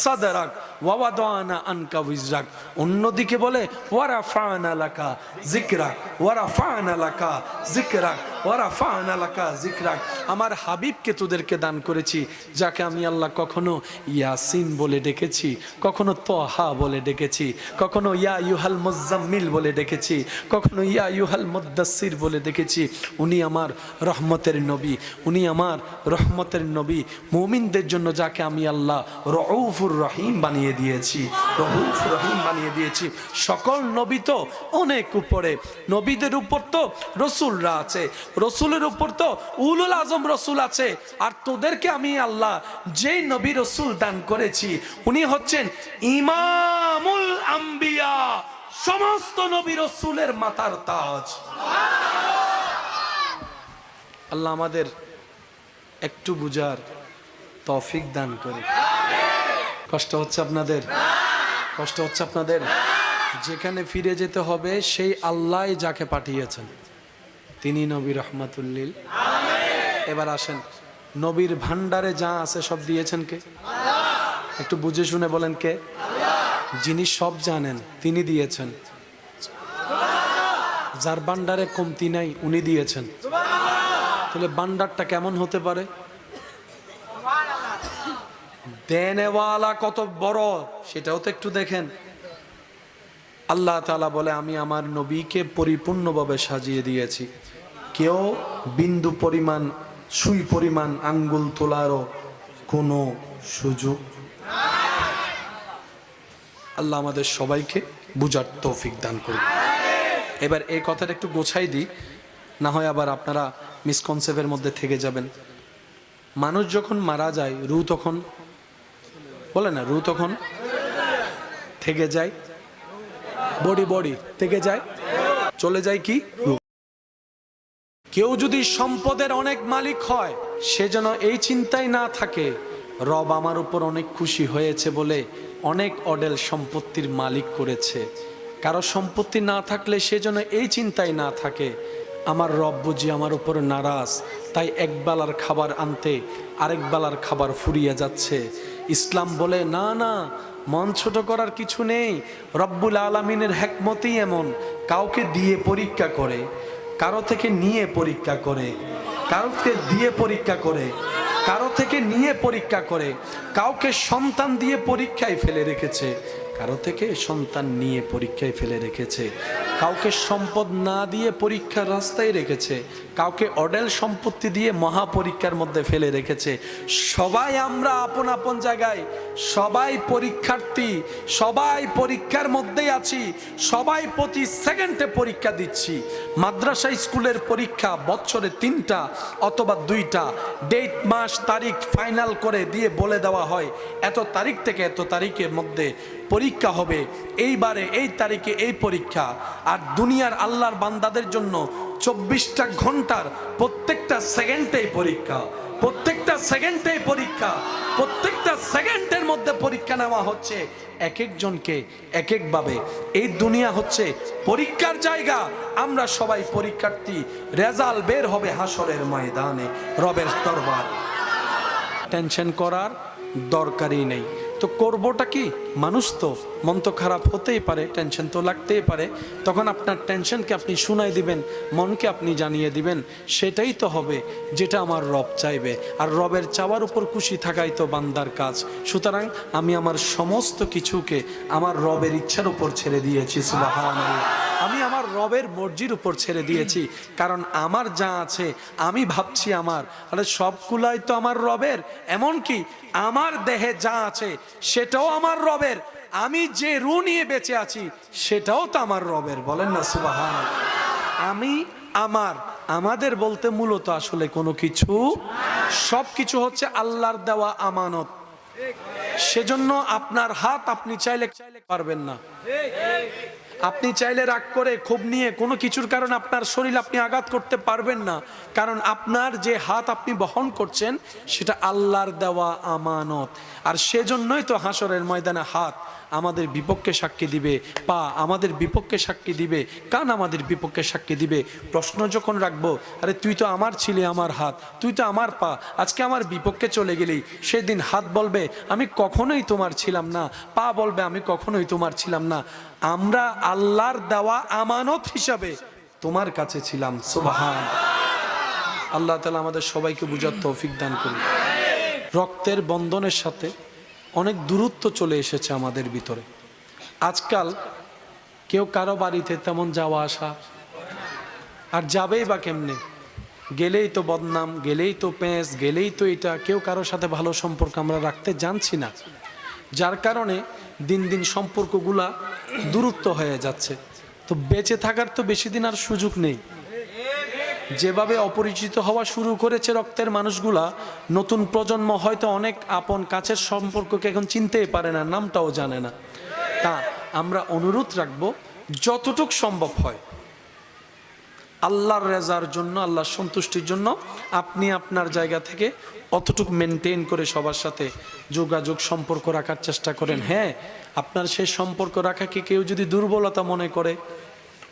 সাদরাক ওয়া ওয়াদানা আনকা উযরাক। অন্যদিকে বলে ওয়া রাফা'না লাকা যিকরাক ওয়া রাফা'না লাকা যিকরাক ওয়া রাফা'না লাকা যিকরাক, আমার হাবিবকে তোদেরকে দান করেছি, যাকে আমি আল্লাহ কখনো ইয়াসিন বলে ডেকেছি, কখনো তাহা বলে ডেকেছি, কখনো ইয়া আইয়ুহাল মুযাম্মিল বলে ডেকেছি, কখনো ইয়া আইয়ুহাল মুদ্দাসসির বলে ডেকেছি। উনি আমার রহমতের নবী, উনি আমার রহমতের নবী, মুমিনদের জন্য যাকে আমি আল্লাহ রউফুর রহিম বানিয়ে দিয়েছি, রউফ রহিম বানিয়ে দিয়েছি। সকল নবী তো অনেক উপরে, নবীদের উপর তো রসুলরা আছে, রসুলের উপর তো উলুল আজম রসুল আছে। আর তোদেরকে আমি আল্লাহ যেই নবী রসুল দান করেছি উনি হচ্ছেন ইমামুল আম্বিয়া, সমস্ত নবী রসুলের মাথার তাজ। আল্লাহ আমাদের একটু বুঝার তৌফিক দান করে। কষ্ট হচ্ছে আপনাদের? কষ্ট হচ্ছে আপনাদের? যেখানে ফিরে যেতে হবে সেই আল্লাহ যাকে পাঠিয়েছেন তিনি নবী রহমাতুল্লিল। এবার আসেন, নবীর ভান্ডারে যা আছে সব দিয়েছেন কে? একটু বুঝে শুনে বলেন কে? যিনি সব জানেন তিনি দিয়েছেন। যার ভান্ডারে কমতি নাই উনি দিয়েছেন। তাহলে ভান্ডারটা কেমন হতে পারে? দেনেওয়ালা কত বড় সেটাও তো একটু দেখেন। আল্লাহ তাআলা বলে আমি আমার নবীকে পরিপূর্ণভাবে সাজিয়ে দিয়েছি, কেউ বিন্দু পরিমাণ সুই পরিমাণ আঙ্গুল তোলারও কোনো সুযোগ। আল্লাহ আমাদের সবাইকে বুঝার তৌফিক দান করুন। এবার এই কথাটা একটু গোছাই দিই, না হয় আবার আপনারা মিসকনসেপ্টের মধ্যে থেকে যাবেন। মানুষ যখন মারা যায় রূহ তখন বলে না, রূহ তখন থেকে যায়, বডি থেকে যায়, চলে যায় কি রূহ। কেউ যদি সম্পদের অনেক মালিক হয় সে যেন এই চিন্তায় না থাকে রব আমার উপর অনেক খুশি হয়েছে বলে অনেক অডেল সম্পত্তির মালিক করেছে। কারো সম্পত্তি না থাকলে সে যেন এই চিন্তায় না থাকে আমার রব বুঝি আমার উপর নারাজ, তাই এক বেলার খাবার আনতে আরেক বেলার খাবার ফুরিয়ে যাচ্ছে। ইসলাম বলে না না, মন ছোট করার কিছু নেই। রব্বুল আলামিনের হিকমতই এমন, কাউকে দিয়ে পরীক্ষা করে, কারো থেকে নিয়ে পরীক্ষা করে, কারো থেকে দিয়ে পরীক্ষা করে, কারো থেকে নিয়ে পরীক্ষা করে, কাউকে সন্তান দিয়ে পরীক্ষায় ফেলে রেখেছে, কারো থেকে সন্তান নিয়ে পরীক্ষায় ফেলে রেখেছে, কাউকে সম্পদ না দিয়ে পরীক্ষার রাস্তায় রেখেছে, কাউকে অডেল সম্পত্তি দিয়ে মহা পরীক্ষার মধ্যে ফেলে রেখেছে। সবাই আমরা আপন আপন জায়গায়, সবাই পরীক্ষার্থী, সবাই পরীক্ষার মধ্যেই আছি, সবাই প্রতি সেকেন্ডে পরীক্ষা দিচ্ছি। মাদ্রাসা স্কুলের পরীক্ষা বছরে 3টা অথবা 2টা ডেট মাস তারিখ ফাইনাল করে দিয়ে বলে দেওয়া হয় এত তারিখ থেকে এত তারিখের মধ্যে পরীক্ষা হবে, এইবারে এই তারিখে এই পরীক্ষা। আর দুনিয়ার আল্লাহর বান্দাদের জন্য 24টা ঘন্টার প্রত্যেকটা সেকেন্ডেই পরীক্ষা, প্রত্যেকটা সেকেন্ডেই পরীক্ষা, প্রত্যেকটা সেকেন্ডের মধ্যে পরীক্ষা নেওয়া হচ্ছে এক একজনকে এক একভাবে। এই দুনিয়া হচ্ছে পরীক্ষার জায়গা, আমরা সবাই পরীক্ষার্থী। রেজাল্ট বের হবে হাসরের ময়দানে রবের দরবার। টেনশন করার দরকারই নেই। তো করবোটা কি? মানুষ তো, মন তো খারাপ হতেই পারে, টেনশন তো লাগতেই পারে। তখন আপনার টেনশনকে আপনি শুনাই দিবেন, মনকে আপনি জানিয়ে দিবেন, সেটাই তো হবে যেটা আমার রব চাইবে। আর রবের চাওয়ার উপর খুশি থাকাই তো বান্দার কাজ। সুতরাং আমি আমার সমস্ত কিছুকে আমার রবের ইচ্ছার উপর ছেড়ে দিয়েছি। সুবহানাল্লাহ। আমি আমার রবের মর্জির উপর ছেড়ে দিয়েছি, কারণ আমার যা আছে আমি ভাবছি আমার, আরে সবগুলাই তো আমার রবের। এমনকি আমার দেহে যা আছে সেটাও আমার রবের, আমি যে রূহ নিয়ে বেঁচে আছি সেটাও তো আমার রবের। বলেন না সুবহানাল্লাহ। আমি আমার, আমাদের বলতে মূলত আসলে কোনো কিছু, সব কিছু হচ্ছে আল্লাহর দেওয়া আমানত। সেজন্য আপনার হাত আপনি চাইলে পারবেন না, আপনি চাইলে রাগ করে ক্ষোভ নিয়ে কোনো কিছুর কারণে আপনার শরীর আপনি আঘাত করতে পারবেন না, কারণ আপনার যে হাত আপনি বহন করছেন সেটা আল্লাহর দেওয়া আমানত। আর সেজন্যই তো হাসরের ময়দানে হাত আমাদের বিপক্ষে সাক্ষী দিবে, পা আমাদের বিপক্ষে সাক্ষী দিবে, কান আমাদের বিপক্ষে সাক্ষী দিবে। প্রশ্ন যখন রাখবো, আরে তুই তো আমার ছিলি, আমার হাত, তুই তো আমার পা, আজকে আমার বিপক্ষে চলে গেলি, সেদিন হাত বলবে আমি কখনোই তোমার ছিলাম না, পা বলবে আমি কখনোই তোমার ছিলাম না, আমরা আল্লাহর দেওয়া আমানত হিসাবে তোমার কাছে ছিলাম। সুবহান। আল্লাহ তাআলা আমাদের সবাইকে বুঝার তৌফিক দান করুন। রক্তের বন্ধনের সাথে অনেক দূরত্ব চলে এসেছে আমাদের ভিতরে। আজকাল কেউ কারো বাড়িতে তেমন যাওয়া আসা, আর যাবেই বা কেমনে, গেলেই তো বদনাম, গেলেই তো পেঁচ, গেলেই তো এটা, কেউ কারোর সাথে ভালো সম্পর্ক আমরা রাখতে জানছি না, যার কারণে দিন দিন সম্পর্কগুলা দূরত্ব হয়ে যাচ্ছে। তো বেঁচে থাকার তো বেশি দিন আর সুযোগ নেই। যেভাবে অপরিচিত হওয়া শুরু করেছে রক্তের মানুষগুলা, নতুন প্রজন্ম হয়তো অনেক আপন কাছের সম্পর্ককে এখন চিনতেই পারে না, নামটাও জানে না। তা আমরা অনুরোধ রাখবো, যতটুক সম্ভব হয় আল্লাহর রেজার জন্য, আল্লাহর সন্তুষ্টির জন্য আপনি আপনার জায়গা থেকে অতটুক মেনটেন করে সবার সাথে যোগাযোগ সম্পর্ক রাখার চেষ্টা করেন। হ্যাঁ, আপনার সেই সম্পর্ক রাখাকে কেউ যদি দুর্বলতা মনে করে,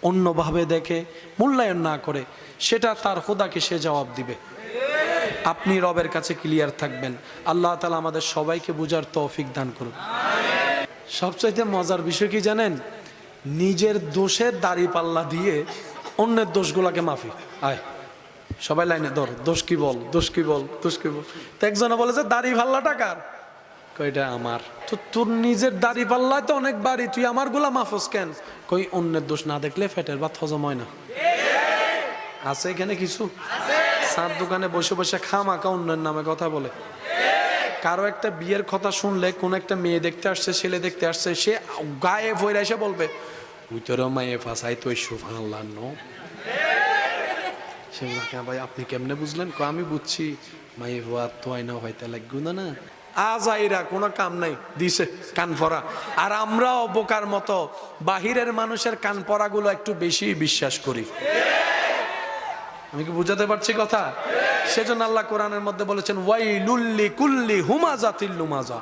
অন্যভাবে দেখে, মূল্যায়ন না করে, সেটা তার খোদাকে সে জবাব দিবে। আপনি রবের কাছে ক্লিয়ার থাকবেন। আল্লাহ তাআলা আমাদের সবাইকে বুঝার তৌফিক দান করুন। সবচাইতে মজার বিষয় কি জানেন? নিজের দোষের দাড়ি পাল্লা দিয়ে অন্যের দোষগুলাকে মাফি। আয় সবাই লাইনে ধর, দোষ কি বল, দোষ কি বল, দোষ কি বল। তো একজনে বলে যে দাড়ি পাল্লাটা কার? কইটা আমার। তো তোর নিজের দাড়ি পাল্লায় তো অনেক বাড়ি, তুই আমার গুলা মাফস কেন? কই অন্যের দোষ না দেখলে ফেটের ভাত হজম হয় না। আছে এখানে কিছু সার দোকানে বসে বসে খামাকা অন্যের নামে কথা বলে। কারো একটা বিয়ের কথা শুনলে, কোন একটা মেয়ে দেখতে আসছে, ছেলে দেখতে আসছে, সে গায়ে ভরে এসে বলবে ওই তোর মায়ে ফাঁসাই তো সুবহানাল্লাহ নো। সে ভাই আপনি কেমনে বুঝলেন? আমি বুঝছি, মায়ে হওয়া তো আইনা হয়তো লাগবে না না। আজাইরা কোনো কাম নাই, দিছে কান পরা। আর আমরাও বোকার মতো বাহিরের মানুষের কান পরাগুলো একটু বেশি বিশ্বাস করি। আমি কি বুঝাতে পারছি কথা? সেজন্য আল্লাহ কোরআনের মধ্যে বলেছেন ওয়াইলুল লিকুল্লি হুমাজাতিল লুমাজা।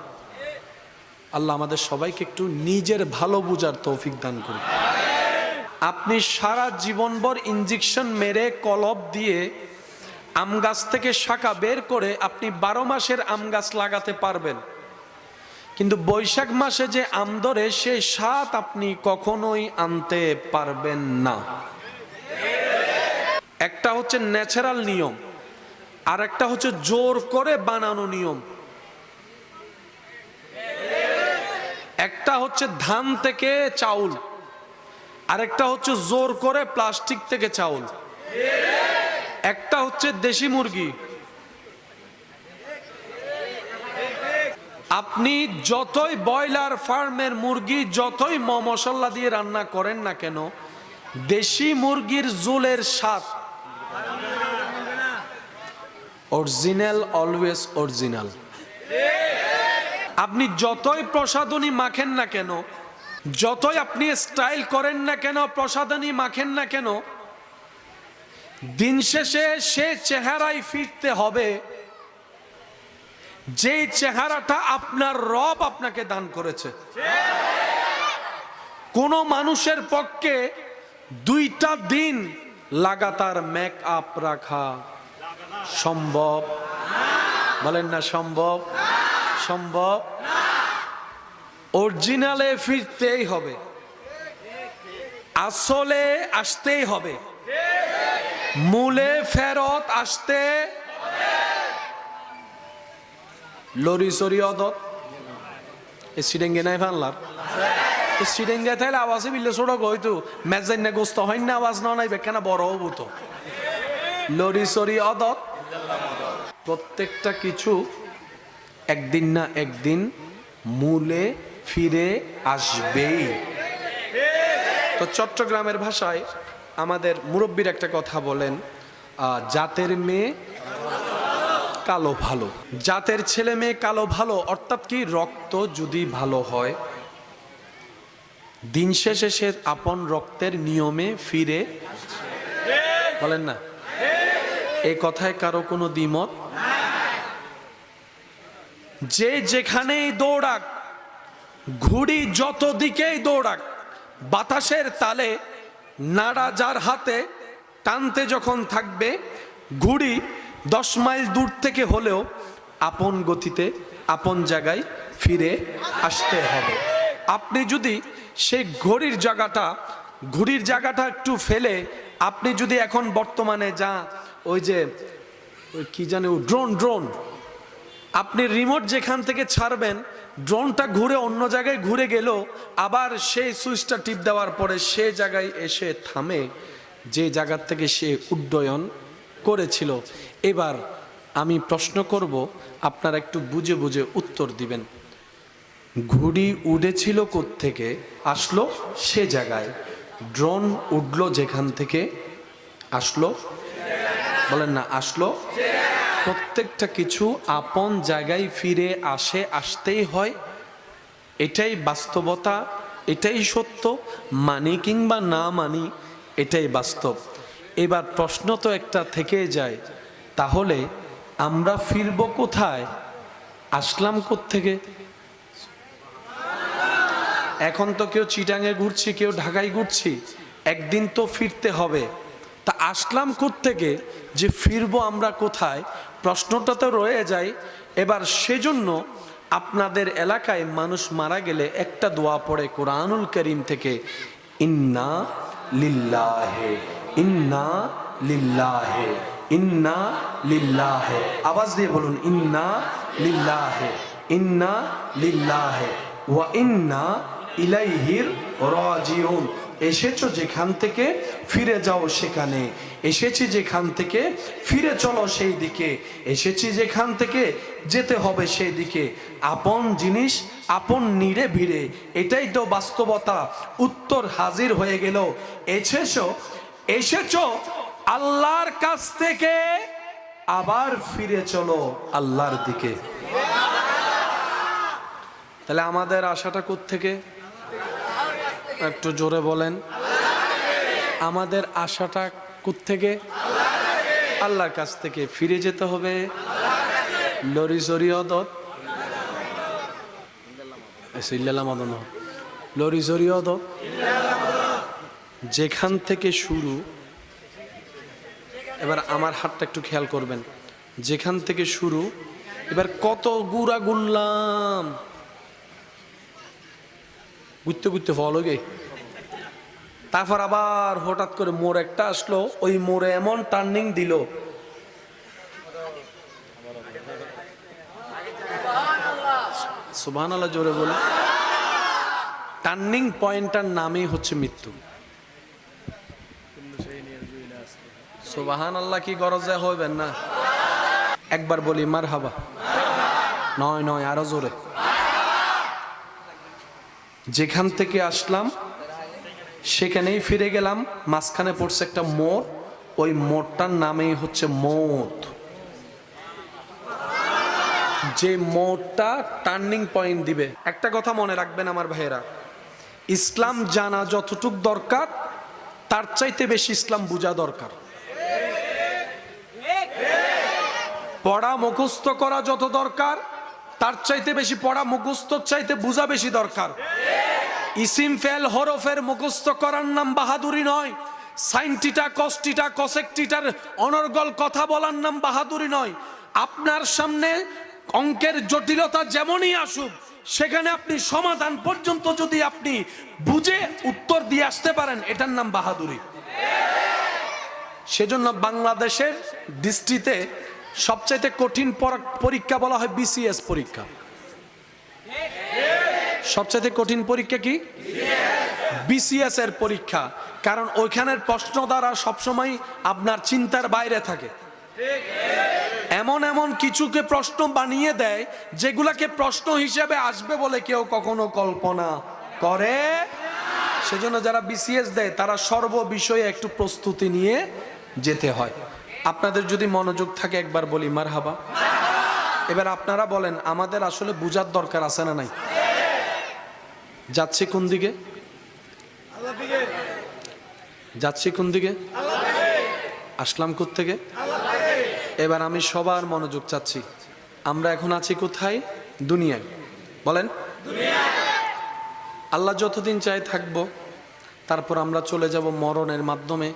আল্লাহ আমাদের সবাইকে একটু নিজের ভালো বুঝার তৌফিক দান করুন। আপনি সারা জীবনভর ইনজেকশন মেরে কলব দিয়ে আম গাছ থেকে শাখা বের করে আপনি 12 মাসের আম গাছ লাগাতে পারবেন, কিন্তু বৈশাখ মাসে যে আম ধরে সেই স্বাদ আপনি কখনোই আনতে পারবেন না। একটা হচ্ছে ন্যাচারাল নিয়ম, আর একটা হচ্ছে জোর করে বানানো নিয়ম। একটা হচ্ছে ধান থেকে চাউল, আরেকটা হচ্ছে জোর করে প্লাস্টিক থেকে চাউল। একটা হচ্ছে দেশি মুরগি। আপনি যতই ব্রয়লার ফার্মের মুরগি যতই মশলা দিয়ে রান্না করেন না কেন, দেশি মুরগির ঝোলের স্বাদ অরিজিনাল, অলওয়েজ অরিজিনাল। আপনি যতই প্রসাধনী মাখেন না কেন, যতই আপনি স্টাইল করেন না কেন, প্রসাধনী মাখেন না কেন, দিন শেষে সে চেহারায় ফিরতে হবে যেই চেহারাটা আপনার রব আপনাকে দান করেছে। কোন মানুষের পক্ষে 2টা দিন লাগাতার মেকআপ রাখা সম্ভব? বলেন না সম্ভব? সম্ভব। অরিজিনালে ফিরতেই হবে, আসলে আসতেই হবে, মূলে ফেরত আসতে। লরি সরি অদত এই সিডেঙ্গে নাই ফানলার সিডেঙ্গে থাইলে আওয়াজে বিলে ছোড়ক হইতো মেজাইন না গোস্ত হয় না, আওয়াজ না নাই বেখানা বড় হবো। লরি সরি অদত, প্রত্যেকটা কিছু একদিন না একদিন মূলে ফিরে আসবেই। তো চট্টগ্রামের ভাষায় আমাদের মুরব্বীর একটা কথা বলেন, জাতের মেয়ে কালো ভালো, জাতের ছেলে মেয়ে কালো ভালো। অর্থাৎ কি, রক্ত যদি ভালো হয় দিন শেষে সে আপন রক্তের নিয়মে ফিরে। বলেন না? এই কথায় কারো কোনো দ্বিমত? যে যেখানেই দৌড়াক, ঘুড়ি যত দিকেই দৌড়াক, বাতাসের তালে নাড়া যার হাতে, টানতে যখন থাকবে ঘুড়ি 10 মাইল দূর থেকে হলেও আপন গতিতে আপন জায়গায় ফিরে আসতে হবে। আপনি যদি সেই ঘুড়ির জায়গাটা একটু ফেলে, আপনি যদি এখন বর্তমানে যা ওই যে ওই কি জানে, ও ড্রোন ড্রোন। আপনি রিমোট যেখান থেকে ছাড়বেন, ড্রোনটা ঘুরে অন্য জায়গায় ঘুরে গেল, আবার সেই সুইচটা টিপ দেওয়ার পরে সে জায়গায় এসে থামে যে জায়গার থেকে সে উড্ডয়ন করেছিল। এবার আমি প্রশ্ন করব, আপনারা একটু বুঝে বুঝে উত্তর দিবেন। ঘুড়ি উড়েছিল কোত্থেকে, আসলো সে জায়গায়। ড্রোন উঠলো যেখান থেকে, আসলো, বলেন না, আসলো। প্রত্যেকটা কিছু আপন জায়গায় ফিরে আসে, আসতেই হয়। এটাই বাস্তবতা, এটাই সত্য, মানি কিংবা না মানি এটাই বাস্তব। এবার প্রশ্ন তো একটা থেকে যায়, তাহলে আমরা ফিরব কোথায়, আসলাম কোত্থেকে? এখন তো কেউ চিটাঙে ঘুরছি, কেউ ঢাকায় ঘুরছি, একদিন তো ফিরতে হবে। তা আসলাম কোত্থেকে, যে ফিরবো আমরা কোথায়, প্রশ্নটা তো রয়ে যায়। এবার সেজন্য আপনাদের এলাকায় মানুষ মারা গেলে একটা দোয়া পড়ে কোরআনুল কারীম থেকে, ইন্না লিল্লাহে, ইন্না লিল্লাহে, ইন্না লিল্লাহে। আওয়াজ দিয়ে বলুন, ইন্না লিল্লাহে, ইন্না লিল্লাহে ওয়া ইন্না ইলাইহির রাজিউন। এসেছো যেখান থেকে ফিরে যাও সেখানে, এসেছি যেখান থেকে ফিরে চলো সেই দিকে, এসেছি যেখান থেকে যেতে হবে সেই দিকে। আপন জিনিস আপন নিড়ে ভিড়ে, এটাই তো বাস্তবতা। উত্তর হাজির হয়ে গেল। এসেছো আল্লাহর কাছ থেকে, আবার ফিরে চলো আল্লাহর দিকে। তাহলে আমাদের আশাটা কোত্থেকে, একটু জোরে বলেন। আমাদের আশাটা কোত্থেকে? আল্লাহর কাছ থেকে। ফিরে যেতে হবে লরি জরিয়দত, লরি জরিয়দত, যেখান থেকে শুরু। এবার আমার হাতটা একটু খেয়াল করবেন, যেখান থেকে শুরু। এবার কত গুড়া গুললাম, ঘুরতে ঘুরতে ফল গে। তারপর আবার হঠাৎ করে মোড় একটা আসলো, ওই মোড়ে এমন টার্নিং দিল, সুবহানাল্লাহ জোরে বলে। টার্নিং পয়েন্টটার নামই হচ্ছে মৃত্যু। সুবহানাল্লাহ, কি গরজে হইবেন না? একবার বলি মারহাবা। নয় নয়, আরো জোরে। যেখান থেকে আসলাম সেখানেই ফিরে গেলাম, মাঝখানে পড়ছে একটা মোড়, ওই মোড়টার নামেই হচ্ছে মৌত। যে মোড়টা টার্নিং পয়েন্ট দিবে। একটা কথা মনে রাখবেন আমার ভাইয়েরা, ইসলাম জানা যতটুক দরকার তার চাইতে বেশি ইসলাম বোঝা দরকার। পড়া মুখস্থ করা যত দরকার তার চাইতে বেশি পড়া মুখস্থ চাইতে বোঝা বেশি দরকার। ইসিম ফেল হরফের মুখস্থ করার নাম বাহাদুরি নয়। সাইন টিটা কস টিটা কসেক টিটার অনর্গল কথা বলার নাম বাহাদুরি নয়। আপনার সামনে অঙ্কের জটিলতা যেমনই আসুক, সেখানে আপনি সমাধান পর্যন্ত যদি আপনি বুঝে উত্তর দিয়ে আসতে পারেন, এটার নাম বাহাদুরি। সেজন্য বাংলাদেশের দৃষ্টিতে সবচাইতে কঠিন পরীক্ষা বলা হয় বিসিএস পরীক্ষা। সবচাইতে কঠিন পরীক্ষা কি? বিসিএস এর পরীক্ষা। কারণ ওইখানের প্রশ্ন দ্বারা সবসময় আপনার চিন্তার বাইরে থাকে। এমন এমন কিছুকে প্রশ্ন বানিয়ে দেয় যেগুলাকে প্রশ্ন হিসেবে আসবে বলে কেউ কখনো কল্পনা করে। সেজন্য যারা বিসিএস দেয় তারা সর্ব বিষয়ে একটু প্রস্তুতি নিয়ে যেতে হয়। আপনাদের যদি মনোযোগ থাকে একবার বলি মারহাবা। এবার আপনারা বলেন, আমাদের আসলে বুঝার দরকার আছে না নাই? যাচ্ছি কোন দিকে? যাচ্ছি কোন দিকে? আসলাম কোত্থেকে? এবার আমি সবার মনোযোগ চাচ্ছি। আমরা এখন আছি কোথায়? দুনিয়ায়। বলেন, আল্লাহ যতদিন চাই থাকবো, তারপর আমরা চলে যাব মরণের মাধ্যমে।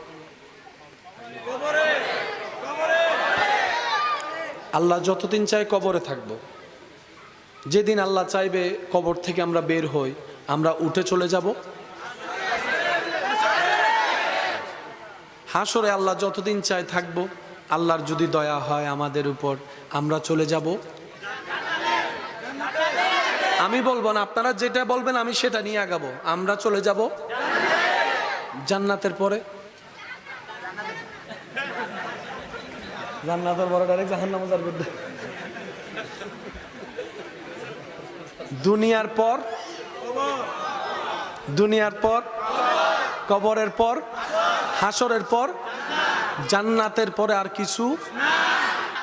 আল্লাহ যতদিন চাই কবরে থাকব। যেদিন আল্লাহ চাইবে কবর থেকে আমরা বের হই, আমরা উঠে চলে যাব হাসরে। আল্লাহ যতদিন চাই থাকবো, আল্লাহর যদি দয়া হয় আমাদের উপর, আমরা চলে যাব। আমি বলবো না, আপনারা যেটা বলবেন আমি সেটা নিয়ে আগাবো। আমরা চলে যাব জান্নাতের পরে। জান্নাতের পরে ডাইরেক্ট জাহান্নামে যাবে। দুনিয়ার পর, দুনিয়ার পর, কবরের পর, হাসরের পর, জান্নাতের পরে আর কিছু।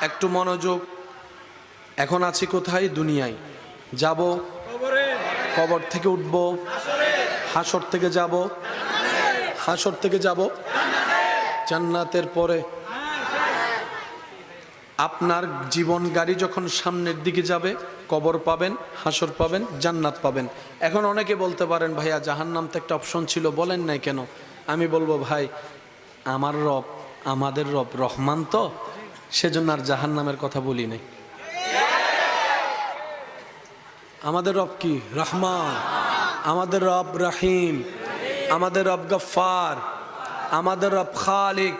একটু মনোযোগ। এখন আছি কোথায়? দুনিয়ায়। যাব কবর থেকে উঠব, হাসর থেকে যাব, হাসর থেকে যাব জান্নাতের পরে। আপনার জীবন গাড়ি যখন সামনের দিকে যাবে, কবর পাবেন, হাসর পাবেন, জান্নাত পাবেন। এখন অনেকে বলতে পারেন, ভাইয়া জাহান্নাম তো একটা অপশন ছিল, বলেন নাই কেন? আমি বলবো, ভাই আমার রব, আমাদের রব রহমান, তো সেজন্য আর জাহান্নামের কথা বলি নাই। আমাদের রব কি? রহমান। আমাদের রব রহিম, আমাদের রব গফফার, আমাদের রব খালিক,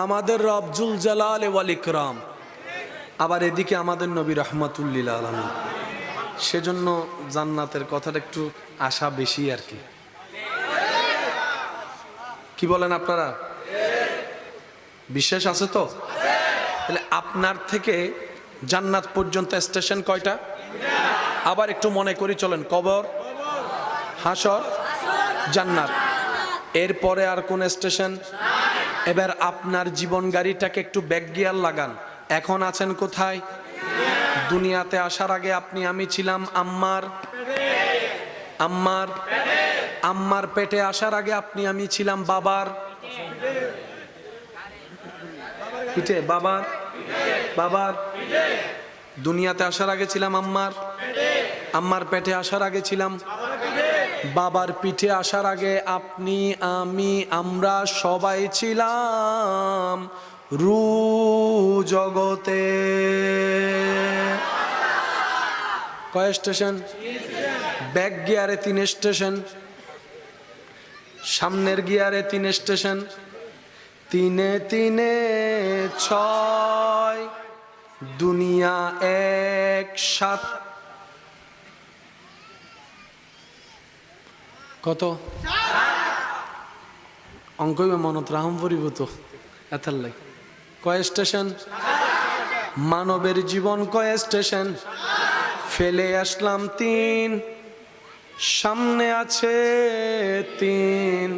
আমাদের রব জুল জালাল ওয়াল ইকরাম। আবার এদিকে আমাদের নবী রাহমাতুল লিল আলামিন। সেজন্য জান্নাতের কথাটা একটু আশা বেশি আর কি। কি বলেন আপনারা? বিশ্বাস আছে তো? তাহলে আপনার থেকে জান্নাত পর্যন্ত স্টেশন কয়টা? আবার একটু মনে করি চলেন। কবর, হাসর, জান্নাত। এরপরে আর কোন স্টেশন? এবার আপনার জীবন গাড়িটাকে একটু ব্যাক গিয়ার লাগান। এখন আছেন কোথায়? দুনিয়াতে আসার আগে আপনি আমি ছিলাম আম্মার, আম্মার, আম্মার পেটে আসার আগে আপনি আমি ছিলাম বাবার পিঠে, বাবার, বাবার। দুনিয়াতে আসার আগে ছিলাম আম্মার, আম্মার পেটে আসার আগে ছিলাম বাবার পিঠে। আসার আগে আপনি আমি আমরা সবাই ছিলাম রু জগতে। কয় স্টেশন? ব্যাক গিয়ারে 3 স্টেশন, সামনের গিয়ারে 3 স্টেশন, 3 3 6, দুনিয়া 1 7। কত অঙ্ক মনত রাহম পরিব তো এতার লাই। কয় স্টেশন? মানবের জীবন কয় স্টেশন? ফেলে আসলাম 3, সামনে আছে 3,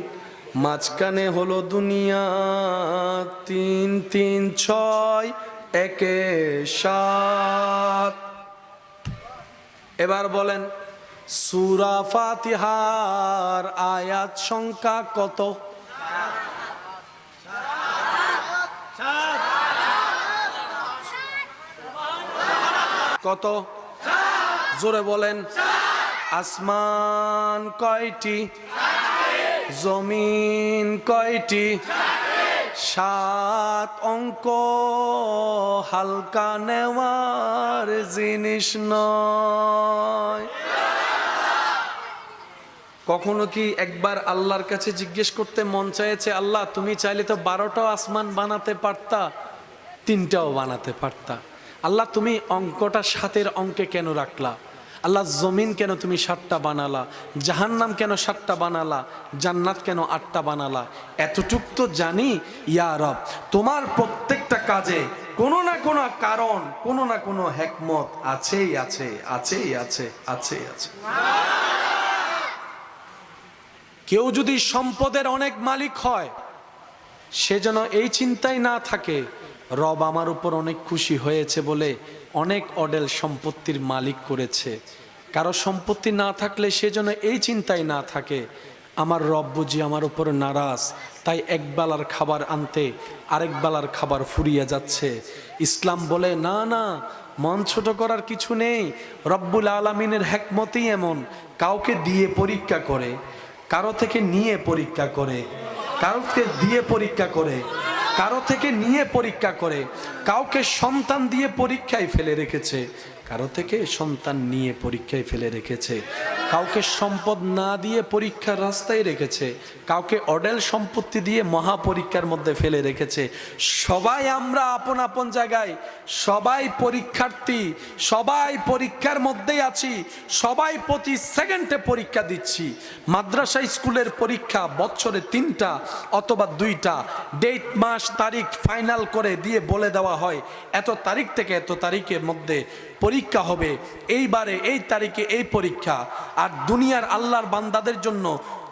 মাঝখানে হলো দুনিয়া 3 3 6 1 7। এবার বলেন সূরা ফাতিহার আয়াত সংখ্যা কত? কত? জোরে বলেন। আসমান কয়টি? জমিন কয়টি? 7। অঙ্ক হালকা নেওয়ার জিনিস নয়। কখনো কি একবার আল্লাহর কাছে জিজ্ঞেস করতে মন চাইছে, আল্লাহ তুমি চাইলে তো 12টাও আসমান বানাতে পারতা, 3টাও বানাতে পারতা। আল্লাহ তুমি অঙ্কটা 7-এর অঙ্কে কেন রাখলা? আল্লাহ জমিন কেন তুমি 7টা বানালা? জাহান্নাম কেন 7টা বানালা? জান্নাত কেন 8টা বানালা? এতটুক তো জানি ইয়া রব, তোমার প্রত্যেকটা কাজে কোনো না কোনো কারণ, কোনো না কোনো হিকমত আছেই আছে, আছেই আছে, আছেই আছে। কেউ যদি সম্পদের অনেক মালিক হয়, সে যেন এই চিন্তায় না থাকে রব আমার উপর অনেক খুশি হয়েছে বলে অনেক অডেল সম্পত্তির মালিক করেছে। কারো সম্পত্তি না থাকলে সে যেন এই চিন্তায় না থাকে আমার রব বুঝি আমার উপর নারাজ, তাই একবেলার খাবার আনতে আরেক বেলার খাবার ফুরিয়ে যাচ্ছে। ইসলাম বলে না না, মন ছোট করার কিছু নেই। রব্বুল আলামিনের হিকমতই এমন, কাউকে দিয়ে পরীক্ষা করে, কারো থেকে নিয়ে পরীক্ষা করে, কাউকে দিয়ে পরীক্ষা করে, কারো থেকে নিয়ে পরীক্ষা করে, কাউকে সন্তান দিয়ে পরীক্ষায় ফেলে রেখেছে, কারো থেকে সন্তান নিয়ে পরীক্ষায় ফেলে রেখেছে, কাউকে সম্পদ না দিয়ে পরীক্ষার রাস্তায় রেখেছে, কাউকে অডেল সম্পত্তি দিয়ে মহা পরীক্ষার মধ্যে ফেলে রেখেছে। সবাই আমরা আপন আপন জায়গায়, সবাই পরীক্ষার্থী, সবাই পরীক্ষার মধ্যেই আছি, সবাই প্রতি সেকেন্ডে পরীক্ষা দিচ্ছি। মাদ্রাসা স্কুলের পরীক্ষা বছরে 3টা অথবা 2টা ডেট, মাস, তারিখ ফাইনাল করে দিয়ে বলে দেওয়া হয় এত তারিখ থেকে এত তারিখের মধ্যে পরীক্ষা হবে, এইবারে এই তারিখে এই পরীক্ষা। আর দুনিয়ার আল্লাহর বান্দাদের জন্য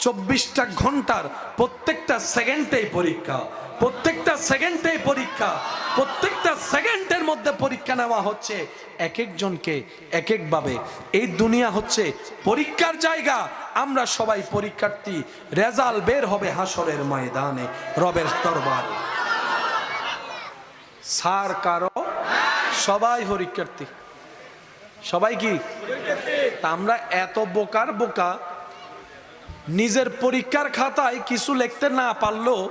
24টা ঘন্টার প্রত্যেকটা সেকেন্ডেই পরীক্ষা, প্রত্যেকটা সেকেন্ডেই পরীক্ষা, প্রত্যেকটা সেকেন্ডের মধ্যে পরীক্ষা নেওয়া হচ্ছে এক একজনকে এক একভাবে। এই দুনিয়া হচ্ছে পরীক্ষার জায়গা, আমরা সবাই পরীক্ষার্থী। রেজাল্ট বের হবে হাসরের ময়দানে রবের দরবারে। সার কারো, সবাই পরীক্ষার্থী, সবাই কি? আমরা এত বোকার বোকা, নিজের পরীক্ষার খাতায় কিছু লিখতে না পারলেও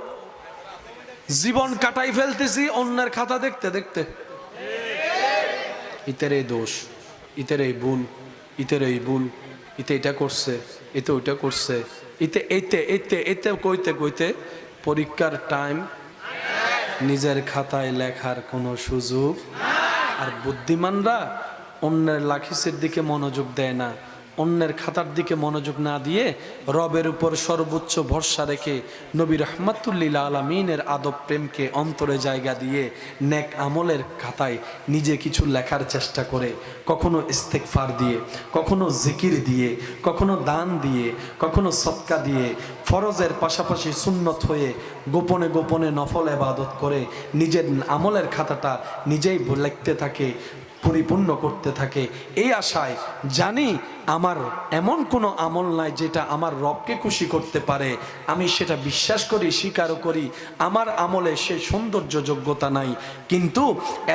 জীবন কাটাই ফেলতেছি অন্যের খাতা দেখতে দেখতে। ইতের এই দোষ, ইতের এই ভুল, ইতের এই ভুল, ইতে এটা করছে, এতে ওইটা করছে, ইতে এইতে এইতে এইতে কইতে কইতে পরীক্ষার টাইম, নিজের খাতায় লেখার কোনো সুযোগ। আর বুদ্ধিমানরা অন্যের লাখিসের দিকে মনোযোগ দেয় না, অন্যের খাতার দিকে মনোযোগ না দিয়ে রবের উপর সর্বোচ্চ ভরসা রেখে নবী রহমাতুল্লিল আলামিনের আদব প্রেমকে অন্তরে জায়গা দিয়ে নেক আমলের খাতায় নিজে কিছু লেখার চেষ্টা করে, কখনো ইস্তেগফার দিয়ে, কখনো জিকির দিয়ে, কখনো দান দিয়ে, কখনো সদকা দিয়ে, ফরজের পাশাপাশি সুন্নত হয়ে গোপনে গোপনে নফল ইবাদত করে নিজের আমলের খাতাটা নিজেই লিখতে থাকে, পরিপূর্ণ করতে থাকে। এই আশায় জানি আমার এমন কোনো আমল নাই যেটা আমার রবকে খুশি করতে পারে, আমি সেটা বিশ্বাস করি, স্বীকারও করি। আমার আমলে সে সৌন্দর্য যোগ্যতা নাই, কিন্তু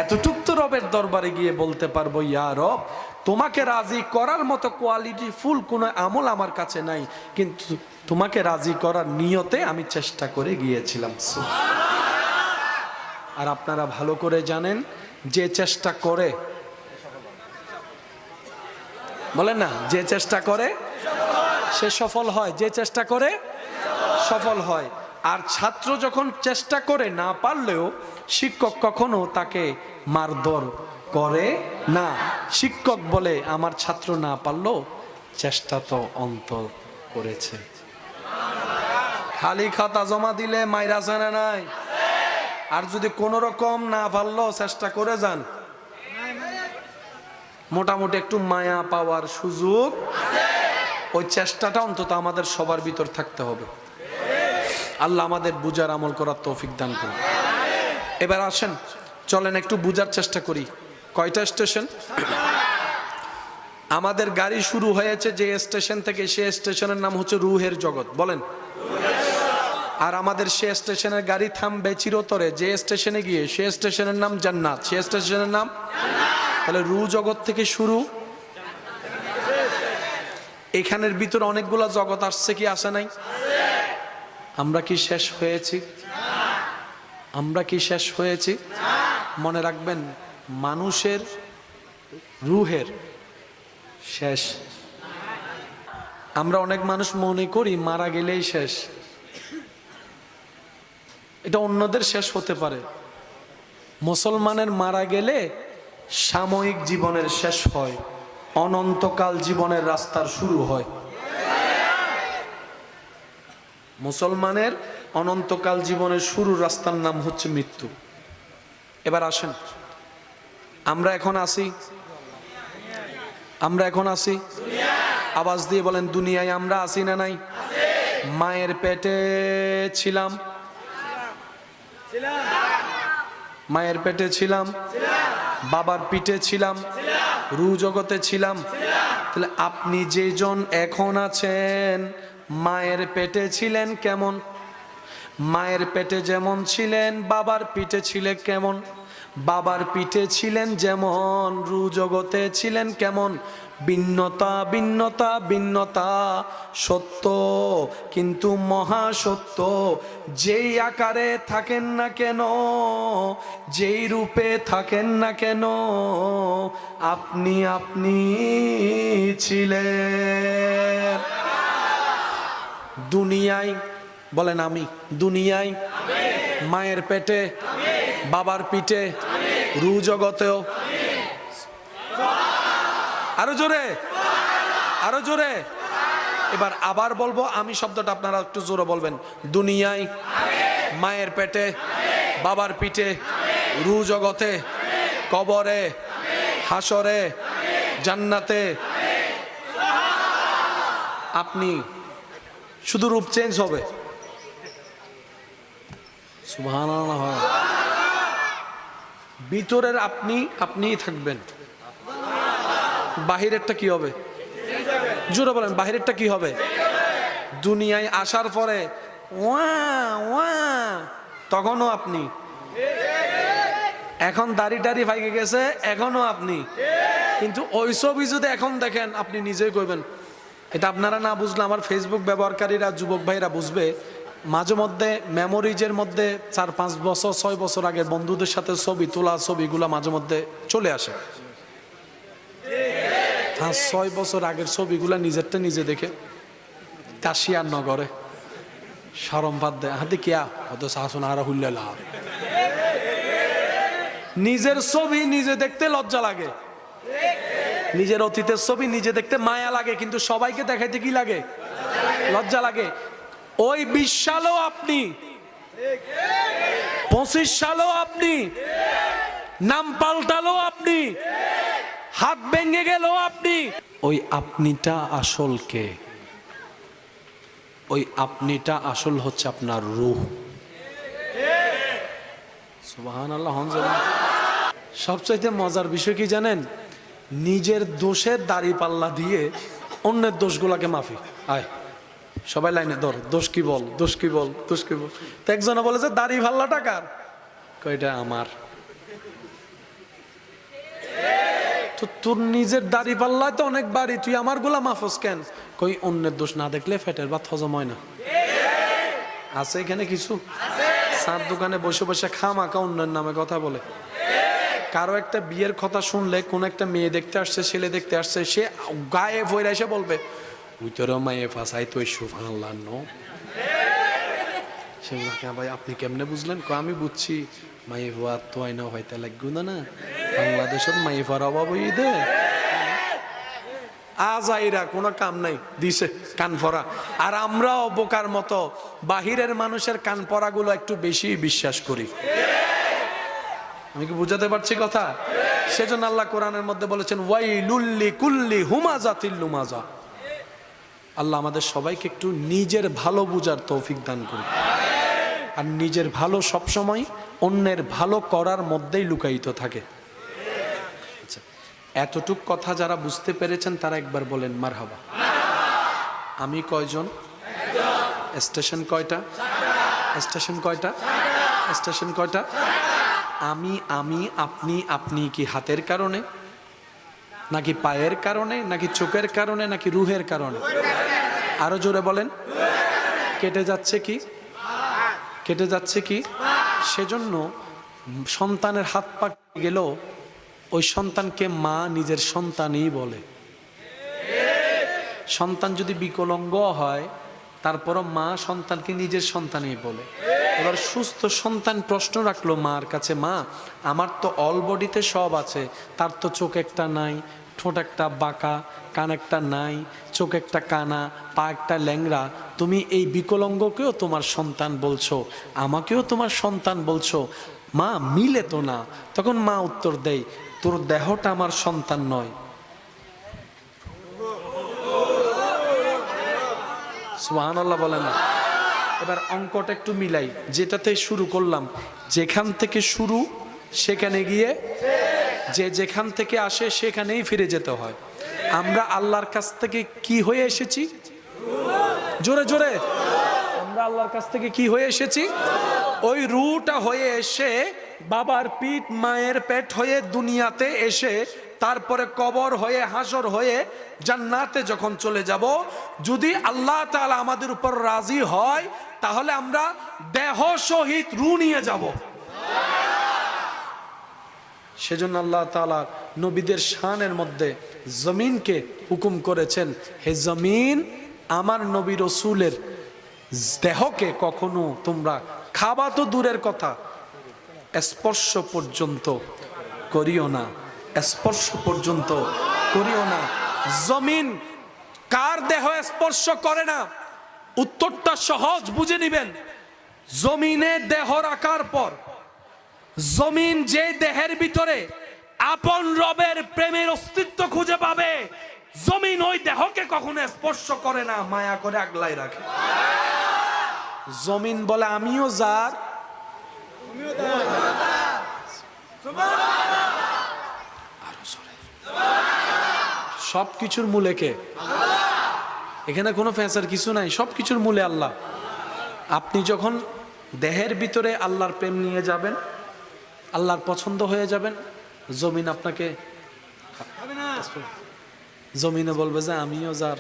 এতটুক তো রবের দরবারে গিয়ে বলতে পারবো, ইয়া রব, তোমাকে রাজি করার মতো কোয়ালিটি ফুল কোনো আমল আমার কাছে নাই, কিন্তু তোমাকে রাজি করার নিয়তে আমি চেষ্টা করে গিয়েছিলাম। আর আপনারা ভালো করে জানেন, যে চেষ্টা করে, বলেন না, যে চেষ্টা করে সে সফল হয়, যে চেষ্টা করে সফল হয়। আর ছাত্র যখন চেষ্টা করে না পারলেও শিক্ষক কখনো তাকে মারধর করে না। শিক্ষক বলে, আমার ছাত্র না পারলো, চেষ্টা তো অন্তর করেছে। খালি খাতা জমা দিলে মাইরা জানা নাই, আর যদি কোনো রকম না পারলো চেষ্টা করে যান, মোটামুটি একটু মায়া পাওয়ার সুযোগ, ওই চেষ্টাটা অন্তত আমাদের সবার ভিতর থাকতে হবে। আল্লাহ আমাদের বুঝার আমল করার তৌফিক দান করুন। এবার আসেন, চলেন একটু বুঝার চেষ্টা করি। কয়টা স্টেশন? আমাদের গাড়ি শুরু হয়েছে যে স্টেশন থেকে, সে স্টেশনের নাম হচ্ছে রুহের জগৎ, বলেন। আর আমাদের সে স্টেশনের গাড়ি থামবে চিরতরে যে স্টেশনে গিয়ে, সে স্টেশনের নাম জান্নাত, সে স্টেশনের নাম। তাহলে রু জগৎ থেকে শুরু। এখানের ভিতরে অনেকগুলো জগৎ আসছে কি আসে নাই? আমরা কি শেষ হয়েছি? আমরা কি শেষ হয়েছি? মনে রাখবেন, মানুষের রুহের শেষ। আমরা অনেক মানুষ মনে করি মারা গেলেই শেষ, এটা অন্যদের শেষ হতে পারে। মুসলমানের মারা গেলে সাময়িক জীবনের শেষ হয়, অনন্তকাল জীবনের রাস্তার শুরু হয়। মুসলমানের অনন্তকাল জীবনের শুরু রাস্তার নাম হচ্ছে মৃত্যু। এবার আসেন, আমরা এখন আসি, আমরা এখন আসি, আওয়াজ দিয়ে বলেন, দুনিয়ায় আমরা আসি না নাই? মায়ের পেটে ছিলাম, মায়ের পেটে ছিলাম, বাবার পিঠে ছিলাম, রু জগতে ছিলাম। তাহলে আপনি যেজন এখন আছেন, মায়ের পেটে ছিলেন কেমন? মায়ের পেটে যেমন ছিলেন, বাবার পিঠে ছিলেন কেমন? বাবার পিঠে ছিলেন যেমন, রু জগতে ছিলেন কেমন? ভিন্নতা ভিন্নতা ভিন্নতা, সত্য কিন্তু মহা সত্য। যেই আকারে থাকেন না কেন, যেই রূপে থাকেন না কেন, আপনি আপনি ছিলেন। দুনিয়ায় বলেন আমি, দুনিয়ায়, মায়ের পেটে, বাবার পিঠে, রু জগতেও। আরো জোরে, আরো জোরে। এবার আবার বলবো আমি শব্দটা, আপনারা একটু জোরে বলবেন। দুনিয়ায়, মায়ের পেটে, বাবার পিঠে, রু জগতে, কবরে, হাসরে, জান্নাতে। আপনি শুধু রূপ চেঞ্জ হবে। সুবহানাল্লাহ। ভিতরের আপনি আপনিই থাকবেন, বাহিরেরটা কি হবে? জোরে বলেন, বাহিরেরটা কি হবে? দুনিয়ায় আসার পরে ওয়া ওয়া তখনও আপনি। এখন দাড়ি টাড়ি ভাইগে গেছে, এখনো আপনি। কিন্তু ওই ছবি যদি এখন দেখেন, আপনি নিজেই কইবেন। এটা আপনারা না বুঝলে আমার ফেসবুক ব্যবহারকারীরা, যুবক ভাইরা বুঝবে। মাঝে মধ্যে মেমোরিজের মধ্যে 4-5 বছর 6 বছর আগের বন্ধুদের সাথে ছবি তোলা, ছবিগুলা মাঝে মধ্যে চলে আসে। 5-6 বছর আগের ছবিগুলা নিজেরটা নিজে দেখে কাশিয়ার নগরে শরম বাদ দেয়। হাতে কিয়া হয়তো শাসন আর হুল্লা। নিজের ছবি নিজে দেখতে লজ্জা লাগে, নিজের অতীতের ছবি নিজে দেখতে মায়া লাগে, কিন্তু সবাইকে দেখাইতে কি লাগে? লজ্জা লাগে। ওই 20 সালও আপনি, 25 সালও আপনি, নাম পাল্টালো আপনি, হাত ভেঙে গেল আপনি। ওই আপনিটা আসল কে? ওই আপনিটা আসল হচ্ছে আপনার রূহ। সুবহানাল্লাহ। সবচাইতে মজার বিষয় কি জানেন? নিজের দোষের দাড়ি পাল্লা দিয়ে অন্যের দোষগুলাকে মাফি। আয় সবাই লাইনে ধর, দোষ কি বল, দোষ কি বল, দোষ কি বল। তো একজনে বলে যে দাড়ি পাল্লাটা কার? কয়টা আমার। তো তোর নিজের দাড়ি পাল্লায় তো অনেক বাড়ি, তুই আমার গুলা মাফস কেন? কই অন্যের দোষ না দেখলে ফেটের ভাত হজম হয় না। আছে এখানে কিছু সার দোকানে বসে বসে খামাকা অন্যের নামে কথা বলে। কারো একটা বিয়ের কথা শুনলে, কোন একটা মেয়ে দেখতে আসছে, ছেলে দেখতে আসছে, সে গায়ে ভরে এসে বলবে ওই তোর মায়ে ফাঁসাই তো সুবহানাল্লাহ নো। সে ভাই আপনি কেমনে বুঝলেন? আমি বুঝছি, মায়ে ভুয়া তো আইনা হয়তো লাগবে না, বাংলাদেশের মায়ে ফার অভাব হয়ে দে আজাইরা কোনো কাম নাই দিছে কান পরা। আর আমরাও বোকার মতো বাহিরের মানুষের কান পরাগুলো একটু বেশি বিশ্বাস করি। আমি কি বুঝাতে পারছি কথা? সেজন্য আল্লাহ কোরআনের মধ্যে বলেছেন ওয়াইলুল লিকুল্লি হুমাযাতিল লুমাযা। আল্লাহ আমাদের সবাইকে একটু নিজের ভালো বুঝার তৌফিক দান করুন। আর নিজের ভালো সবসময় অন্যের ভালো করার মধ্যেই লুকায়িত থাকে। আচ্ছা, এতটুক কথা যারা বুঝতে পেরেছেন তারা একবার বলেন মারহাবা। আমি কয়জন? স্টেশন কয়টা? স্টেশন কয়টা? স্টেশন কয়টা? আমি আমি আপনি আপনি কি হাতের কারণে, নাকি পায়ের কারণে, নাকি চোখের কারণে, নাকি রুহের কারণে? আরো জোরে বলেন। কেটে যাচ্ছে কি? কেটে যাচ্ছে কি? সেজন্য সন্তানের হাত পা গেল, ওই সন্তানকে মা নিজের সন্তানই বলে। সন্তান যদি বিকলাঙ্গ হয়, তারপরও মা সন্তানকে নিজের সন্তানই বলে। এবার সুস্থ সন্তান প্রশ্ন রাখলো মার কাছে, মা আমার তো অল বডিতে সব আছে, তার তো চোখ একটা নাই, ঠোঁট একটা বাঁকা, কান একটা নাই, চোখ একটা কানা, পা একটা ল্যাংড়া, তুমি এই বিকলাঙ্গকেও তোমার সন্তান বলছো, আমাকেও তোমার সন্তান বলছো, মা মিলে তো না। তখন মা উত্তর দেয়, তোর দেহটা আমার সন্তান নয়। সুবহানাল্লাহ বলেন না। এবার অঙ্কটা একটু মিলাই, যেটাতে শুরু করলাম, যেখান থেকে শুরু সেখানে গিয়ে যে যেখান থেকে আসে সেখানেই ফিরে যেতে হয়। আমরা আল্লাহর কাছ থেকে কি হয়ে এসেছি? জোরে জোরে, আমরা আল্লাহর কাছ থেকে কি হয়ে এসেছি? ওই রুটা হয়ে এসে বাবার পিঠ মায়ের পেট হয়ে দুনিয়াতে এসে, তারপরে কবর হয়ে হাসর হয়ে জান্নাতে যখন চলে যাব, যদি আল্লাহ তাআলা আমাদের উপর রাজি হয়, তাহলে আমরা দেহ সহিত রু নিয়ে যাব। সেজন্য আল্লাহ তাআলা নবীদের শানের মধ্যে জমিনকে হুকুম করেছেন, হে জমিন আমার নবী রসুলের দেহকে কখনো তোমরা খাবা তো দূরের কথা, স্পর্শ পর্যন্ত করিও না, স্পর্শ পর্যন্ত করিও না। জমিন কার দেহ স্পর্শ করে না? উত্তরটা সহজ, বুঝে নিবেন। জমিনে দেহ রাখার পর জমিন যে দেহের ভিতরে আপন রবের প্রেমের অস্তিত্ব খুঁজে পাবে, জমিন ওই দেহকে কখনো স্পর্শ করে না, মায়া করে আগলাই রাখে। জমিন বলে আমিও যার, সব কিছুর মূলে কে? এখানে কোনো ফ্যাসার কিছু নাই, সব কিছুর মূলে আল্লাহ। আপনি যখন দেহের ভিতরে আল্লাহর প্রেম নিয়ে যাবেন, আল্লাহর পছন্দ হয়ে যাবেন, জমিন আপনাকে, জমিনে বলবে যে আমিও যার,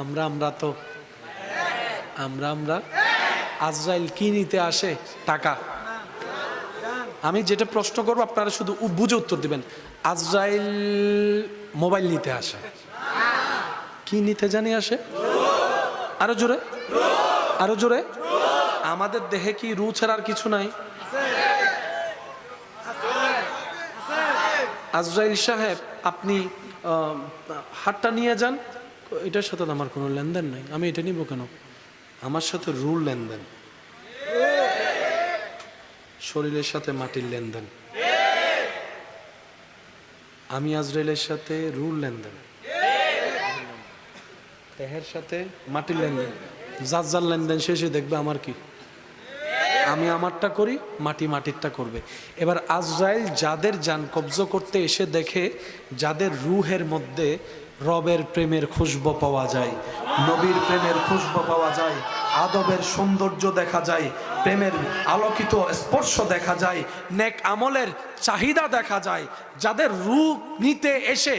আমরা আজরাইল কি নিতে আসে? টাকা। আমি যেটা প্রশ্ন করবো আপনারা শুধু বুঝে উত্তর দিবেন। আজরাইল মোবাইল নিতে আসে, কি নিতে জানি আসে? আরো জোরে, আরো জোরে। আমাদের দেহে কি রু ছাড়া আর কিছু নাই? আজরাইল সাহেব আপনি হাতটা নিয়ে যান, এটার সাথে আমার কোনো লেনদেন নাই, আমি এটা নিব কেন? আমার সাথে রুল লেনদেন, শরীরের সাথে মাটির লেনদেন। আমি আজরাইলের সাথে রুল লেনদেন, দেহের সাথে মাটির লেনদেন। যার যার লেনদেন শেষে দেখবে আমার কি, আমি আমারটা করি, মাটি মাটিরটা করবে। এবার আজরাইল যাদের জান কবজ করতে এসে দেখে যাদের রুহের মধ্যে রবের প্রেমের খুশবু পাওয়া যায়, নবীর প্রেমের খুশবু পাওয়া যায়, আদবের সৌন্দর্য দেখা যায়, প্রেমের আলোকিত স্পর্শ দেখা যায়, নেক আমলের চাহিদা দেখা যায়, যাদের রূপ নিতে এসে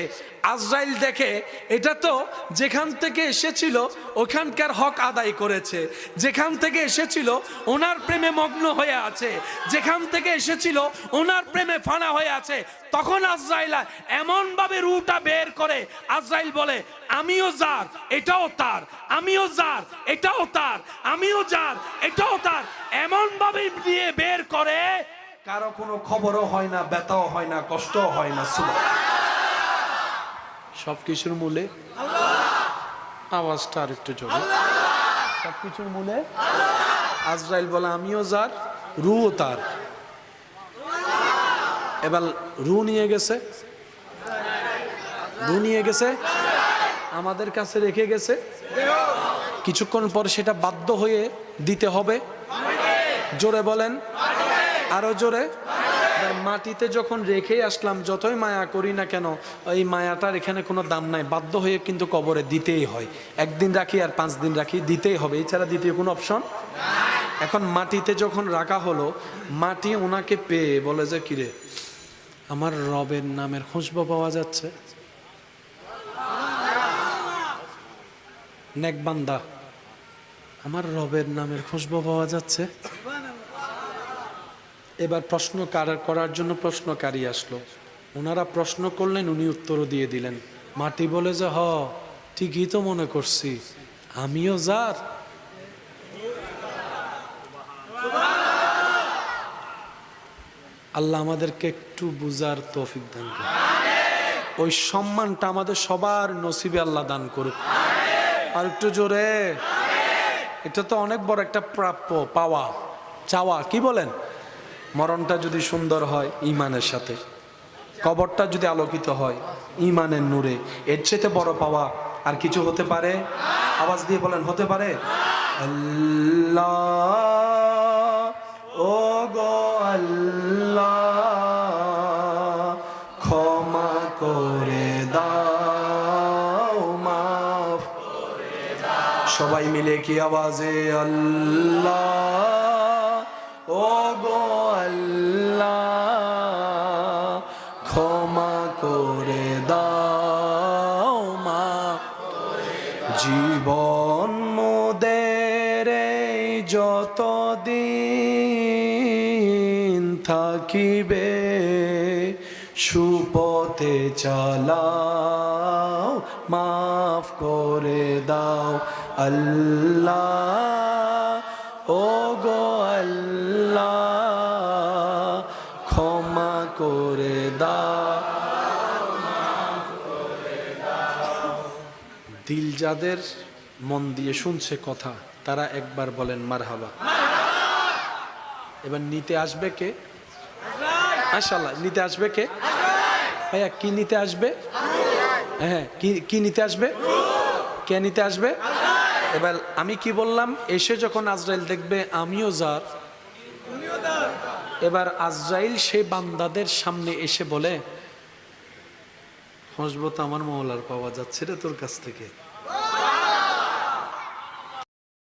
আজরাইল দেখে এটা তো যেখান থেকে এসেছিল ওখানকার হক আদায় করেছে, যেখান থেকে এসেছিল ওনার প্রেমে মগ্ন হয়ে আছে, যেখান থেকে এসেছিল ওনার প্রেমে ফানা হয়ে আছে, তখন আজরাইল এমন ভাবে রুটা বের করে, আজরাইল বলে আমিও যার, এটাও তার, আমিও যার, এটাও তার, আমিও যার, এটাও তার, এমন ভাবে দিয়ে বের করে কারো কোনো খবরও হয় না, ব্যথাও হয় না, কষ্টও হয় না। সবকিছুর মূলে আওয়াজটা আর একটু জোরে, সবকিছুর মূলে আজরাইল বলে আমিও যার, রুও তার। এবার রু নিয়ে গেছে, রু নিয়ে গেছে, আমাদের কাছে রেখে গেছে, কিছুক্ষণ পর সেটা বাধ্য হয়ে দিতে হবে। জোরে বলেন, আরো জোরে। মাটিতে যখন রেখে আসলাম, যতই মায়া করি না কেন এই মায়াটার এখানে কোনো দাম নাই, বাধ্য হয়ে কিন্তু কবরে দিতেই হয়। একদিন রাখি আর 5 দিন রাখি, দিতেই হবে, এছাড়া দ্বিতীয় কোনো অপশন। এখন মাটিতে যখন রাখা হলো, মাটি ওনাকে পেয়ে বলে যে কিরে আমার রবের নামের খুশবু পাওয়া যাচ্ছে, নেক বান্দা আমার রবের নামের খুশবু পাওয়া যাচ্ছে। এবার প্রশ্ন করার জন্য প্রশ্নকারী আসলো, ওনারা প্রশ্ন করলেন, উনি উত্তরও দিয়ে দিলেন। মাটি বলে যে হ ঠিকই তো মনে করছি, আমিও যার। আল্লাহ আমাদেরকে একটু বুঝার তৌফিক দান করুন, ওই সম্মানটা আমাদের সবার নসিবে আল্লাহ দান করুক। আর একটু জোরে, এটা তো অনেক বড় একটা প্রাপ্য পাওয়া, চাওয়া, কি বলেন? মরণটা যদি সুন্দর হয় ঈমানের সাথে, কবরটা যদি আলোকিত হয় ঈমানের নূরে, এর চেয়ে বড় পাওয়া আর কিছু হতে পারে? আওয়াজ দিয়ে বলেন, হতে পারে? আল্লাহ ও গো আল্লাহ ক্ষমা করে দাও, মাফ করে দাও। সবাই মিলে কি আওয়াজে আল্লাহ ও গো আল্লাহ ক্ষমা করে দাও, মাফ। জীবন মোদের যতদিন থাকিবে পথে চালাও, মাফ করে দাও আল্লাহ, ও গো আল্লাহ ক্ষমা করে দাও। দিল যাদের মন দিয়ে শুনছে কথা, তারা একবার বলেন মারহাবা। এবার নিতে আসবে কে? মাশাআল্লাহ, নিতে আসবে কে? ভাইয়া কি নিতে আসবে? হ্যাঁ, কি নিতে আসবে? কে নিতে আসবে? এবার আমি কি বললাম? এসে যখন আজরাইল দেখবে আমিও যার, এবার আজরাইল সেই বান্দাদের সামনে এসে বলে, খুশবু তো আমার মওলার পাওয়া যাচ্ছে রে তোর কাছ থেকে।